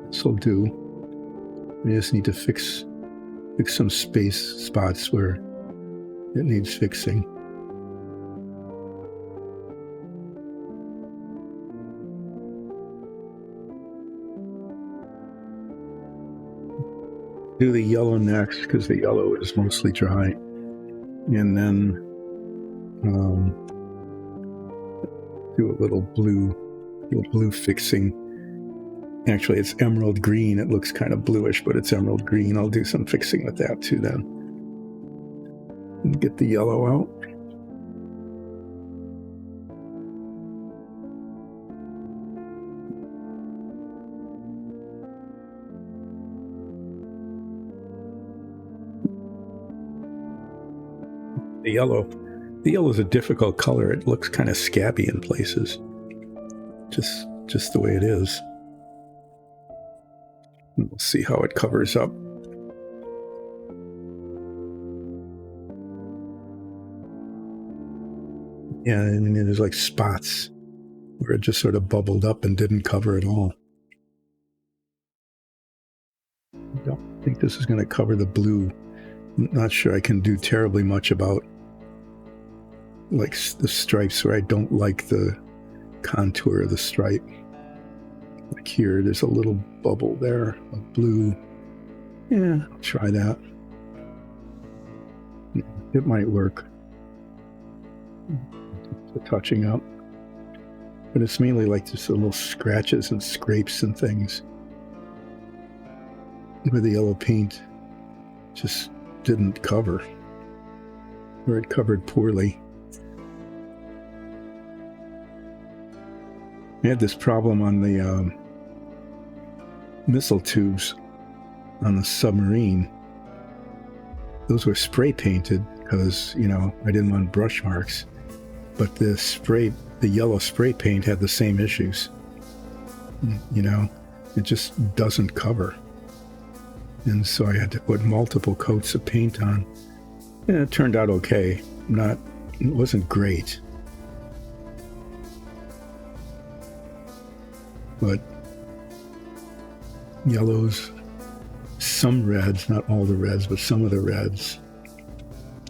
this will do. I just need to fix some spots where it needs fixing. Do the yellow next because the yellow is mostly dry, and then do a little blue fixing. Actually, it's emerald green. It looks kind of bluish, but it's emerald green. I'll do some fixing with that too then. And get the yellow out. The yellow is a difficult color. It looks kind of scabby in places. Just the way it is. And we'll see how it covers up. Yeah, I mean, there's like spots where it just sort of bubbled up and didn't cover at all. I don't think this is going to cover the blue. I'm not sure I can do terribly much about like the stripes where I don't like the contour of the stripe. Like here, there's a little bubble there of blue. Yeah, I'll try that. It might work. The touching up. But it's mainly like just little scratches and scrapes and things where the yellow paint just didn't cover, or it covered poorly. I had this problem on the missile tubes on the submarine. Those were spray painted because, you know, I didn't want brush marks. But the yellow spray paint had the same issues. You know, it just doesn't cover. And so I had to put multiple coats of paint on. And it turned out okay. It wasn't great. But yellows, some reds, not all the reds, but some of the reds,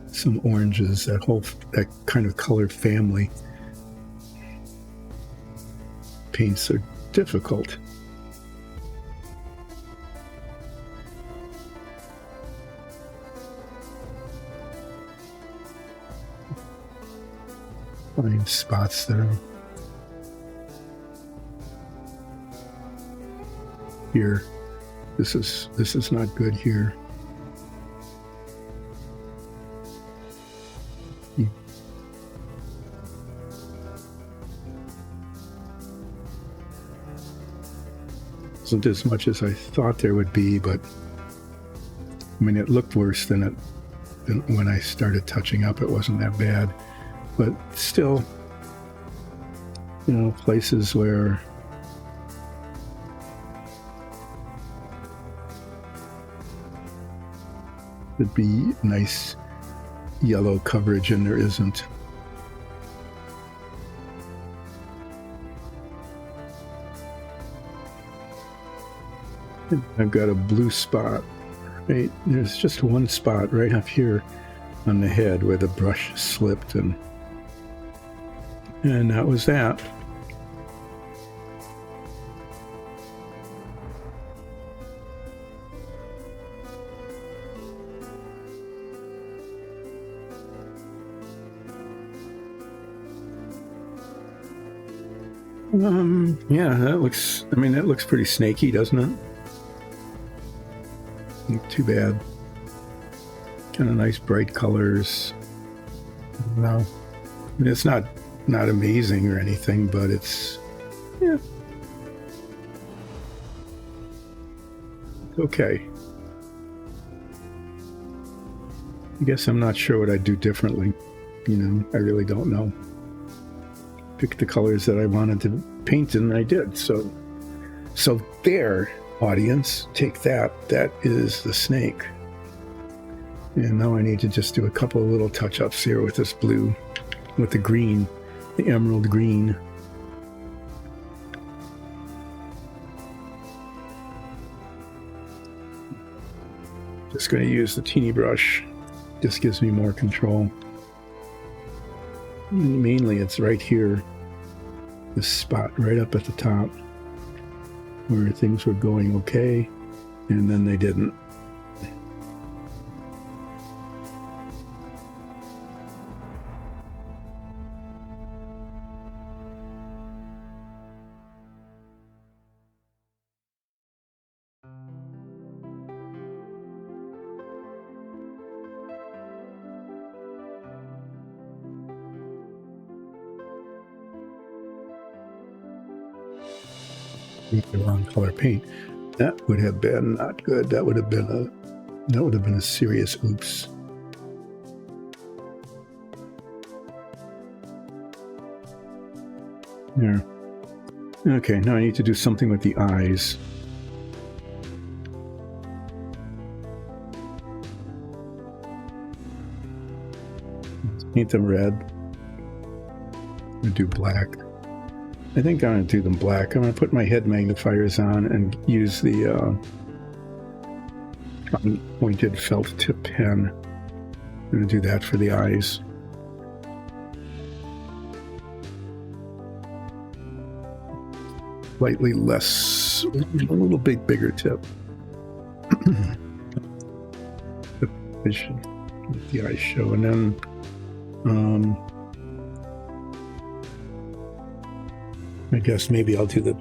some oranges, that kind of color family. Paints are difficult. Find spots that are here. This is not good here. Wasn't as much as I thought there would be, but I mean, it looked worse than when I started touching up. It wasn't that bad, but still, you know, places where there'd be nice yellow coverage and there isn't. I've got a blue spot, right? There's just one spot right up here on the head where the brush slipped, and that was that. Yeah, that looks pretty snaky, doesn't it? Not too bad. Kind of nice bright colors. No, I mean, it's not amazing or anything, but it's, yeah, it's okay. I guess I'm not sure what I'd do differently. You know, I really don't know. Picked the colors that I wanted to paint and I did. So there, audience, take that. That is the snake. And now I need to just do a couple of little touch-ups here with this blue, with the green, the emerald green. Just going to use the teeny brush. This gives me more control. Mainly it's right here, this spot right up at the top where things were going okay, and then they didn't. The wrong color paint. That would have been not good. That would have been a serious oops. There. Okay, now I need to do something with the eyes. Let's paint them red. I'm going to do black. I think I'm going to do them black. I'm going to put my head magnifiers on and use the pointed felt tip pen. I'm going to do that for the eyes. Slightly less, a little bit bigger tip. I should let the eyes show, and then I guess maybe I'll do the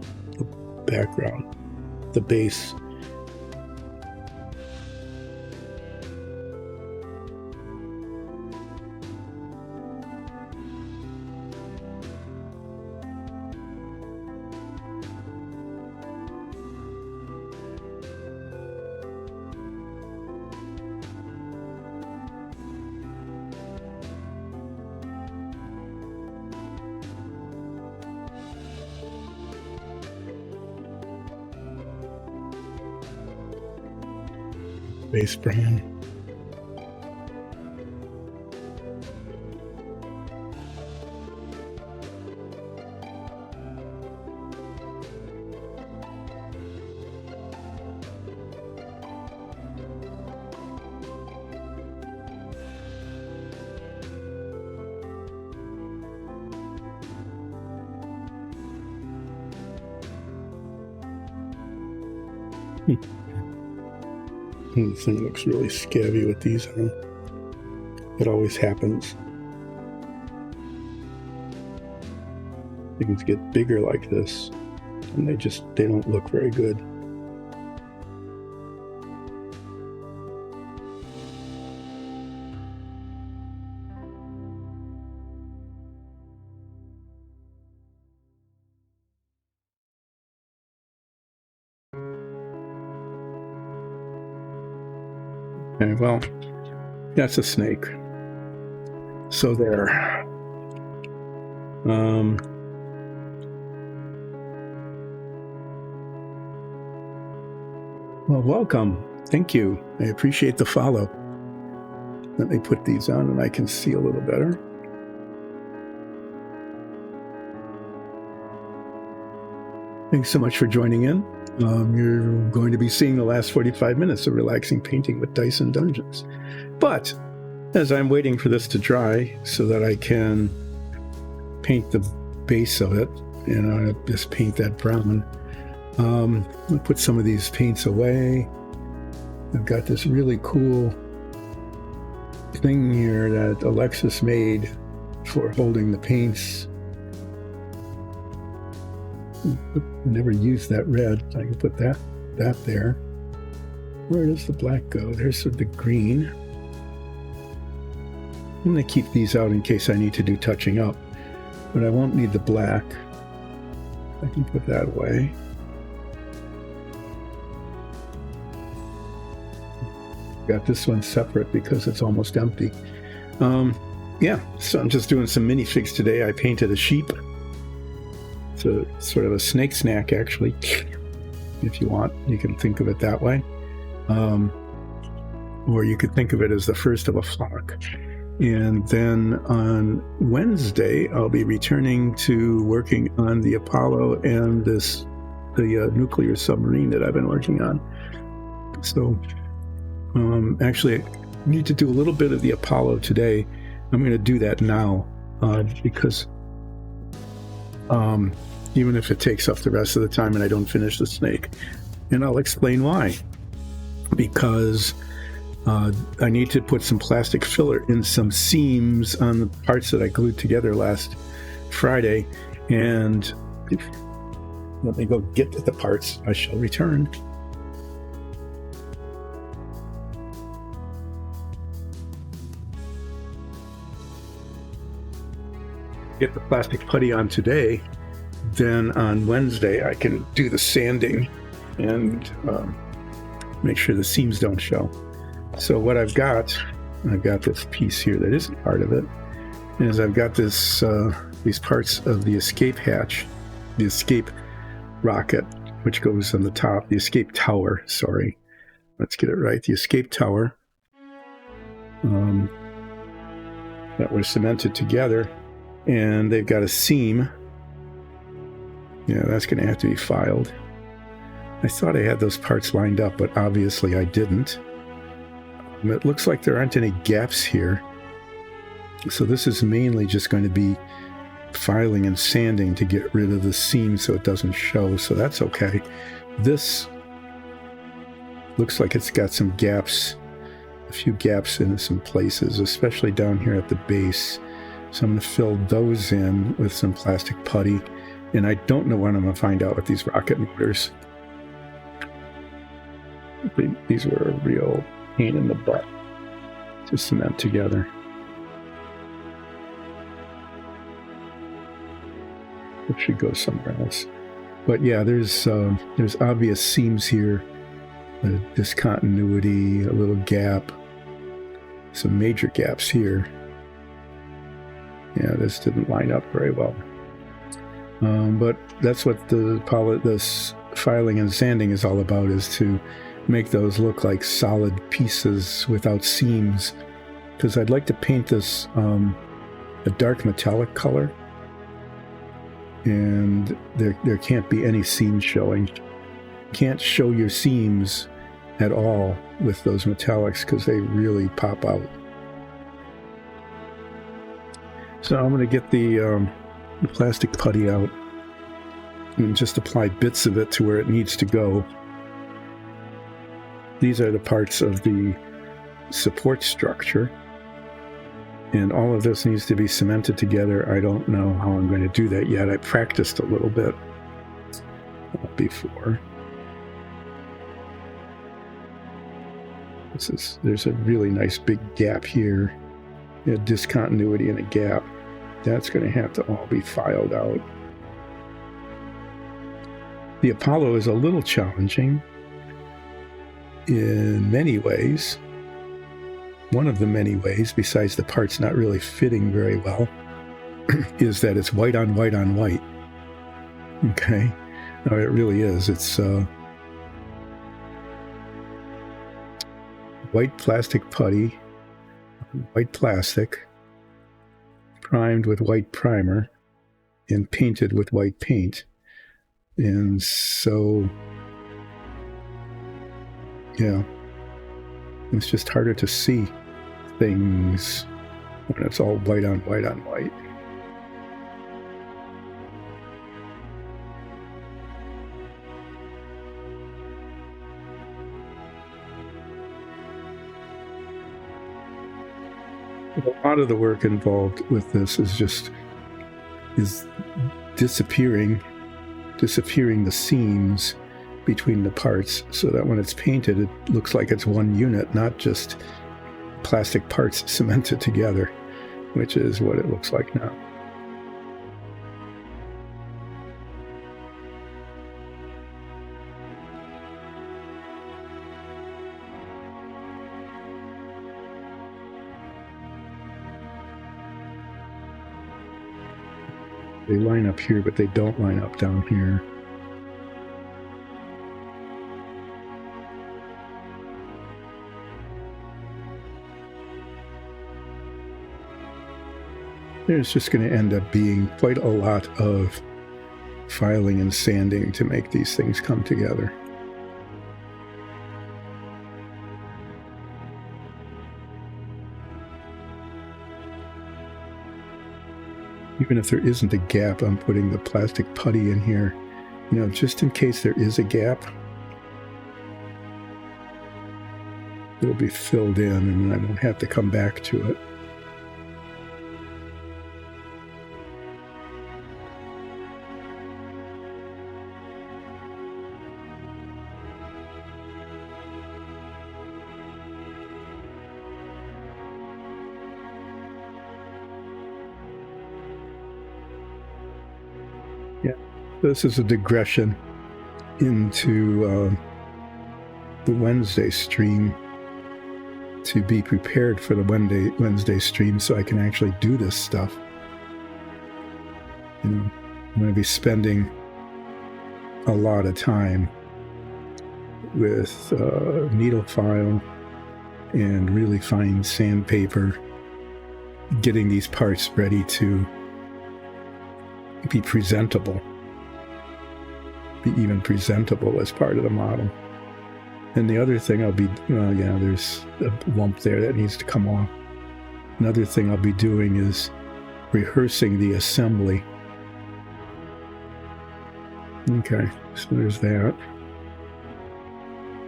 background, the base. Base brown. This thing looks really scabby with these on. It always happens. Things get bigger like this, and they don't look very good. Okay, well, that's a snake. So there. Well, welcome. Thank you. I appreciate the follow. Let me put these on and I can see a little better. Thanks so much for joining in. You're going to be seeing the last 45 minutes of relaxing painting with Dice and Dungeons. But as I'm waiting for this to dry so that I can paint the base of it, and I'll just paint that brown, I'll put some of these paints away. I've got this really cool thing here that Alexis made for holding the paints. I never used that red. I can put that there. Where does the black go? There's the green. I'm going to keep these out in case I need to do touching up, but I won't need the black. I can put that away. Got this one separate because it's almost empty. Yeah, so I'm just doing some minifigs today. I painted a sheep. It's a sort of a snake snack, actually, if you want. You can think of it that way. Or you could think of it as the first of a flock. And then on Wednesday, I'll be returning to working on the Apollo and the nuclear submarine that I've been working on. So actually, I need to do a little bit of the Apollo today. I'm going to do that now because even if it takes up the rest of the time and I don't finish the snake. And I'll explain why. Because I need to put some plastic filler in some seams on the parts that I glued together last Friday. And let me go get to the parts. I shall return. Get the plastic putty on today, then on Wednesday I can do the sanding and make sure the seams don't show. So what I've got this piece here that isn't part of it, is I've got this these parts of the escape hatch, the escape rocket, which goes on the top, the escape tower, sorry. Let's get it right. The escape tower that were cemented together, and they've got a seam. Yeah, that's going to have to be filed. I thought I had those parts lined up, but obviously I didn't. It looks like there aren't any gaps here. So this is mainly just going to be filing and sanding to get rid of the seam so it doesn't show, so that's okay. This looks like it's got some gaps, a few gaps in some places, especially down here at the base. So I'm going to fill those in with some plastic putty, and I don't know when I'm going to find out with these rocket motors. These were a real pain in the butt to cement together. It should go somewhere else. But yeah, there's obvious seams here, a discontinuity, a little gap, some major gaps here. Yeah, this didn't line up very well. But that's what this filing and sanding is all about, is to make those look like solid pieces without seams. Because I'd like to paint this a dark metallic color, and there can't be any seams showing. Can't show your seams at all with those metallics because they really pop out. So I'm going to get the plastic putty out and just apply bits of it to where it needs to go. These are the parts of the support structure, and all of this needs to be cemented together. I don't know how I'm going to do that yet. I practiced a little bit before. There's a really nice big gap here, a discontinuity and a gap. That's going to have to all be filed out. The Apollo is a little challenging in many ways. One of the many ways, besides the parts not really fitting very well, is that it's white on white on white. Okay? No, it really is. It's white plastic putty, white plastic, primed with white primer, and painted with white paint. And so, yeah, it's just harder to see things when it's all white on white on white. A lot of the work involved with this is disappearing the seams between the parts, so that when it's painted, it looks like it's one unit, not just plastic parts cemented together, which is what it looks like now. They line up here, but they don't line up down here. There's just going to end up being quite a lot of filing and sanding to make these things come together. Even if there isn't a gap, I'm putting the plastic putty in here, just in case there is a gap. It'll be filled in and I won't have to come back to it. This is a digression into the Wednesday stream to be prepared for the Wednesday stream so I can actually do this stuff. I'm going to be spending a lot of time with needle file and really fine sandpaper, getting these parts ready to be presentable, be even presentable as part of the model. And the other thing I'll be, there's a lump there that needs to come off. Another thing I'll be doing is rehearsing the assembly. Okay, so there's that.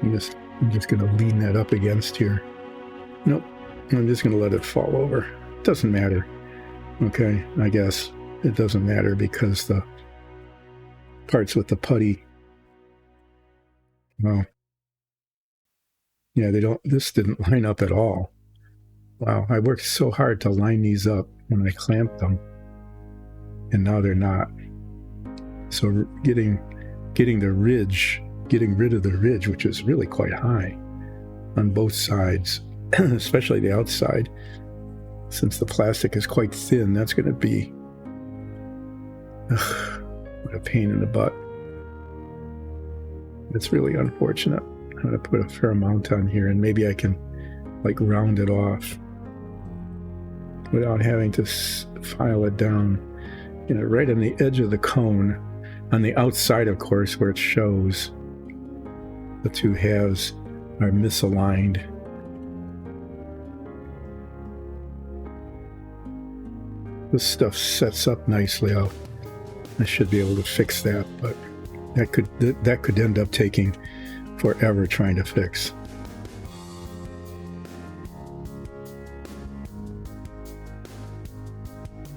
I'm just going to lean that up against here. Nope, I'm just going to let it fall over. Doesn't matter. Okay, I guess it doesn't matter because the parts with the putty, well, yeah, this didn't line up at all. Wow, I worked so hard to line these up when I clamped them, and now they're not. So getting the ridge, getting rid of the ridge, which is really quite high on both sides, especially the outside, since the plastic is quite thin, that's going to be what a pain in the butt. It's really unfortunate. I'm going to put a fair amount on here, and maybe I can like round it off without having to file it down, right on the edge of the cone, on the outside, of course, where it shows the two halves are misaligned. This stuff sets up nicely. I should be able to fix that, but that could end up taking forever trying to fix.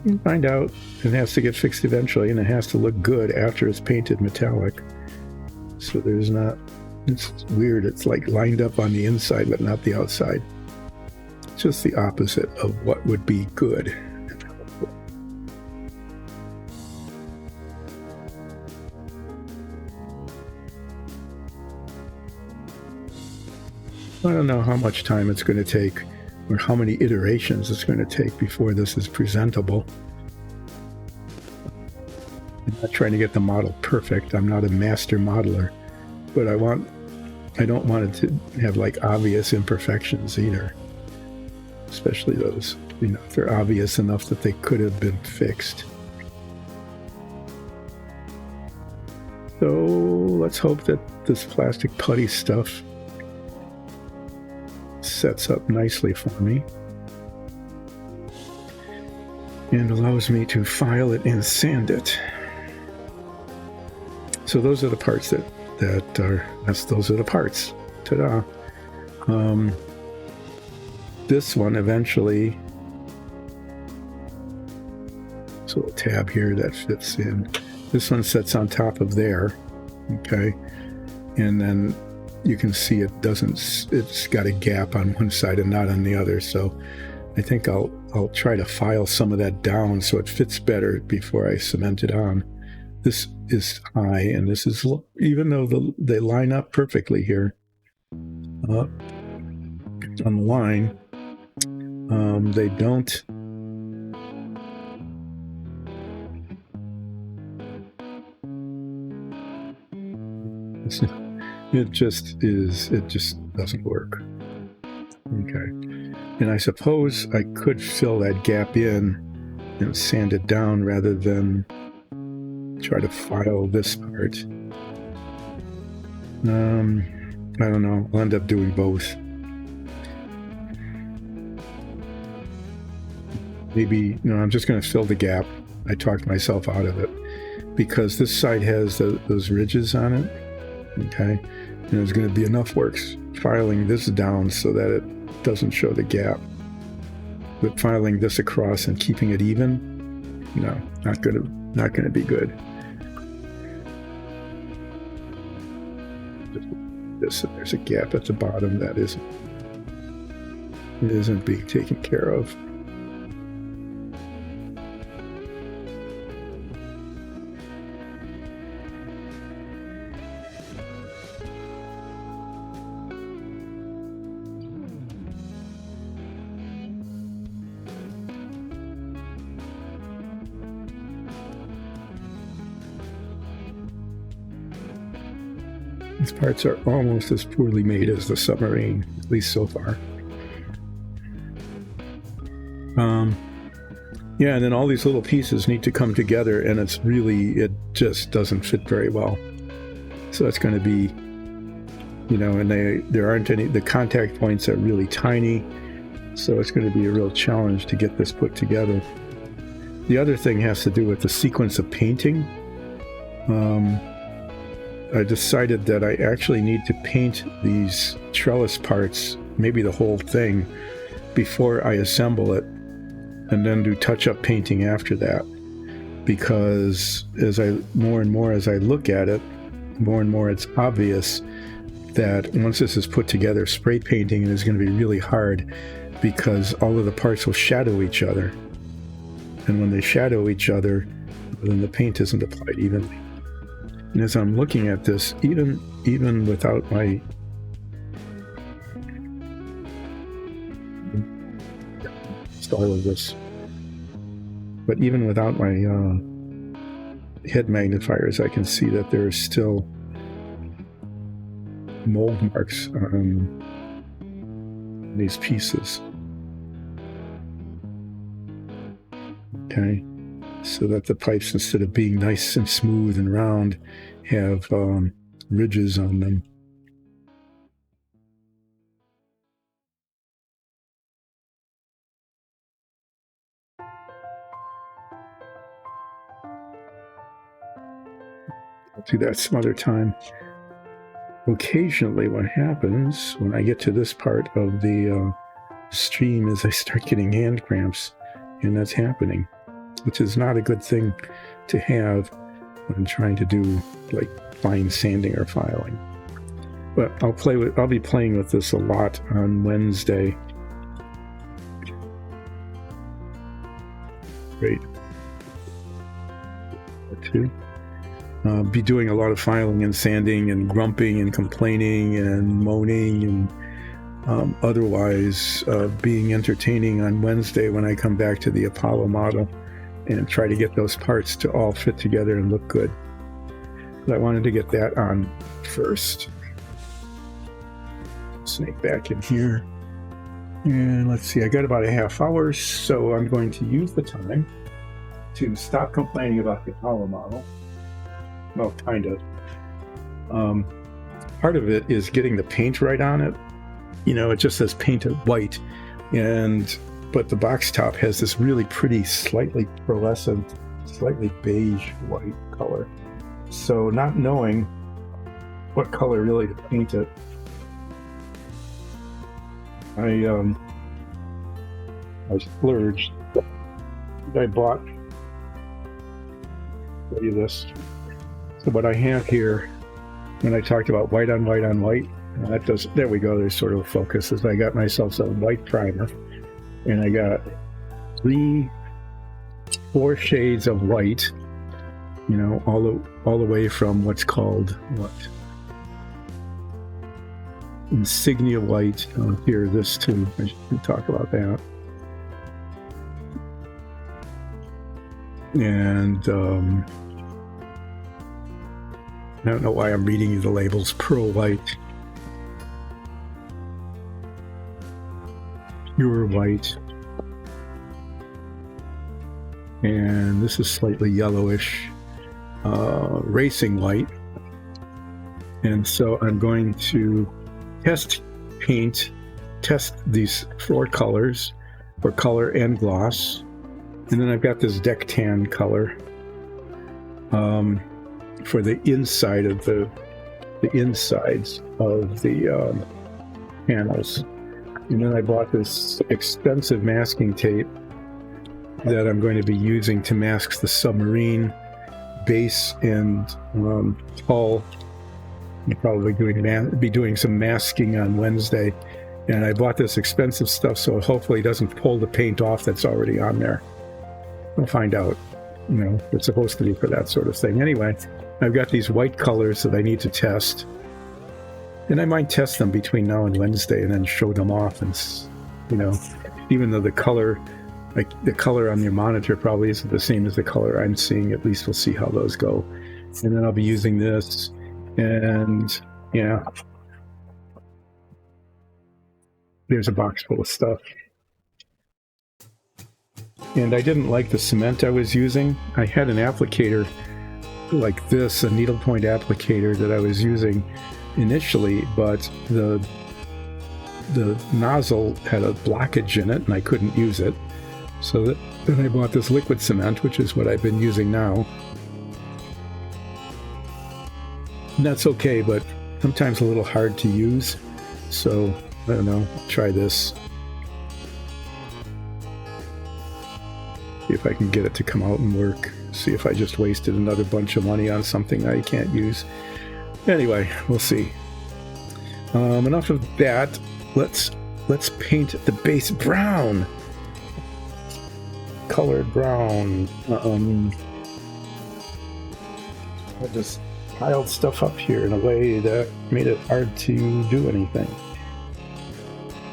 You find out it has to get fixed eventually, and it has to look good after it's painted metallic. So it's weird. It's like lined up on the inside, but not the outside. It's just the opposite of what would be good. I don't know how much time it's going to take or how many iterations it's going to take before this is presentable. I'm not trying to get the model perfect. I'm not a master modeler, but I don't want it to have like obvious imperfections either, especially those, if they're obvious enough that they could have been fixed. So let's hope that this plastic putty stuff sets up nicely for me and allows me to file it and sand it. So those are the parts those are the parts. Ta-da. This one eventually, so a tab here that fits in. This one sits on top of there, okay, and then you can see it's got a gap on one side and not on the other. So I think I'll try to file some of that down so it fits better before I cement it on. This is high, and this is, even though they line up perfectly here on the line, they don't. It just doesn't work. Okay. And I suppose I could fill that gap in and sand it down rather than try to file this part. I don't know. I'll end up doing both. Maybe, I'm just going to fill the gap. I talked myself out of it because this side has those ridges on it. Okay, and there's going to be enough work filing this down so that it doesn't show the gap. But filing this across and keeping it even, not going to be good. There's a gap at the bottom that isn't being taken care of. These parts are almost as poorly made as the submarine, at least so far. Yeah, and then all these little pieces need to come together, and it just doesn't fit very well. So it's going to be, and there aren't any, the contact points are really tiny, so it's going to be a real challenge to get this put together. The other thing has to do with the sequence of painting. I decided that I actually need to paint these trellis parts, maybe the whole thing, before I assemble it, and then do touch-up painting after that, because more and more as I look at it, more and more it's obvious that once this is put together, spray painting is going to be really hard, because all of the parts will shadow each other, and when they shadow each other, then the paint isn't applied evenly. And as I'm looking at this, even without my all of this, but even without my head magnifiers, I can see that there are still mold marks on these pieces. Okay, so that the pipes, instead of being nice and smooth and round, have ridges on them. I'll do that some other time. Occasionally what happens when I get to this part of the stream is I start getting hand cramps, and that's happening, which is not a good thing to have when I'm trying to do like fine sanding or filing. But I'll be playing with this a lot on Wednesday. Great. Two. Be doing a lot of filing and sanding and grumping and complaining and moaning and otherwise being entertaining on Wednesday when I come back to the Apollo model and try to get those parts to all fit together and look good. But I wanted to get that on first. Snake back in here. And let's see, I got about a half hour, so I'm going to use the time to stop complaining about the Apollo model. Well, kind of. Part of it is getting the paint right on it. It just says painted white, but the box top has this really pretty, slightly pearlescent, slightly beige white color. So not knowing what color really to paint it, I splurged. I bought, show you this. So what I have here, when I talked about white on white on white, there we go, there's sort of a focus, is I got myself some white primer, and I got 4 shades of white, all the way from what's called, insignia white. Here, this too, I should talk about that. And I don't know why I'm reading you the labels. Pearl white, pure white, and this is slightly yellowish, racing white. And so I'm going to test these 4 colors for color and gloss. And then I've got this deck tan color for the inside of the insides of the panels. And then I bought this expensive masking tape that I'm going to be using to mask the submarine base and hull. I'm probably be doing some masking on Wednesday. And I bought this expensive stuff so hopefully it doesn't pull the paint off that's already on there. We'll find out. It's supposed to be for that sort of thing. Anyway, I've got these white colors that I need to test. And I might test them between now and Wednesday and then show them off. And, even though the color on your monitor probably isn't the same as the color I'm seeing, at least we'll see how those go. And then I'll be using this and Yeah. There's a box full of stuff. And I didn't like the cement I was using. I had an applicator like this, a needlepoint applicator that I was using initially, but the nozzle had a blockage in it and I couldn't use it. So then I bought this liquid cement, which is what I've been using now. And that's okay, but sometimes a little hard to use. So I don't know, I'll try this. See if I can get it to come out and work. See if I just wasted another bunch of money on something I can't use. Anyway, we'll see. Enough of that. Let's paint the base brown. Colored brown. I just piled stuff up here in a way that made it hard to do anything.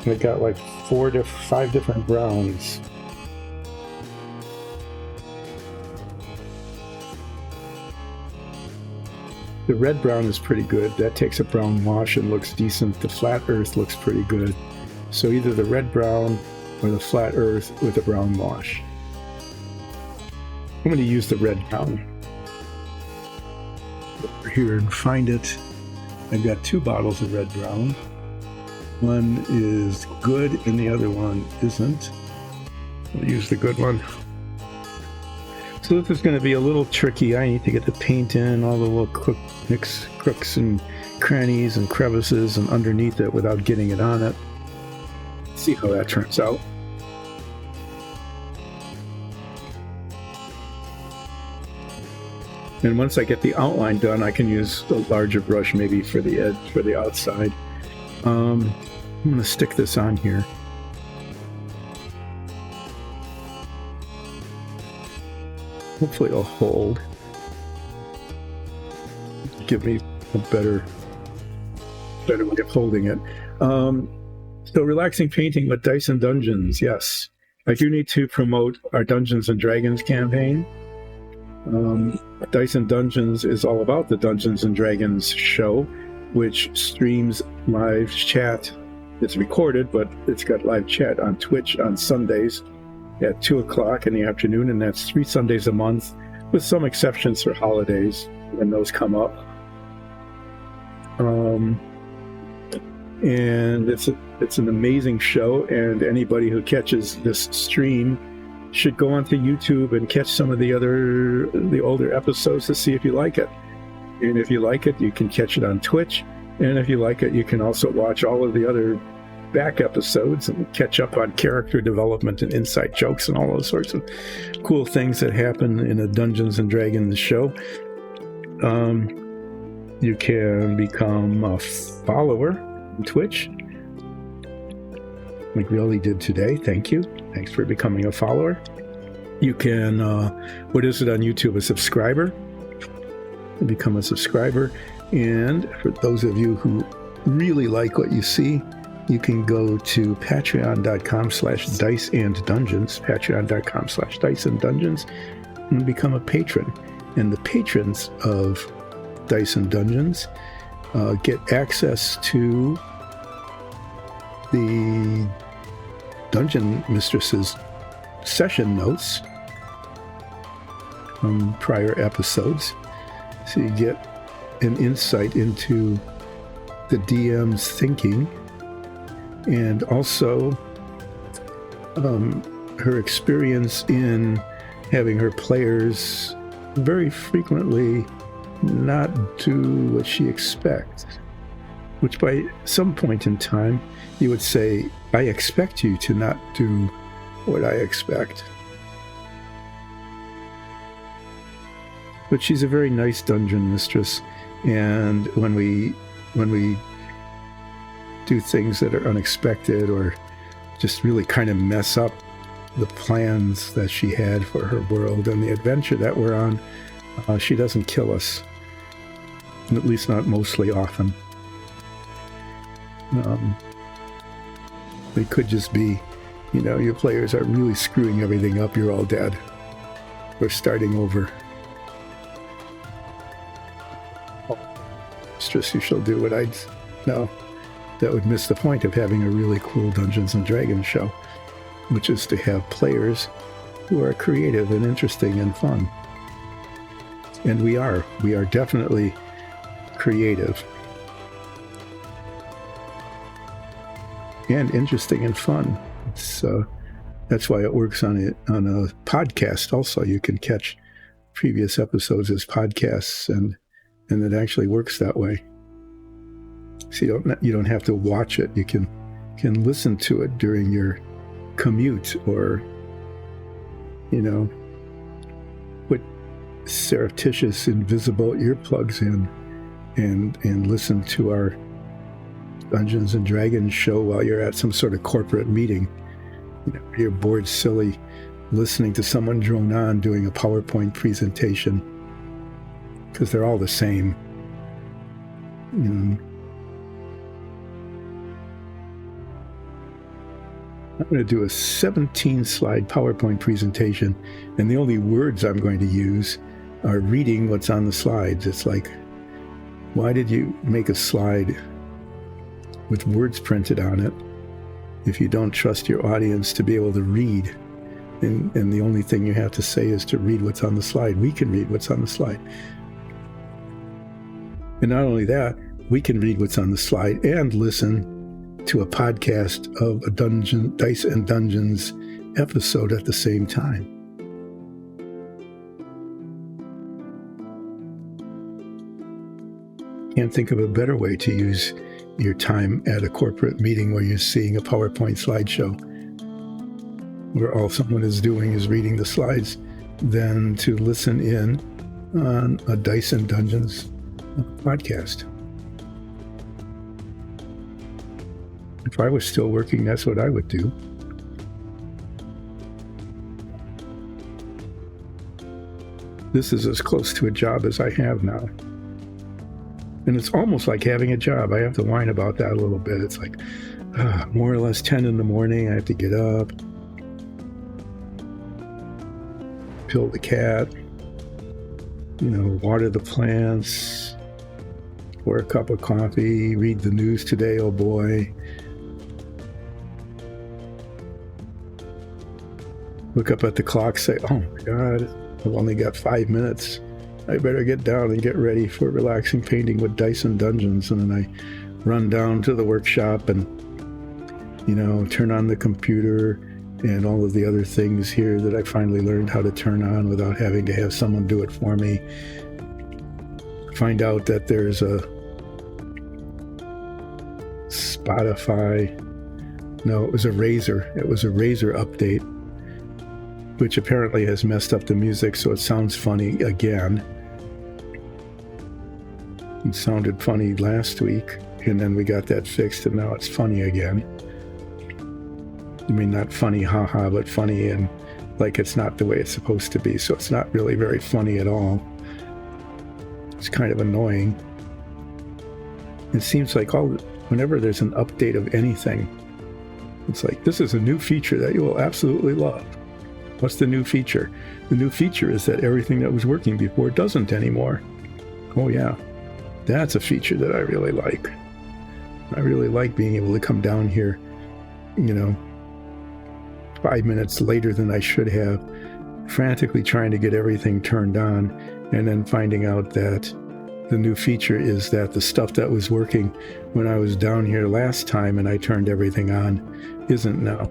I got like 4 to 5 different browns. The red brown is pretty good. That takes a brown wash and looks decent. The flat earth looks pretty good. So either the red brown or the flat earth with a brown wash. I'm going to use the red brown. Over here and find it. I've got 2 bottles of red brown. One is good and the other one isn't. I'll use the good one. So this is going to be a little tricky. I need to get the paint in all the little crooks and crannies and crevices and underneath it without getting it on it. See how that turns out. And once I get the outline done, I can use a larger brush maybe for the edge, for the outside. I'm going to stick this on here. Hopefully it'll hold. Give me a better way of holding it. So relaxing painting with Dice and Dungeons, yes. I do need to promote our Dungeons and Dragons campaign. Dice and Dungeons is all about the Dungeons and Dragons show, which streams live chat. It's recorded, but it's got live chat on Twitch on Sundays at 2 o'clock in the afternoon, and that's 3 Sundays a month, with some exceptions for holidays when those come up. And it's an amazing show, and anybody who catches this stream should go onto YouTube and catch some of the older episodes to see if you like it. And if you like it, you can catch it on Twitch, and if you like it, you can also watch all of the other back episodes and catch up on character development and inside jokes and all those sorts of cool things that happen in a Dungeons and Dragons show. You can become a follower on Twitch, like we already did today. Thank you. Thanks for becoming a follower. You can, what is it on YouTube? A subscriber. Become a subscriber. And for those of you who really like what you see, you can go to patreon.com/diceanddungeons, patreon.com/diceanddungeons, and become a patron. And the patrons of Dice and Dungeons get access to the Dungeon Mistress's session notes from prior episodes. So you get an insight into the DM's thinking, and also her experience in having her players very frequently not do what she expects, which by some point in time you would say, I expect you to not do what I expect. But she's a very nice dungeon mistress, and when we do things that are unexpected or just really kind of mess up the plans that she had for her world and the adventure that we're on, she doesn't kill us, at least not mostly often. It could just be, your players are really screwing everything up, you're all dead. We're starting over. mistress, you shall do what I'd... No, that would miss the point of having a really cool Dungeons & Dragons show, which is to have players who are creative and interesting and fun. And we are definitely creative and interesting and fun. That's why it works on a podcast. Also, you can catch previous episodes as podcasts, and it actually works that way. So you don't have to watch it. You can listen to it during your commute, or put surreptitious invisible earplugs in and listen to our Dungeons and Dragons show while you're at some sort of corporate meeting. You're bored silly listening to someone drone on doing a PowerPoint presentation, because they're all the same. I'm going to do a 17-slide PowerPoint presentation, and the only words I'm going to use are reading what's on the slides. It's like, why did you make a slide with words printed on it if you don't trust your audience to be able to read? And the only thing you have to say is to read what's on the slide. We can read what's on the slide. And not only that, we can read what's on the slide and listen to a podcast of a Dice and Dungeons episode at the same time. Can't think of a better way to use your time at a corporate meeting where you're seeing a PowerPoint slideshow, where all someone is doing is reading the slides, than to listen in on a Dice and Dungeons podcast. If I was still working, that's what I would do. This is as close to a job as I have now. And it's almost like having a job. I have to whine about that a little bit. It's like more or less 10 in the morning. I have to get up, pill the cat, water the plants, pour a cup of coffee, read the news today, oh boy. Look up at the clock, say, oh my God, I've only got 5 minutes. I better get down and get ready for relaxing painting with Dice and Dungeons. And then I run down to the workshop and, turn on the computer and all of the other things here that I finally learned how to turn on without having to have someone do it for me. Find out that there's a Spotify. No, it was a Razer. It was a Razer update, which apparently has messed up the music, so it sounds funny again. It sounded funny last week, and then we got that fixed, and now it's funny again. I mean, not funny, haha, but funny and like it's not the way it's supposed to be, so it's not really very funny at all. It's kind of annoying. It seems like whenever there's an update of anything, it's like, this is a new feature that you will absolutely love. What's the new feature? The new feature is that everything that was working before doesn't anymore. Oh yeah, that's a feature that I really like. I really like being able to come down here, 5 minutes later than I should have, frantically trying to get everything turned on, and then finding out that the new feature is that the stuff that was working when I was down here last time and I turned everything on isn't now.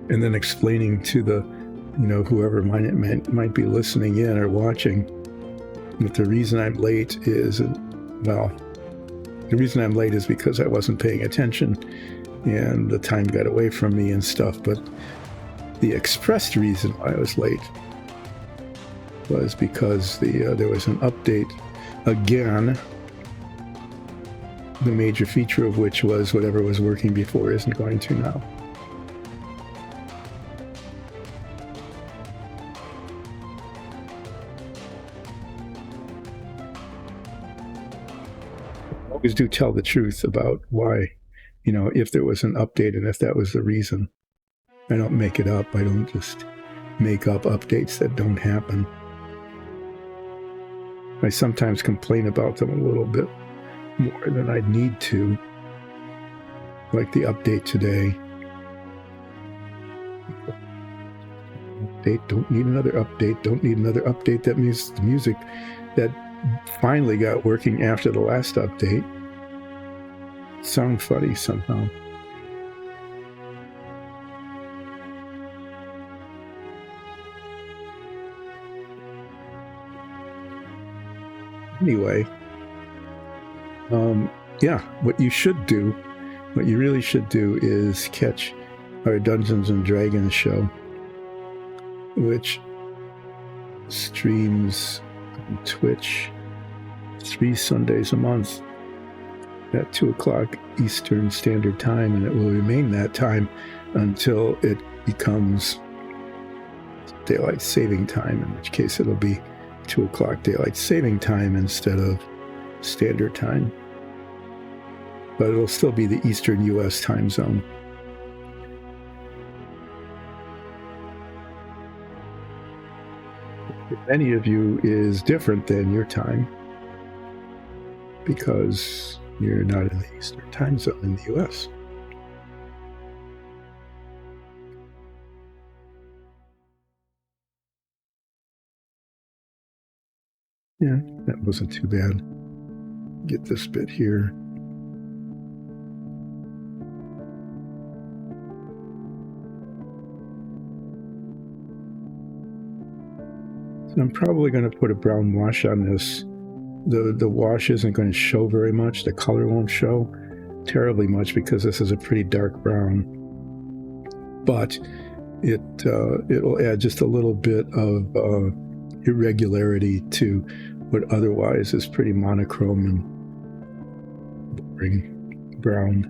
And then explaining to the, whoever might be listening in or watching, that the reason I'm late is, the reason I'm late is because I wasn't paying attention and the time got away from me and stuff. But the expressed reason why I was late was because there was an update again, the major feature of which was whatever was working before isn't going to now. Always do tell the truth about why, if there was an update and if that was the reason. I don't make it up. I don't just make up updates that don't happen. I sometimes complain about them a little bit more than I need to, like the update today. Update, don't need another update, don't need another update. That means the music that finally got working after the last update sound funny somehow. Anyway, yeah, what you really should do is catch our Dungeons and Dragons show, which streams on Twitch 3 Sundays a month at 2 o'clock Eastern Standard Time, and it will remain that time until it becomes daylight saving time, in which case it'll be 2 o'clock daylight saving time instead of standard time. But it'll still be the Eastern US time zone. If any of you is different than your time, because you're not in the Eastern time zone in the US. Yeah, that wasn't too bad. Get this bit here. So I'm probably going to put a brown wash on this. The wash isn't going to show very much. The color won't show terribly much because this is a pretty dark brown. But it'll add just a little bit of irregularity to what otherwise is pretty monochrome and boring brown.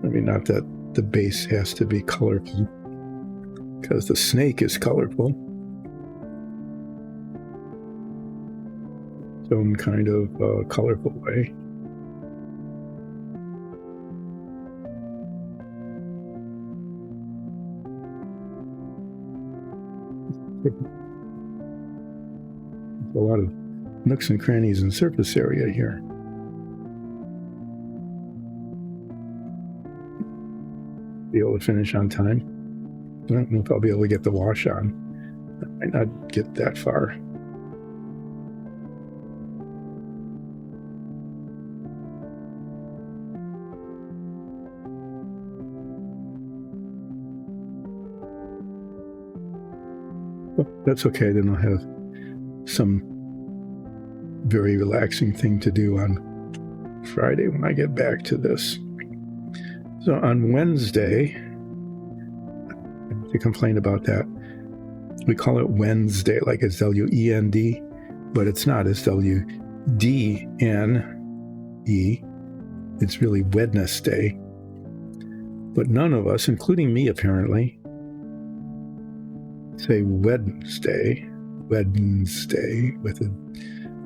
I mean, not that the base has to be colorful, because the snake is colorful. Some kind of colorful way. A lot of nooks and crannies and surface area here. Be able to finish on time. I don't know if I'll be able to get the wash on. I might not get that far. Well, that's okay, then I'll have some very relaxing thing to do on Friday when I get back to this. So on Wednesday, to complain about that, we call it Wednesday, like it's W-E-N-D, but it's not, it's W-D-N-E. It's really Wednesday. But none of us, including me apparently, say Wednesday with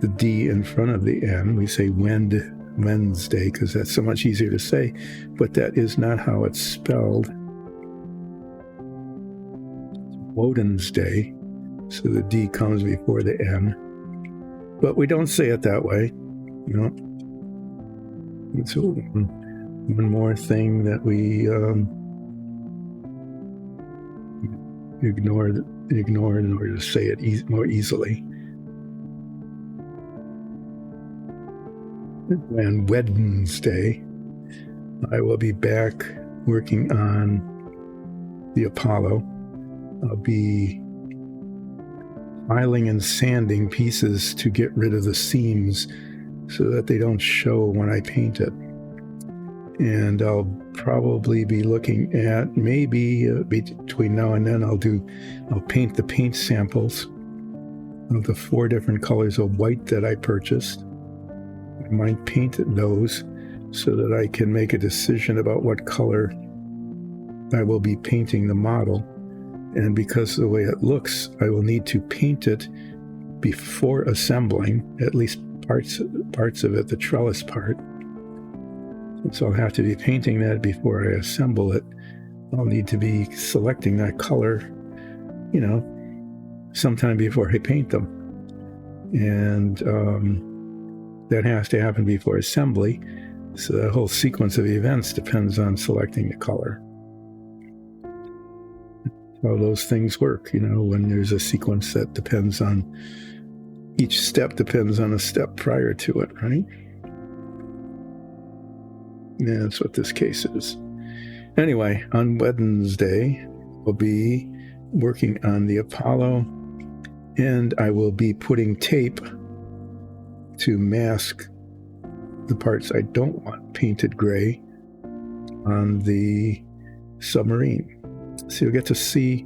the D in front of the N. We say Wednesday because that's so much easier to say, but that is not how it's spelled. Wednesday, so the D comes before the N, but we don't say it that way, you know. It's one more thing that we ignore in order to say it more easily. And Wednesday, I will be back working on the Apollo. I'll be filing and sanding pieces to get rid of the seams so that they don't show when I paint it. And I'll probably be looking at maybe between now and then I'll paint the paint samples of the 4 different colors of white that I purchased. I might paint those so that I can make a decision about what color I will be painting the model. And because of the way it looks, I will need to paint it before assembling, at least parts of it, the trellis part. So I'll have to be painting that before I assemble it. I'll need to be selecting that color, sometime before I paint them. And that has to happen before assembly. So the whole sequence of events depends on selecting the color. How those things work, when there's a sequence that depends on, each step depends on a step prior to it, right? Yeah, that's what this case is. Anyway, on Wednesday, we'll be working on the Apollo, and I will be putting tape to mask the parts I don't want painted gray on the submarine. So you'll get to see,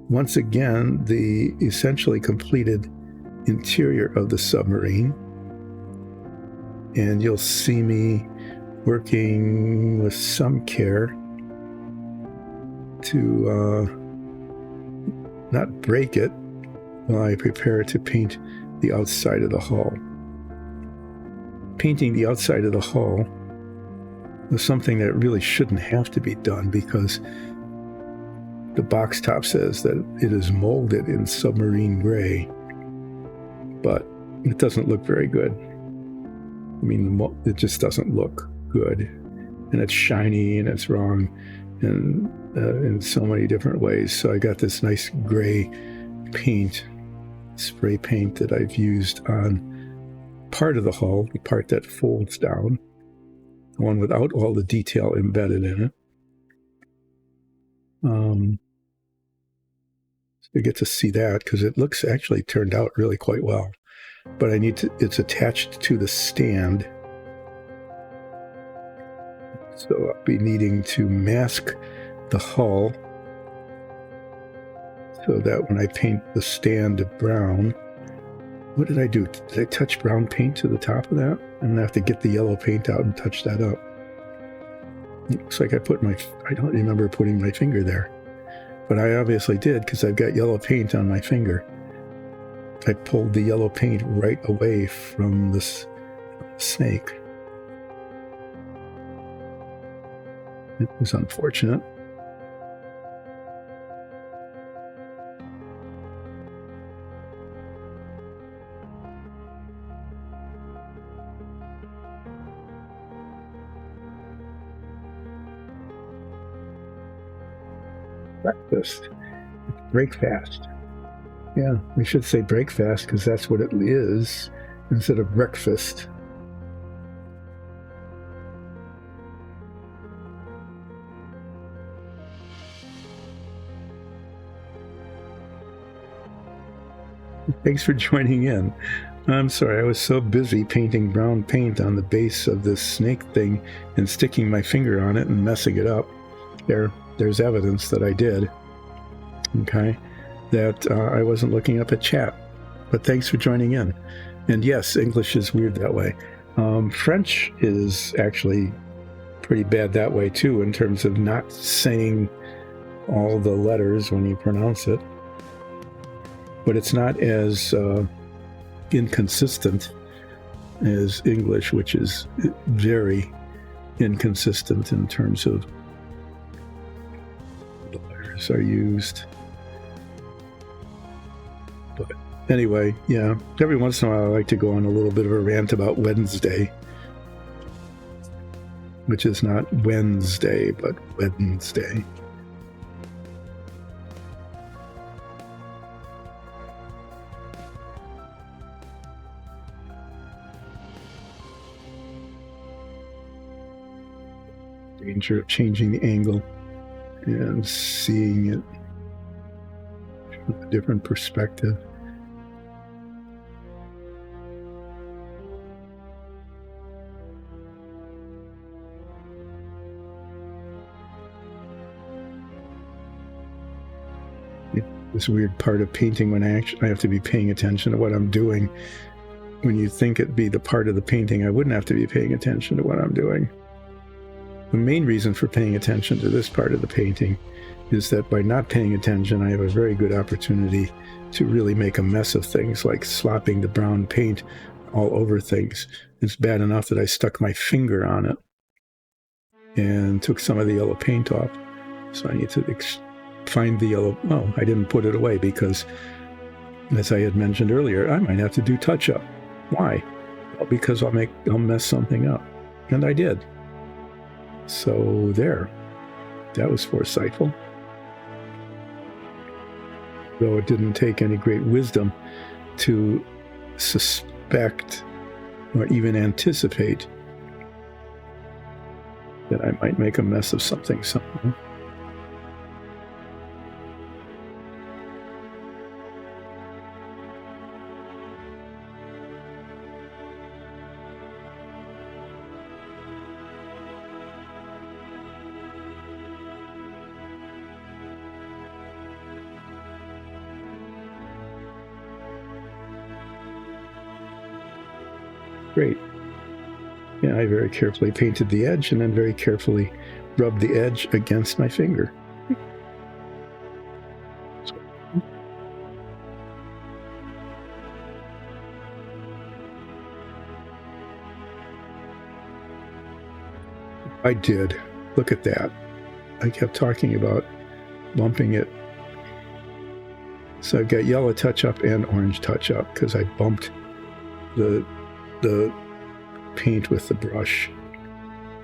once again, the essentially completed interior of the submarine. And you'll see me working with some care to not break it while I prepare to paint the outside of the hull. Painting the outside of the hull was something that really shouldn't have to be done, because the box top says that it is molded in submarine gray, but it doesn't look very good. I mean, it just doesn't look good, and it's shiny and it's wrong, and in so many different ways. So I got this nice gray paint, spray paint, that I've used on part of the hull, the part that folds down, the one without all the detail embedded in it. So you get to see that, because it looks actually turned out really quite well. But it's attached to the stand. So I'll be needing to mask the hull so that when I paint the stand brown, what did I do? Did I touch brown paint to the top of that? I'm going to have to get the yellow paint out and touch that up. It looks like I don't remember putting my finger there. But I obviously did, because I've got yellow paint on my finger. I pulled the yellow paint right away from this snake. It was unfortunate. Breakfast. Break fast. Yeah, we should say break fast, because that's what it is, instead of breakfast. Thanks for joining in. I'm sorry, I was so busy painting brown paint on the base of this snake thing and sticking my finger on it and messing it up. There's evidence that I did. Okay, that I wasn't looking up at chat. But thanks for joining in. And yes, English is weird that way. French is actually pretty bad that way too, in terms of not saying all the letters when you pronounce it. But it's not as inconsistent as English, which is very inconsistent in terms of the letters are used. But anyway, yeah, every once in a while I like to go on a little bit of a rant about Wednesday, which is not Wednesday, but Wednesday. Danger of changing the angle and seeing it from a different perspective. This weird part of painting when I have to be paying attention to what I'm doing. When you think it'd be the part of the painting, I wouldn't have to be paying attention to what I'm doing. The main reason for paying attention to this part of the painting is that by not paying attention, I have a very good opportunity to really make a mess of things, like slopping the brown paint all over things. It's bad enough that I stuck my finger on it and took some of the yellow paint off. So I need to find the yellow. Oh, I didn't put it away because as I had mentioned earlier, I might have to do touch-up. Why? Well, because I'll mess something up. And I did. So there. That was foresightful. Though it didn't take any great wisdom to suspect or even anticipate that I might make a mess of something somehow. Great. Yeah, I very carefully painted the edge and then very carefully rubbed the edge against my finger. I did. Look at that. I kept talking about bumping it. So I've got yellow touch-up and orange touch-up because I bumped the paint with the brush.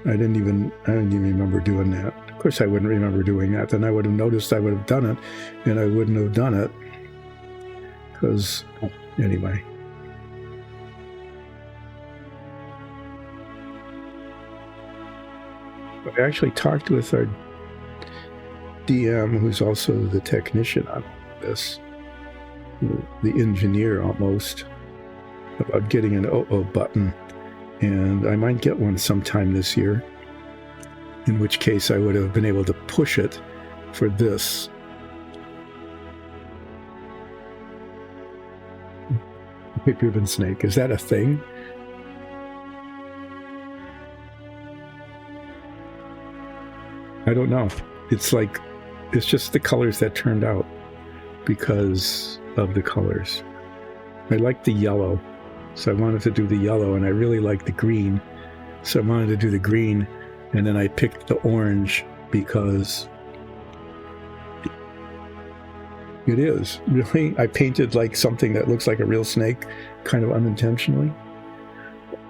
I didn't even remember doing that. Of course I wouldn't remember doing that. Then I would have noticed I would have done it, and I wouldn't have done it because, anyway. I actually talked with our DM, who's also the technician on this, the engineer almost, about getting an OO button, and I might get one sometime this year, in which case I would have been able to push it for this. Paper ribbon snake, is that a thing? I don't know. It's like, it's just the colors that turned out because of the colors. I like the yellow, so I wanted to do the yellow, and I really like the green, so I wanted to do the green, and then I picked the orange because it is. Really? I painted like something that looks like a real snake, kind of unintentionally.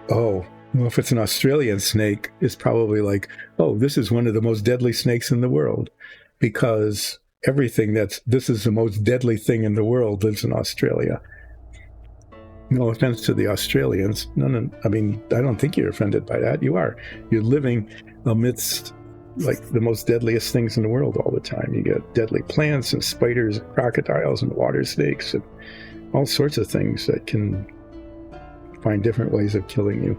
Oh, well, if it's an Australian snake, it's probably like, oh, this is one of the most deadly snakes in the world, because everything this is the most deadly thing in the world lives in Australia. No offense to the Australians. I mean, I don't think you're offended by that. You are. You're living amidst like the most deadliest things in the world all the time. You get deadly plants and spiders and crocodiles and water snakes and all sorts of things that can find different ways of killing you.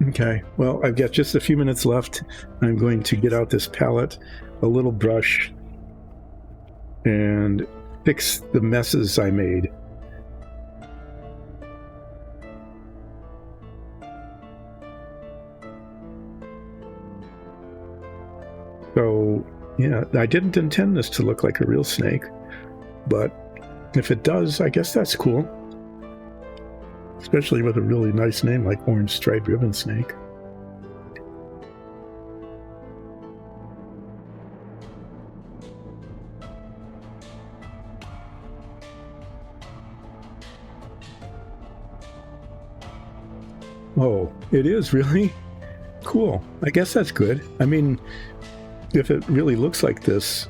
Okay, well, I've got just a few minutes left. I'm going to get out this palette, a little brush, and fix the messes I made. So, yeah, I didn't intend this to look like a real snake, but if it does, I guess that's cool. Especially with a really nice name like Orange Striped Ribbon Snake. Oh, it is really? Cool. I guess that's good. I mean, if it really looks like this,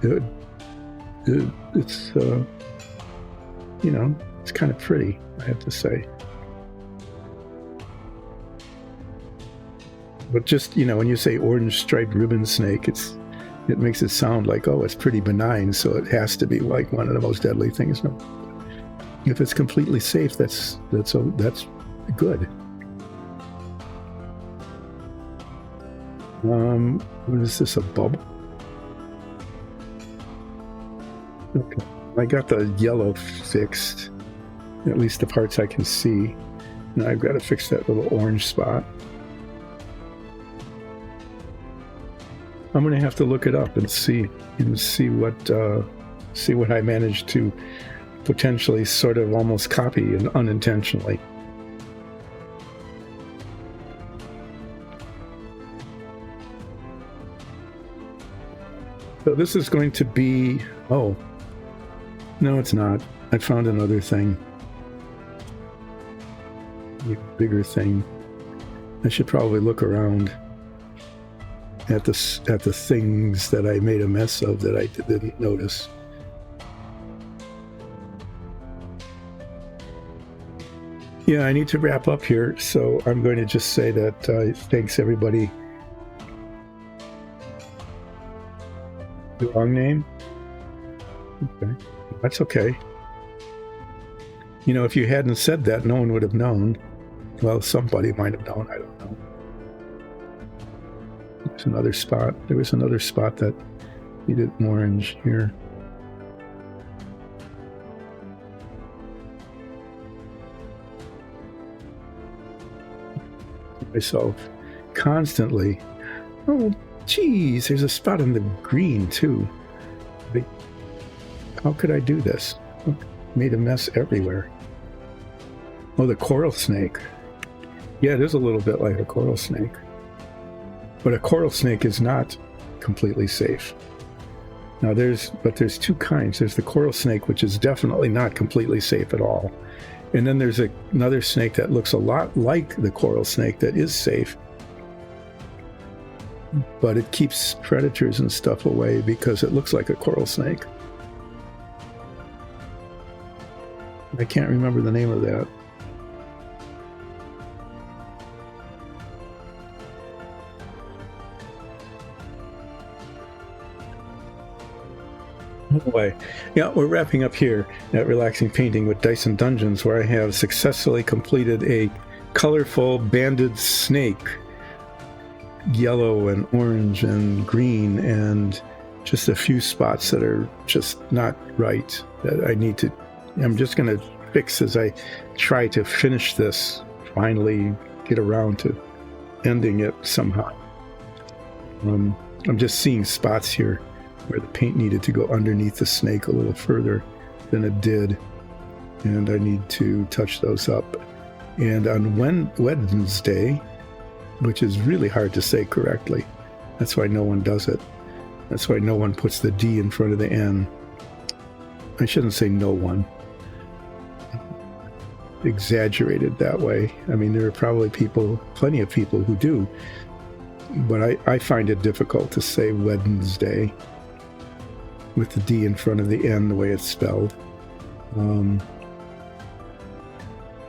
it's, you know, it's kind of pretty, I have to say. But just, you know, when you say Orange Striped Ribbon Snake, it makes it sound like, oh, it's pretty benign, so it has to be like one of the most deadly things. No, if it's completely safe, that's good. What is this, a bubble? Okay, I got the yellow fixed, at least the parts I can see. Now I've got to fix that little orange spot. I'm going to have to look it up and see what I managed to potentially sort of almost copy and unintentionally. So this is going to be, No, it's not. I found another thing. A bigger thing. I should probably look around at the things that I made a mess of that I didn't notice. Yeah, I need to wrap up here, so I'm going to just say that thanks everybody. The wrong name? Okay, that's okay. You know, if you hadn't said that, no one would have known. Well, somebody might have known, I don't know. There's another spot. There was another spot that needed orange here. Myself constantly. Oh, geez, there's a spot in the green too. How could I do this? Made a mess everywhere. Oh, the coral snake. Yeah, it is a little bit like a coral snake. But a coral snake is not completely safe. Now there's two kinds. There's the coral snake, which is definitely not completely safe at all. And then there's another snake that looks a lot like the coral snake that is safe. But it keeps predators and stuff away because it looks like a coral snake. I can't remember the name of that. Anyway, yeah, we're wrapping up here at Relaxing Painting with Dice and Dungeons, where I have successfully completed a colorful banded snake, yellow and orange and green, and just a few spots that are just not right that I need to. I'm just going to fix as I try to finish this. Finally, get around to ending it somehow. I'm just seeing spots here where the paint needed to go underneath the snake a little further than it did, and I need to touch those up. And on Wednesday, which is really hard to say correctly, that's why no one does it. That's why no one puts the D in front of the N. I shouldn't say no one. Exaggerated that way. I mean, there are probably plenty of people who do, but I find it difficult to say Wednesday with the D in front of the N the way it's spelled. And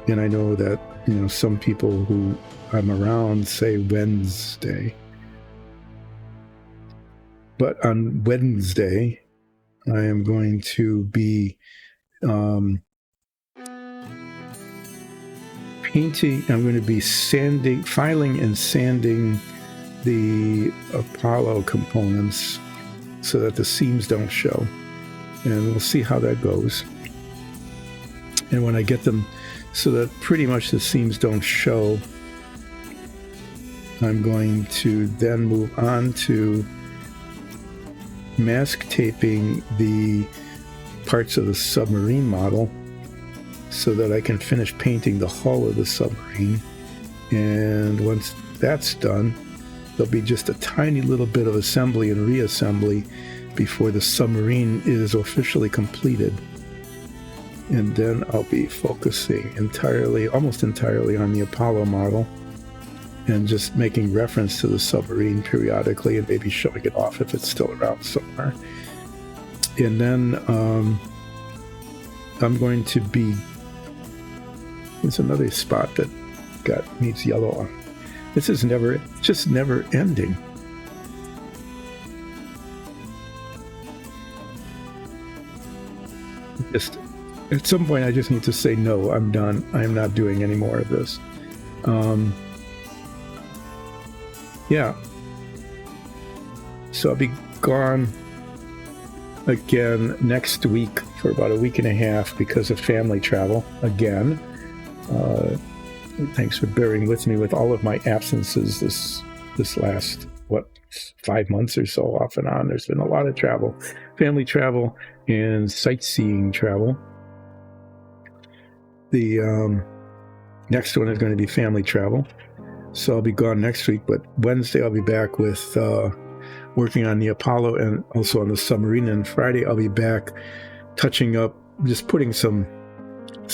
I know that, you know, some people who I'm around say Wednesday. But on Wednesday, I am going to be painting. I'm going to be filing and sanding the Apollo components so that the seams don't show. And we'll see how that goes. And when I get them so that pretty much the seams don't show, I'm going to then move on to mask taping the parts of the submarine model so that I can finish painting the hull of the submarine. And once that's done, there'll be just a tiny little bit of assembly and reassembly before the submarine is officially completed. And then I'll be focusing almost entirely on the Apollo model and just making reference to the submarine periodically and maybe showing it off if it's still around somewhere. And then I'm going to be... There's another spot that needs yellow on. This is just never ending. Just at some point I just need to say, no, I'm done. I'm not doing any more of this. Yeah. So I'll be gone again next week for about a week and a half because of family travel again. Thanks for bearing with me with all of my absences this last 5 months or so, off and on. There's been a lot of travel, family travel and sightseeing travel. The next one is going to be family travel, so I'll be gone next week, but Wednesday I'll be back with working on the Apollo and also on the submarine, and Friday I'll be back touching up just putting some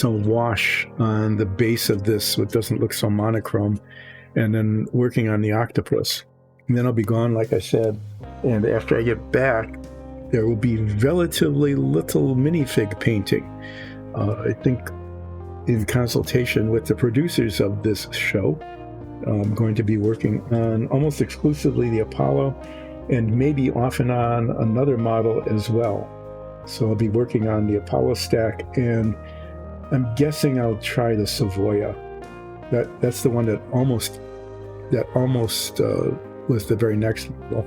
wash on the base of this so it doesn't look so monochrome, and then working on the octopus. And then I'll be gone, like I said. And after I get back, there will be relatively little minifig painting. I think in consultation with the producers of this show, I'm going to be working on almost exclusively the Apollo, and maybe off and on another model as well. So I'll be working on the Apollo stack, and I'm guessing I'll try the Savoia. That's the one that almost was the very next model,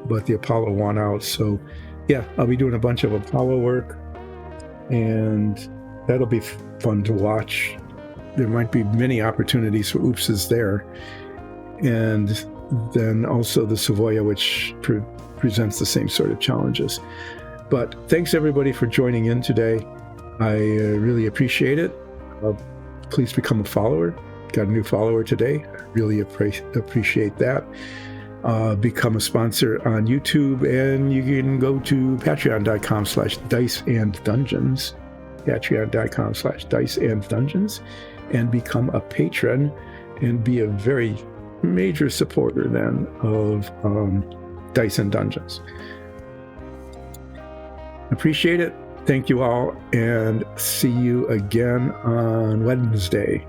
but the Apollo won out. So yeah, I'll be doing a bunch of Apollo work, and that'll be fun to watch. There might be many opportunities for oopses there. And then also the Savoia, which presents the same sort of challenges. But thanks everybody for joining in today. I really appreciate it. Please become a follower. Got a new follower today. I really appreciate that. Become a sponsor on YouTube, and you can go to patreon.com/diceanddungeons, patreon.com/diceanddungeons, and become a patron and be a very major supporter then of Dice and Dungeons. Appreciate it. Thank you all, and see you again on Wednesday.